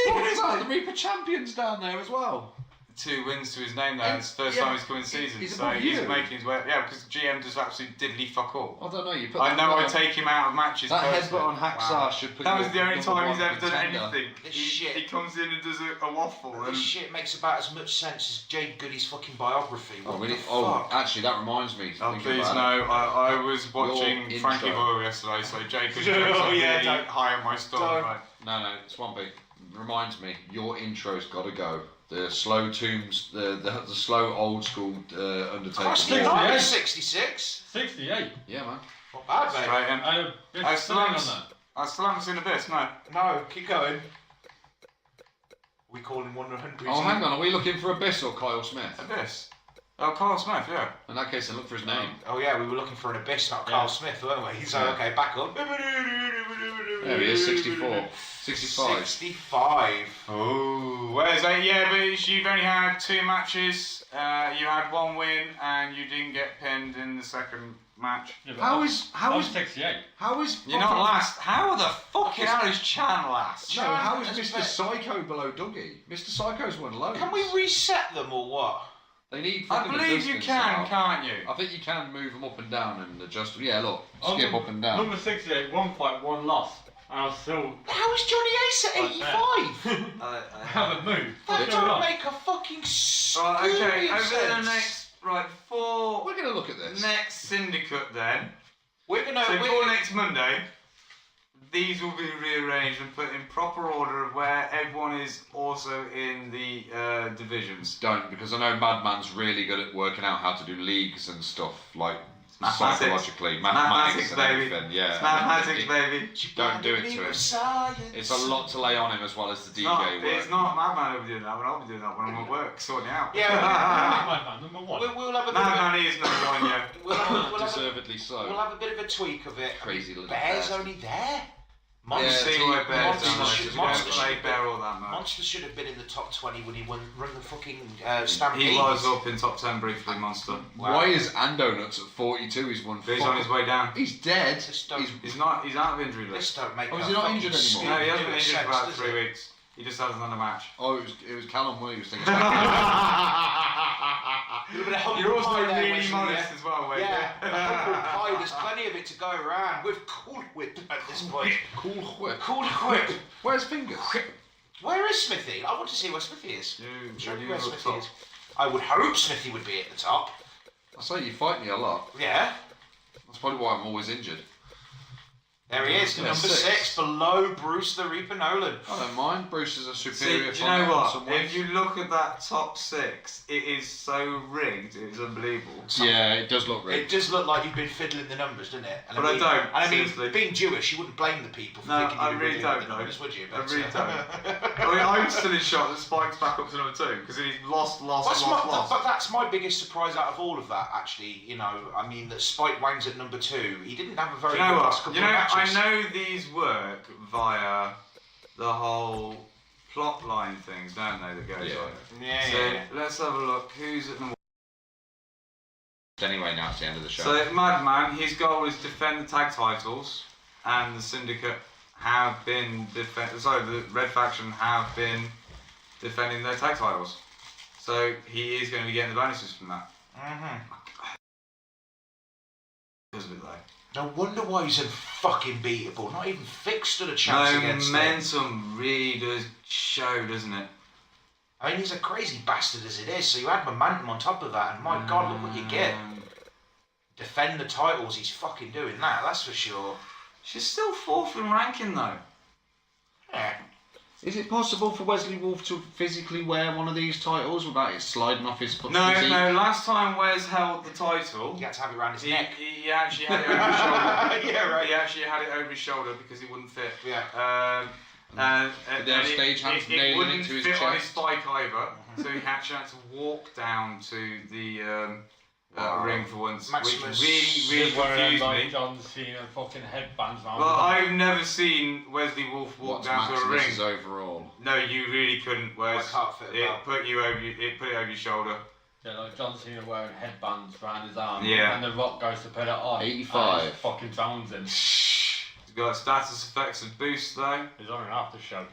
What is that? The Seriously? Reaper Champions down there as well. 2 wins to his name there. It's the first Yeah, time he's come in season, he's so above he's you. making his way. Yeah, because GM does absolutely diddly fuck all. I don't know. You put. I that know I down. take him out of matches. That personally. headbutt on Hacksaw Wow. should put. That you was the only number time he's one ever done contender. anything. This He, shit. he comes in and does a waffle. This And shit makes about as much sense as Jade Goody's fucking biography. Oh, What really? the Oh, fuck? actually, that reminds me. oh, thinking please about no! it. I was watching Your Frankie intro. Boyle yesterday, so Jake could Oh, yeah, really don't- high on my stuff. don't. Right. No, Swampy. Reminds me. Your intro's got to go. The slow tombs, the slow old school Undertaker. Christ, Sixty-eight. you're not 66. 68. Yeah, man. Not bad, mate. Right, and I bit I filling on still that. I still haven't seen Abyss. No. No, keep going. We call him 100. Oh, hang on. Are we looking for Abyss or Kyle Smith? Abyss. Oh, Carl Smith. Yeah. In that case, then look for his name. Oh yeah, we were looking for an Abyss, not Carl Smith, weren't we? So Yeah. okay, back up. There he is. 64. 65. 65. Oh, where's that? Yeah, but you've only had 2 matches. You had 1 win, and you didn't get pinned in the second match. Yeah, but How I- is I how was is 68. how is You're not last. How the fucking hell is Chan last? No, how is Chan Mr. has Psycho below Dougie? Mr. Psycho's won loads. Can we reset them or what? They need. I fucking believe you adjustments can, now. can't you? I think you can move them up and down and adjust. Yeah, look, Oh, skip up and down. Number 68, 1 fight, 1 loss. And I was still. How is Johnny Ace at 85? I haven't moved. That What's going don't on? make a fucking Right, okay, screw over the sense. next, right, for We're gonna look at this. next syndicate then. We're gonna. So we're for gonna next Monday, these will be rearranged and put in proper order of where everyone is also in the divisions. Don't, because I know Madman's really good at working out how to do leagues and stuff, like Mathematics. psychologically, Mathematics, and baby. everything. Yeah. It's mathematics, baby. Don't do it to him. It's a lot to lay on him as well as the DJ work. It's not Madman who'll be doing that. I'll be doing that when I'm at work, sorting it out. Yeah, Madman, number one. we'll have a bit Madman is number one, yeah. we'll have a, Deservedly so. we'll have a bit of a tweak of it. Crazy little Bear's bastard. only there. Yeah, Monster, See why Bear's Monster done should- it. Monster Don't should play have Bear been- all that much. Monster should have been in the top 20 when he run the fucking Stampede. He was up in top 10 briefly, Monster. Why is Ando Nuts at 42? He's won. But he's on his way down. He's dead. Just don't- He's out of injury list. This don't make Oh, is a he not fucking injured anymore? No, he hasn't been stupid injured for sense, about does 3 it? weeks. He just hasn't done a match. Oh, it was Callum Williams thinking. About A little bit of humble You're also pie there, really Wesley, modest yeah? as well, Wade. Yeah, humble pie. There's plenty of it to go around. With Cool Whip at this point. Cool whip. Cool Whip. Where's Fingers? Where is Smithy? I want to see where Smithy is. Show me you where look Smithy top. is. I would hope Smithy would be at the top. I say you fight me a lot. Yeah. That's probably why I'm always injured. There he is, Yeah, number 6, below Bruce the Reaper Nolan. I don't mind. Bruce is a See, superior do you know fighter in what? some ways. If you look at that top 6, it is so rigged, it is unbelievable. Yeah, it does look It rigged. does look like you've been fiddling the numbers, doesn't it? And But I don't, And I mean, seriously. being Jewish, you wouldn't blame the people for No, thinking I you were really riddling don't, the though. numbers, would you? I really don't. I mean, I'm still in shock that Spike's back up to number 2, because he's lost. But that's my biggest surprise out of all of that, actually. You know, I mean, that Spike Wang's at number 2. He didn't have a very Do you know good what? last couple You know, of matches. I know these work via the whole plot line things, don't they, that goes Yeah. on? Yeah, So yeah. let's have a look. Who's at number Anyway, now it's the end of the show. So Madman, his goal is defend the tag titles, and the Syndicate have been the Red Faction have been defending their tag titles. So he is going to be getting the bonuses from that. Does it though? No wonder why he's unfucking-beatable. Not even fixed at a chance against them. Momentum really does show, doesn't it? I mean, he's a crazy bastard as it is, so you add momentum on top of that, and my God, look what you get. Defend the titles, he's fucking doing that, that's for sure. She's still 4th in ranking though. Yeah. Is it possible for Wesley Wolf to physically wear one of these titles without it sliding off his physique? No. Last time Wes held the title, You had to have it around his he neck. actually had it over his shoulder. Yeah, right. He actually had it over his shoulder because he wouldn't fit. Yeah. And They have stage hands it nailing wouldn't it to his fit on his chest. spike either, so he actually had to walk down to the ring for once, Maximus- which really confused me. John Cena fucking headbands round. Well, I've never seen Wesley Wolf walk What's down to a ring. Maximus's overall? No, you really couldn't. Wes. I can't fit it about. put you over. It put it over your shoulder. Yeah, like John Cena wearing headbands around his arm. Yeah. And The Rock goes to put it on. 85. and he's fucking bouncing. He's got status effects and boosts though. He's on an after show.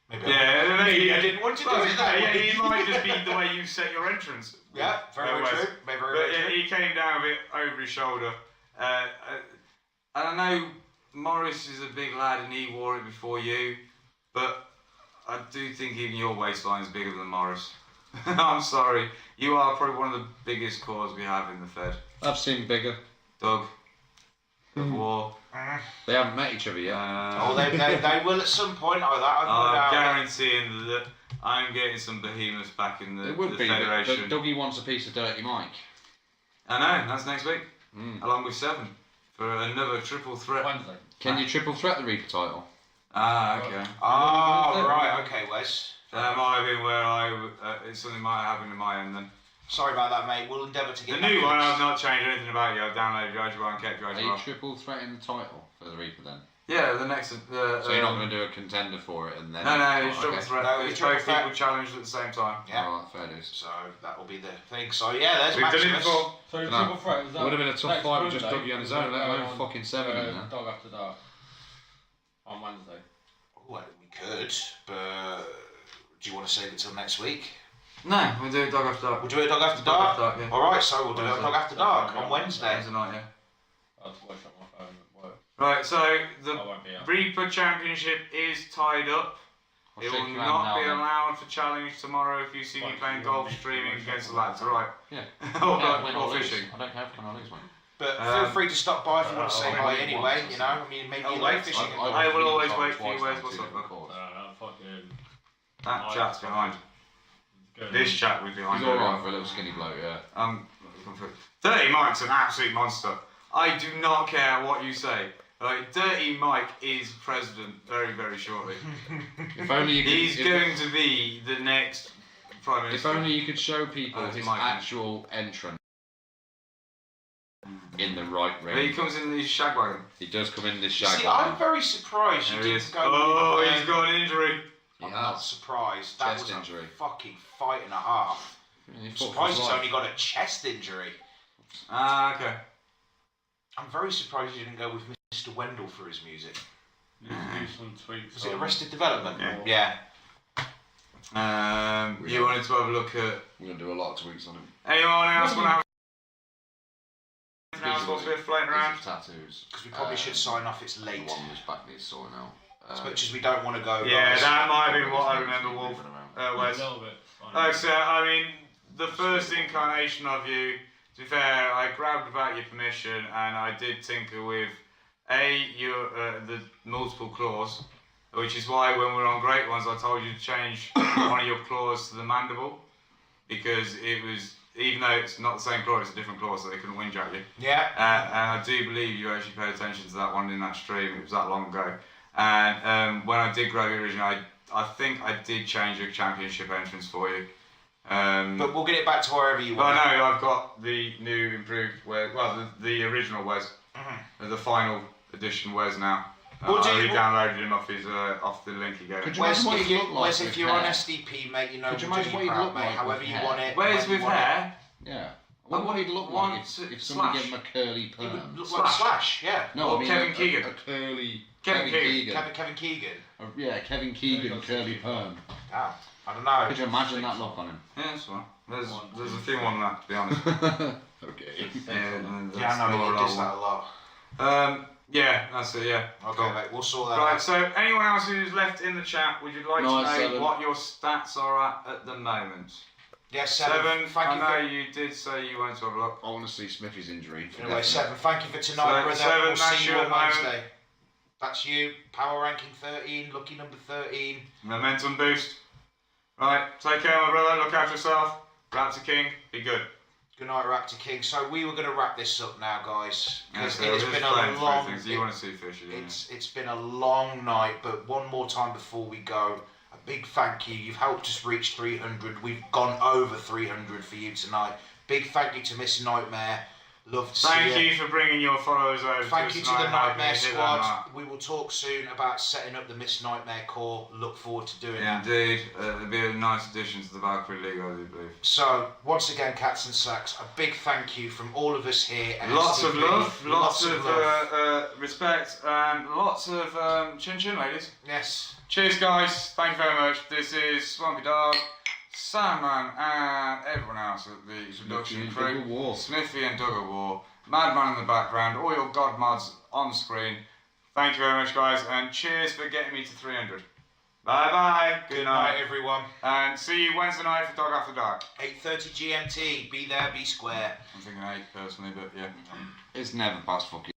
Maybe Yeah, I didn't want to do well, it that yeah, way. it might just be the way you set your entrance. Yeah, very Wes. true. Very, But very yeah, true. he came down with it over his shoulder. And I know Morris is a big lad and he wore it before you, but I do think even your waistline is bigger than Morris. I'm sorry, you are probably one of the biggest cores we have in the Fed. I've seen bigger. Doug, the war. They haven't met each other yet. Oh, they will at some point. Oh, that I've no I'm doubt. guaranteeing that I'm getting some behemoths back in the, It would the be, but Federation. Dougie wants a piece of Dirty Mike. I know, that's next week, along with 7, for another triple threat. Wednesday. Can you triple threat the Reaper title? Ah, okay. Oh, right. Okay, Wes. That might have been where it's something might have happened in my end then. Sorry about that, mate. We'll endeavour to The get new that one, fixed. I've not changed anything about you. I've downloaded Jaguar and kept Are you Jaguar. triple threating the title for the Reaper then? Yeah, the next. So you're not going to do a contender for it and then... No, Oh, it's triple okay. threat. No, it's it's triple both threat. people challenged at the same time. Yeah. Alright, fair dues. So that will be the thing. So yeah, there's We've done it Maximus. before. So the No. triple threat was It would have been a tough next fight with just Monday. Dougie on his own, let alone On, fucking 7 in there. Dog After Dark. On Wednesday. Well, we could, but do you want to save it till next week? No, we'll do it dog after dark. We'll do it dog after Dog dark. After Dark, yeah. All right, so we'll do it dog after dark on Wednesday. Wednesday night, yeah. I'll just watch it on my phone at work. Right, so I the won't be out. Reaper Championship is tied up. I'll It shake will your hand not now be then. allowed for challenge tomorrow if you see me Fine, playing you golf won't be- streaming you won't against the be- lads, alright? Yeah. or Yeah, win or or lose. fishing. I don't care if I win or lose, mate. But feel free to stop by if you want to say hi anyway, you know. I mean, maybe you like fishing. I will always wait for you. Where's what's up? Fucking. That chat's behind. This chat was behind. He's alright for a little skinny bloke, yeah. 30 Mike's an absolute monster. I do not care what you say. Like, Dirty Mike is president very, very shortly. If only you could, He's going to be the next prime minister. If only you could show people his Mike. actual entrance in the right ring. But he comes in his shag wagon. He does come in this See, shag I'm wagon. very surprised you There he didn't is. go. Oh, with, he's got an injury. I'm not surprised. That Chest was injury. a fucking fight and a half. He I'm fought for surprised his he's life. only got a chest injury. Ah, okay. I'm very surprised you didn't go with Mr. Wendell for his music. Do some tweets. Was it Arrested Development? Yeah. You wanted to have a look at. We're going to do a lot of tweets on him. Anyone else want to have anything else wants to be floating around? His tattoos. Because we probably should sign off. It's The late. one that's back needs sorting out. As much as we don't want to go. Yeah, guys. that might have been what I remember, Wolf. Wes. Like I said, I mean, the first incarnation of you, to be fair, I grabbed about your permission and I did tinker with the multiple claws, which is why when we were on Great Ones I told you to change one of your claws to the mandible, because it was, even though it's not the same claw, it's a different claw, so they couldn't whinge at you. Yeah. And I do believe you actually paid attention to that one in that stream, it was that long ago. And when I did grab it originally, I think I did change a championship entrance for you. But we'll get it back to wherever you want. But no, I've got the new improved Wes, well, the original Wes, the final edition Wes now. I re-downloaded him off the link again. Could you Wes, imagine what if, he'd you, look like Wes, with if you're on hair? SDP, mate, you know, Could you we'll do imagine what you he'd proud, look mate, like however with you hair? want it. Wes when with you want it. hair? Yeah. I What would he look want like if somebody gave him a curly He perm? would look like Slash, yeah. No, Or I mean Kevin a Keegan. curly Kevin Keegan. Kevin Keegan. Yeah, Kevin Keegan curly perm. Oh, I don't know. Could you imagine that look on him? Yeah, that's fine. There's a few on that, to be honest. Okay. Yeah, I know, he does that a lot. Yeah, that's it, yeah. Okay, mate, we'll sort that Right, out. so anyone else who's left in the chat, would you like to know 9-7. what your stats are at the moment? Yeah, 7, Thank you I know for, you did say you wanted to have a look. I want to see Smithy's injury. anyway, 7. Thank you for tonight, brother. 7, We'll that's see you you on at the moment. Wednesday. That's you. Power ranking 13, lucky number 13. Momentum boost. Right, take care, my brother. Look after yourself. Raptor King, be good. Good night, Raptor King. So we were going to wrap this up now, guys. Because So it has just been playing a through long. things. You want to see fish, you It's been a long night, but one more time before we go, a big thank you. You've helped us reach 300. We've gone over 300 for you tonight. Big thank you to Miss Nightmare. Love to see Thank you for bringing your followers over. Thank you to the tonight, Nightmare helping hit that Squad. mark. We will talk soon about setting up the Miss Nightmare Corps. Look forward to doing that. Indeed, it'll be a nice addition to the Valkyrie League, I do believe. So, once again, Cats and Sacks, a big thank you from all of us here. At Lots of STV. love, lots of love. respect, and lots of chin chin, ladies. Yes. Cheers, guys. Thank you very much. This is Swampy Dog, Sandman, and everyone else at the production and crew. Doug War. Smithy and Doug War. Madman in the background. All your god mods on screen. Thank you very much, guys, and cheers for getting me to 300. Bye bye. Good night, everyone. and see you Wednesday night for Dog After Dark. 8:30 GMT. Be there, be square. I'm thinking 8 personally, but yeah. It's never past fucking.